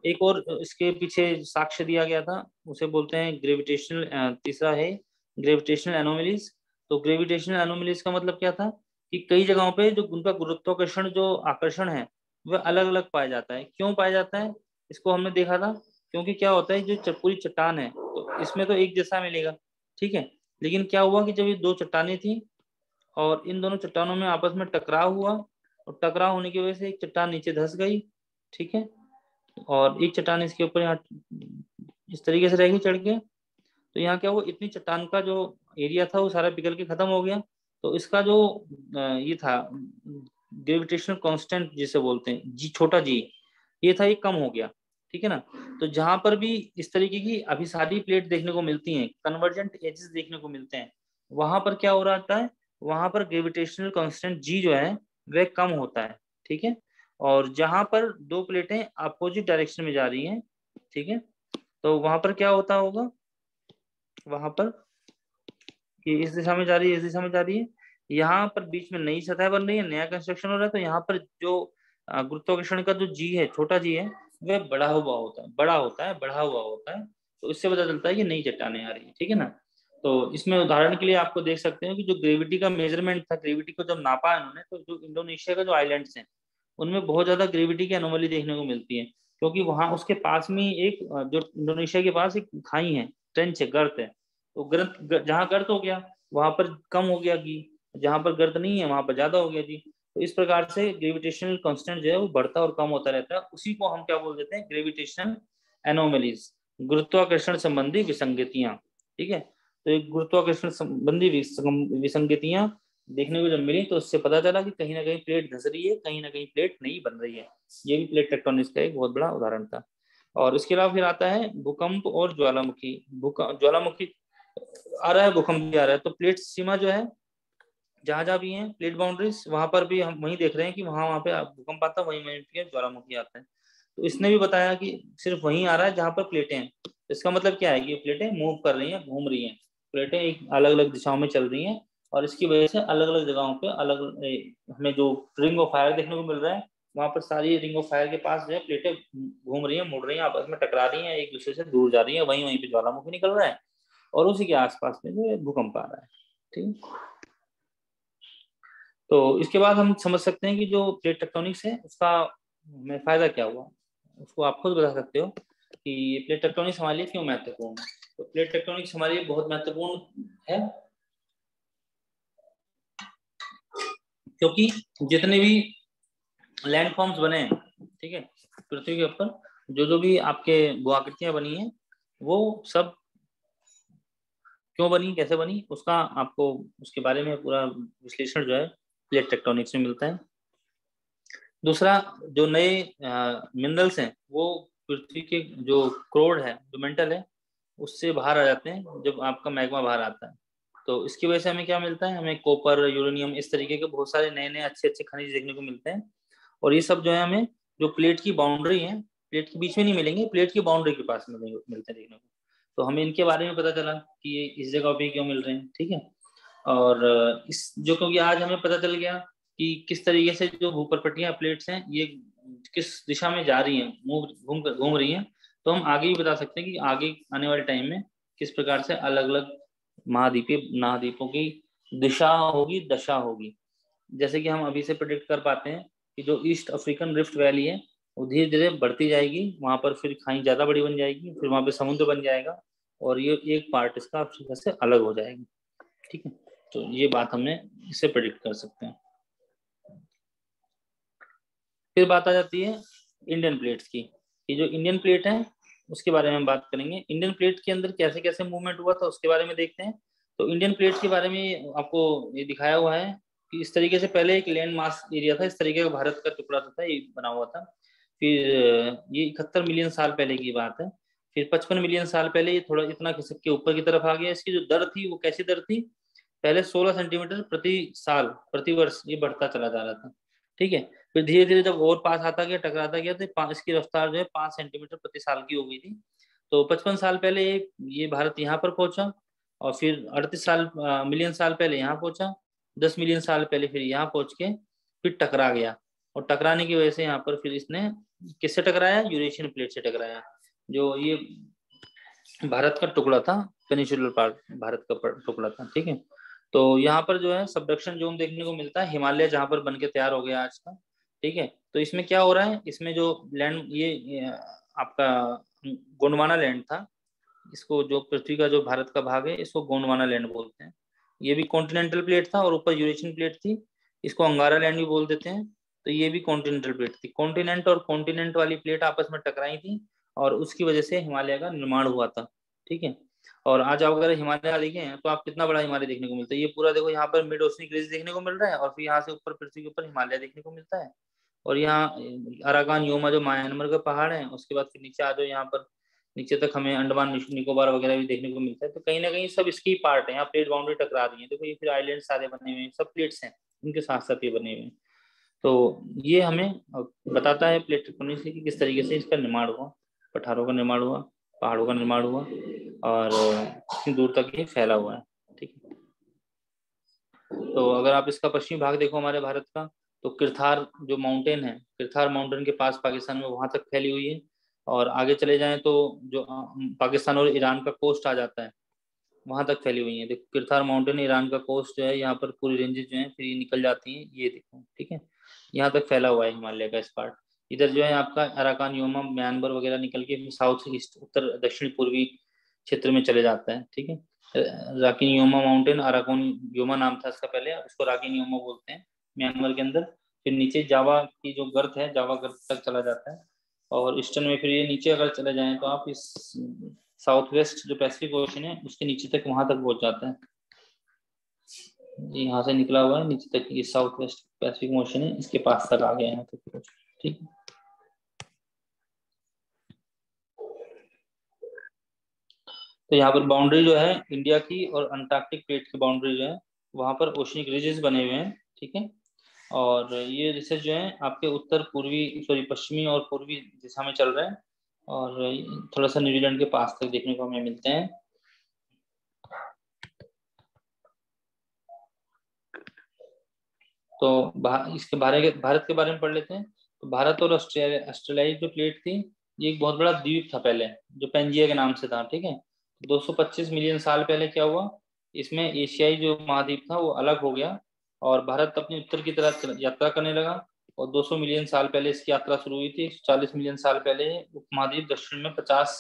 एक और इसके पीछे साक्ष्य दिया गया था, उसे बोलते हैं ग्रेविटेशनल, तीसरा है ग्रेविटेशनल एनोमलीज। तो ग्रेविटेशनल एनोमलीज का मतलब क्या था कि कई जगहों पे जो उनका गुरुत्वाकर्षण जो आकर्षण है वह अलग अलग पाया जाता है। क्यों पाया जाता है, इसको हमने देखा था। क्योंकि क्या होता है, जो पूरी चट्टान है तो इसमें तो एक जैसा मिलेगा, ठीक है, लेकिन क्या हुआ कि जब ये दो चट्टानें थी और इन दोनों चट्टानों में आपस में टकराव हुआ, और टकराव होने की वजह से एक चट्टान नीचे धंस गई, ठीक है, और एक चट्टान इसके ऊपर यहाँ इस तरीके से रहेगी चढ़ के। तो यहाँ क्या हुआ, इतनी चट्टान का जो एरिया था वो सारा पिघल के खत्म हो गया। तो इसका जो ये था ग्रेविटेशनल कांस्टेंट जिसे बोलते हैं, जी, छोटा जी, ये था, ये कम हो गया। ठीक है ना। तो जहां पर भी इस तरीके की अभिसारी प्लेट देखने को मिलती हैं, कन्वर्जेंट एजेस देखने को मिलते हैं, वहां पर क्या हो रहा है, वहां पर ग्रेविटेशनल कांस्टेंट जी जो है वह कम होता है। ठीक है, और जहां पर दो प्लेटें अपोजिट डायरेक्शन में जा रही हैं, ठीक है, तो वहां पर क्या होता होगा, वहां पर कि इस दिशा में जा रही है, इस दिशा में जा रही है, यहाँ पर बीच में नई सतह बन रही है, नया कंस्ट्रक्शन हो रहा है, तो यहाँ पर जो गुरुत्वाकर्षण का जो जी है, छोटा जी है, वह बढ़ा हुआ होता है, बड़ा होता है, बढ़ा हुआ होता है। तो इससे पता चलता है कि नई चट्टानें आ रही है। ठीक है ना। तो इसमें उदाहरण के लिए आपको देख सकते हैं कि जो ग्रेविटी का मेजरमेंट था, ग्रेविटी को जब नापा है उन्होंने, तो जो इंडोनेशिया का जो आइलैंड्स हैं उनमें बहुत ज्यादा ग्रेविटी की एनोमली देखने को मिलती है। क्योंकि वहां उसके पास में एक जो इंडोनेशिया के पास एक खाई है, ट्रेंच है, गर्त है। तो गर्त, जहाँ गर्त हो गया वहां पर कम हो गया घी, जहां पर गर्त नहीं है वहां पर ज्यादा हो गया जी। तो इस प्रकार से ग्रेविटेशनल कांस्टेंट जो है वो बढ़ता और कम होता रहता है। उसी को हम क्या बोल देते हैं, ग्रेविटेशनल एनोमलीज, गुरुत्वाकर्षण संबंधी विसंगतियां। ठीक है, तो एक गुरुत्वाकर्षण संबंधी विसंगतियां देखने को जब मिली तो उससे पता चला कि कहीं ना कहीं प्लेट धंस रही है, कहीं ना कहीं प्लेट नहीं बन रही है। ये भी प्लेट टेक्टोनिक्स का एक बहुत बड़ा उदाहरण था। और इसके अलावा फिर आता है भूकंप और ज्वालामुखी। ज्वालामुखी आ रहा है, भूकंप भी आ रहा है, तो प्लेट सीमा जो है जहां जहां भी है प्लेट बाउंड्रीज, वहां पर भी हम वही देख रहे हैं कि वहां वहां पे भूकंप आता है, वहीं वहीं पे ज्वालामुखी आता है। तो इसने भी बताया कि सिर्फ वहीं आ रहा है जहां पर प्लेटें हैं। इसका मतलब क्या है कि प्लेटें मूव कर रही हैं, घूम रही हैं, प्लेटें एक अलग अलग दिशाओं में चल रही हैं, और इसकी वजह से अलग अलग जगहों पे अलग हमें जो रिंग ऑफ फायर देखने को मिल रहा है, वहां पर सारी रिंग ऑफ फायर के पास जो है प्लेटें घूम रही हैं, मुड़ रही हैं, आपस में टकरा रही हैं, एक दूसरे से दूर जा रही है, वहीं वहीं पे ज्वालामुखी निकल रहा है, और उसी के आसपास में जो है भूकंप आ रहा है। ठीक, तो इसके बाद हम समझ सकते हैं कि जो प्लेट टेक्टोनिक्स है उसका हमें फायदा क्या हुआ, उसको आप खुद बता सकते हो कि प्लेट टेक्टोनिक्स हमारे लिए क्यों महत्वपूर्ण है। तो प्लेट टेक्टोनिक्स हमारे लिए बहुत महत्वपूर्ण है क्योंकि जितने भी लैंड फॉर्म्स बने हैं, ठीक है, पृथ्वी के ऊपर जो भी आपके भूआकृतियां बनी हैं, वो सब क्यों बनी, कैसे बनी, उसका आपको उसके बारे में पूरा विश्लेषण जो है प्लेट टेक्टोनिक्स में मिलता है। दूसरा, जो नए मिनरल्स हैं वो पृथ्वी के जो क्रोड है, जो मेंटल है, उससे बाहर आ जाते हैं जब आपका मैग्मा बाहर आता है। तो इसकी वजह से हमें क्या मिलता है, हमें कॉपर, यूरेनियम, इस तरीके के बहुत सारे नए नए अच्छे अच्छे खनिज देखने को मिलते हैं। और ये सब जो है हमें जो प्लेट की बाउंड्री है, प्लेट के बीच में नहीं मिलेंगे, प्लेट की बाउंड्री के पास मिलते हैं देखने को। तो हमें इनके बारे में पता चला कि ये इस जगह पे क्यों मिल रहे हैं। ठीक है, और इस जो, क्योंकि आज हमें पता चल गया कि किस तरीके से जो भूप्रपट्टियां प्लेट्स हैं ये किस दिशा में जा रही हैं, घूम रही हैं, तो हम आगे भी बता सकते हैं कि आगे आने वाले टाइम में किस प्रकार से अलग अलग महाद्वीपों की दिशा होगी, दशा होगी। जैसे कि हम अभी से प्रेडिक्ट कर पाते हैं कि जो ईस्ट अफ्रीकन रिफ्ट वैली है वो धीरे धीरे बढ़ती जाएगी, वहां पर फिर खाई ज्यादा बड़ी बन जाएगी, फिर वहां पे समुद्र बन जाएगा और ये एक पार्ट इसका अफ्रीका से अलग हो जाएगा। ठीक है, तो ये बात हमने इससे प्रेडिक्ट कर सकते हैं। फिर बात आ जाती है इंडियन प्लेट्स की। ये जो इंडियन प्लेट है उसके बारे में हम बात करेंगे। इंडियन प्लेट के अंदर कैसे कैसे मूवमेंट हुआ था उसके बारे में देखते हैं। तो इंडियन प्लेट के बारे में आपको ये दिखाया हुआ है कि इस तरीके से पहले एक लैंड मास एरिया था, इस तरीके का भारत का टुकड़ा था, ये बना हुआ था। फिर ये 71 मिलियन साल पहले की बात है। फिर 55 मिलियन साल पहले ये थोड़ा इतना खिसक के ऊपर की तरफ आ गया। इसकी जो दर थी वो कैसी दर थी, पहले 16 सेंटीमीटर प्रति साल प्रति वर्ष ये बढ़ता चला जा रहा था। ठीक है, फिर धीरे धीरे जब और पास आता गया, टकराता गया, तो इसकी रफ्तार जो है 5 सेंटीमीटर प्रति साल की हो गई थी। तो 55 साल पहले ये भारत यहाँ पर पहुंचा, और फिर 38 साल मिलियन साल पहले यहाँ पहुंचा, 10 मिलियन साल पहले फिर यहाँ पहुंच के फिर टकरा गया। और टकराने की वजह से यहाँ पर फिर इसने किससे टकराया, यूरेशियन प्लेट से टकराया, जो ये भारत का टुकड़ा था, पेनिनसुलर पार्ट भारत का टुकड़ा था। ठीक है, तो यहाँ पर जो है सबडक्शन जोन देखने को मिलता है, हिमालय जहाँ पर बनके तैयार हो गया आज का। ठीक है, तो इसमें क्या हो रहा है, इसमें जो लैंड ये आपका गोंडवाना लैंड था, इसको जो पृथ्वी का जो भारत का भाग है इसको गोंडवाना लैंड बोलते हैं। ये भी कॉन्टिनेंटल प्लेट था और ऊपर यूरेशियन प्लेट थी, इसको अंगारा लैंड भी बोल देते हैं। तो ये भी कॉन्टिनेंटल प्लेट थी। कॉन्टिनेंट और कॉन्टिनेंट वाली प्लेट आपस में टकराई थी और उसकी वजह से हिमालय का निर्माण हुआ था। ठीक है, और आज आप अगर हिमालय देखें तो आप कितना बड़ा हिमालय देखने को मिलता है, ये पूरा देखो, यहाँ पर मिड ओशनिक रिज देखने को मिल रहा है और फिर यहाँ से ऊपर पृथ्वी के ऊपर हिमालय देखने को मिलता है। और यहाँ अराकान योमा जो म्यांमार का पहाड़ है, उसके बाद फिर नीचे आ जाओ, यहाँ पर नीचे तक हमें अंडमान निकोबार वगैरह भी देखने को मिलता है। तो कहीं ना कहीं सब इसकी पार्ट है, यहाँ प्लेट बाउंड्री टकरा रही है। देखो ये फिर आइलैंड सारे बने हुए हैं, सब प्लेट्स हैं, इनके साथ साथ ये बने हुए हैं। तो ये हमें बताता है प्लेट टेक्टोनिक्स की किस तरीके से इसका निर्माण हुआ, पठारों का निर्माण हुआ, पहाड़ों का निर्माण हुआ और कितनी दूर तक ये फैला हुआ है। ठीक है, तो अगर आप इसका पश्चिमी भाग देखो हमारे भारत का, तो किरथार जो माउंटेन है, किरथार माउंटेन के पास पाकिस्तान में वहां तक फैली हुई है। और आगे चले जाएं तो जो पाकिस्तान और ईरान का कोस्ट आ जाता है, वहां तक फैली हुई है। देखो किरथार माउंटेन, ईरान का कोस्ट जो है, यहाँ पर पूरी रेंजेस जो है फिर ये निकल जाती हैं, ये देखो। ठीक है, यहाँ तक फैला हुआ है हिमालय का इस पार्ट। इधर जो है आपका अराकान योमा म्यांमार वगैरह निकल के साउथ ईस्ट उत्तर दक्षिण पूर्वी क्षेत्र में चले जाता है। ठीक है, राकिन योमा माउंटेन, अराकान योमा नाम था इसका पहले, उसको राकिन योमा बोलते हैं म्यांमार के अंदर। फिर नीचे जावा की जो गर्त है, जावा गर्त तक चला जाता है। और ईस्टर्न में फिर ये नीचे अगर चले जाएं तो आप इस साउथ वेस्ट जो पैसिफिक ओशन है उसके नीचे तक वहां तक पहुंच जाता है। यहाँ से निकला हुआ है नीचे तक, ये साउथ वेस्ट पैसिफिक ओशन है, इसके पास तक आ गया यहाँ तक पहुंच। ठीक है, तो यहाँ पर बाउंड्री जो है इंडिया की और अंटार्कटिक प्लेट की बाउंड्री जो है, वहां पर ओशनिक रिजेस बने हुए हैं। ठीक है, और ये रिसेस जो है आपके उत्तर पूर्वी सॉरी पश्चिमी और पूर्वी दिशा में चल रहे हैं, और थोड़ा सा न्यूजीलैंड के पास तक देखने को हमें मिलते हैं। तो इसके भारत के बारे में पढ़ लेते हैं। तो भारत और ऑस्ट्रेलिया जो प्लेट थी, ये एक बहुत बड़ा द्वीप था पहले, जो पेंजिया के नाम से था। ठीक है, 225 मिलियन साल पहले क्या हुआ, इसमें एशियाई जो महाद्वीप था वो अलग हो गया और भारत अपनी उत्तर की तरफ यात्रा करने लगा। और 200 मिलियन साल पहले इसकी यात्रा शुरू हुई थी। 140 मिलियन साल पहले उपमहाद्वीप दक्षिण में 50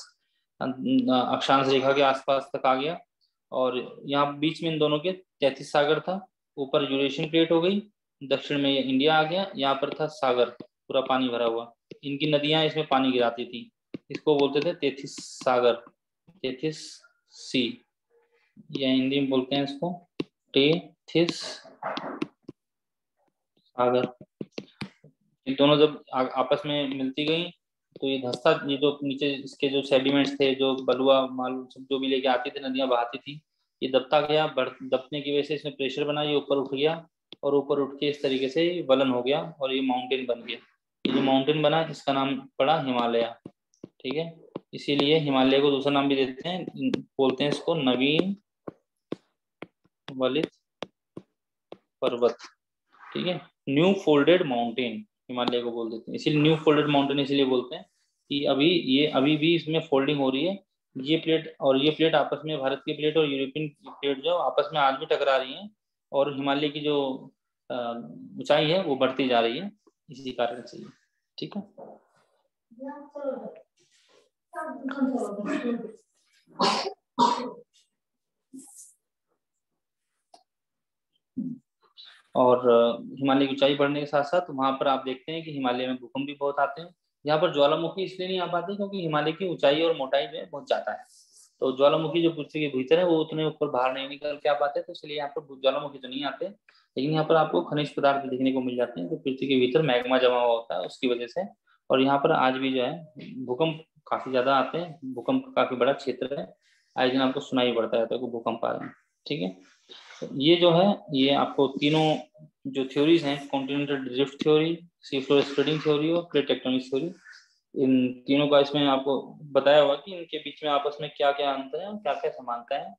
अक्षांश रेखा के आसपास तक आ गया। और यहाँ बीच में इन दोनों के 33 सागर था। ऊपर यूरेशियन प्लेट हो गई, दक्षिण में ये इंडिया आ गया, यहाँ पर था सागर, पूरा पानी भरा हुआ। इनकी नदियां इसमें पानी गिराती थी, इसको बोलते थे 33 सागर, 33 सी, या हिंदी में बोलते हैं इसको टेथिस सागर। ये दोनों जब आपस में मिलती गई तो ये धंसता, ये जो नीचे इसके जो सेडिमेंट्स थे, जो बलुआ मालूम सब जो भी लेके आती थी, नदियां बहाती थी, ये दबता गया। दबने की वजह से इसमें प्रेशर बना, ये ऊपर उठ गया और ऊपर उठ के इस तरीके से वलन हो गया और ये माउंटेन बन गया। ये जो माउंटेन बना इसका नाम पड़ा हिमालय। ठीक है, इसीलिए हिमालय को दूसरा नाम भी देते हैं, बोलते हैं इसको नवीन वलित पर्वत। ठीक है, न्यू फोल्डेड माउंटेन हिमालय को बोल देते हैं, इसीलिए न्यू फोल्डेड माउंटेन इसीलिए बोलते हैं कि अभी भी इसमें फोल्डिंग हो रही है। ये प्लेट और ये प्लेट आपस में, भारत की प्लेट और यूरोपियन प्लेट जो आपस में आज भी टकरा रही हैं। और हिमालय की जो ऊंचाई है वो बढ़ती जा रही है इसी कारण से। ठीक है। और हिमालय की ऊंचाई बढ़ने के साथ साथ वहां पर आप देखते हैं कि हिमालय में भूकंप भी बहुत आते हैं। यहाँ पर ज्वालामुखी इसलिए नहीं आ पाती क्योंकि हिमालय की ऊंचाई और मोटाई जो है बहुत ज्यादा है। तो ज्वालामुखी जो पृथ्वी के भीतर है वो उतने ऊपर बाहर नहीं निकल के आ पाते, तो इसलिए यहाँ पर ज्वालामुखी तो नहीं आते। लेकिन यहाँ पर आपको खनिज पदार्थ देखने को मिल जाते हैं जो पृथ्वी के भीतर मैग्मा जमा हुआ होता है उसकी वजह से। और यहाँ पर आज भी जो है भूकंप काफी ज्यादा आते हैं। भूकंप काफी बड़ा क्षेत्र है, आज दिन आपको सुनाई पड़ता है तो भूकंप आ रहे हैं। ठीक है। तो ये जो है ये आपको तीनों जो थ्योरीज हैं, continental drift theory, sea floor spreading theory और प्लेट टेक्टोनिक थ्योरी, इन तीनों का इसमें आपको बताया हुआ कि इनके बीच में आपस में क्या क्या अंतर है और क्या क्या समानता है,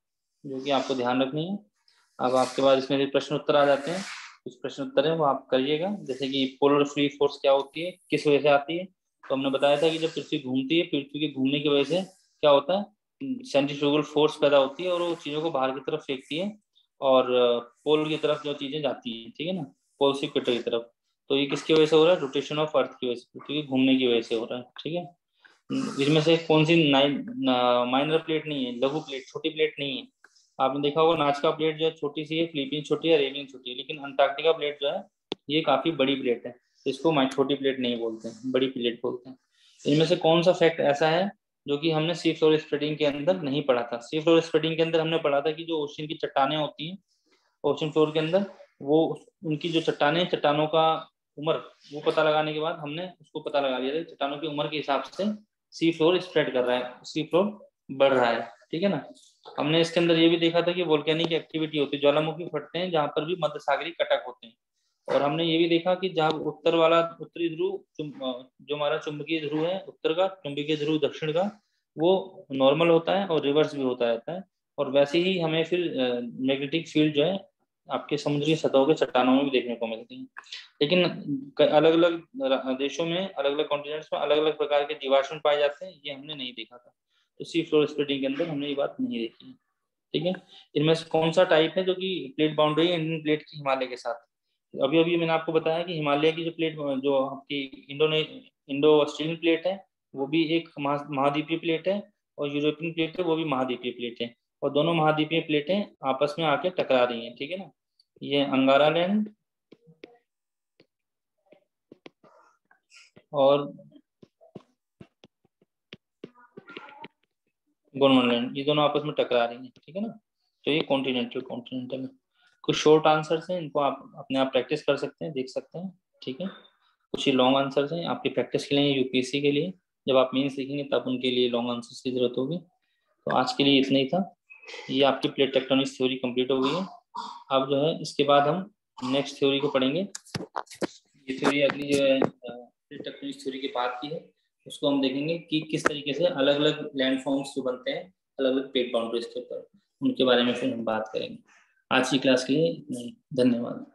जो कि आपको ध्यान रखनी है। अब आपके पास इसमें भी प्रश्न उत्तर आ जाते हैं। कुछ प्रश्न उत्तर है वो आप करिएगा, जैसे कि पोलर फ्री फोर्स क्या होती है, किस वजह से आती है। तो हमने बताया था कि जब पृथ्वी घूमती है, पृथ्वी के घूमने की वजह से क्या होता है, सेंट्रीफ्यूगल फोर्स पैदा होती है और वो चीजों को बाहर की तरफ फेंकती है और पोल की तरफ जो चीजें जाती हैं, ठीक है ना, पोल से इक्वेटर की तरफ। तो ये किसकी वजह से हो रहा है, रोटेशन ऑफ अर्थ की वजह से, पृथ्वी के घूमने की वजह से हो रहा है। ठीक है। इसमें से कौन सी माइनर प्लेट नहीं है, लघु प्लेट, छोटी प्लेट नहीं है। आपने देखा होगा नाजका प्लेट जो है छोटी सी है, फिलीपींस छोटी है, अरेबियन छोटी है, लेकिन अंटार्कटिका प्लेट जो है ये काफी बड़ी प्लेट है। इसको छोटी प्लेट नहीं बोलते हैं, बड़ी प्लेट बोलते हैं। इनमें से कौन सा फैक्ट ऐसा है जो कि हमने सी फ्लोर स्प्रेडिंग के अंदर नहीं पढ़ा था। सी फ्लोर स्प्रेडिंग के अंदर हमने पढ़ा था कि जो ओशन की चट्टानें होती हैं ओशन फ्लोर के अंदर, वो उनकी जो चट्टानें, चट्टानों का उम्र वो पता लगाने के बाद हमने उसको पता लगा लिया था चट्टानों की उम्र के हिसाब से सी फ्लोर स्प्रेड कर रहा है, सी फ्लोर बढ़ रहा है। ठीक है ना। हमने इसके अंदर ये भी देखा था कि वोल्केनिक एक्टिविटी होती है, ज्वालामुखी फटते हैं जहाँ पर भी मध्य सागरीय कटक होते हैं। और हमने ये भी देखा कि जहाँ उत्तर वाला उत्तरी ध्रुव जो हमारा चुंबकीय ध्रुव है उत्तर का, चुंबकीय ध्रुव दक्षिण का, वो नॉर्मल होता है और रिवर्स भी होता रहता है। और वैसे ही हमें फिर मैग्नेटिक फील्ड जो है आपके समुद्री सतहों के चट्टानों में भी देखने को मिलती है। लेकिन अलग अलग देशों में, अलग अलग कॉन्टिनेंट्स में अलग अलग प्रकार के जीवाश्म पाए जाते हैं, ये हमने नहीं देखा था। तो सी फ्लोर स्प्रेडिंग के अंदर हमने ये बात नहीं देखी है। ठीक है। इनमें से कौन सा टाइप है जो कि प्लेट बाउंड्री है इंडियन प्लेट की हिमालय के साथ। अभी अभी मैंने आपको बताया कि हिमालय की जो प्लेट, जो आपकी इंडो ऑस्ट्रेलियन प्लेट है, वो भी एक महाद्वीपीय प्लेट है, और यूरोपियन प्लेट है वो भी महाद्वीपीय प्लेट है। और दोनों महाद्वीपीय प्लेटें आपस में आके टकरा रही हैं। ठीक है ना। ये अंगारा लैंड और गोंडवाना लैंड, ये दोनों आपस में टकरा रही हैं। ठीक है ना। तो ये कॉन्टिनेंटल कॉन्टिनेंटल है। कुछ शॉर्ट आंसर्स हैं, इनको आप अपने आप प्रैक्टिस कर सकते हैं, देख सकते हैं। ठीक है। कुछ ही लॉन्ग आंसर्स हैं आपकी प्रैक्टिस के लिए, यूपीएससी के लिए। जब आप मेंस लिखेंगे तब उनके लिए लॉन्ग आंसर्स की जरूरत होगी। तो आज के लिए इतना ही था। ये आपकी प्लेट टेक्टोनिक थ्योरी कंप्लीट हो गई है। अब जो है इसके बाद हम नेक्स्ट थ्योरी को पढ़ेंगे। ये थ्योरी अगली जो है प्लेट टेक्टोनिक थ्योरी की बात की है, उसको हम देखेंगे कि किस तरीके से अलग अलग लैंड फॉर्म्स जो बनते हैं अलग अलग प्लेट बाउंड्रीज के ऊपर, उनके बारे में फिर हम बात करेंगे। आज की क्लास के लिए इतना ही, धन्यवाद।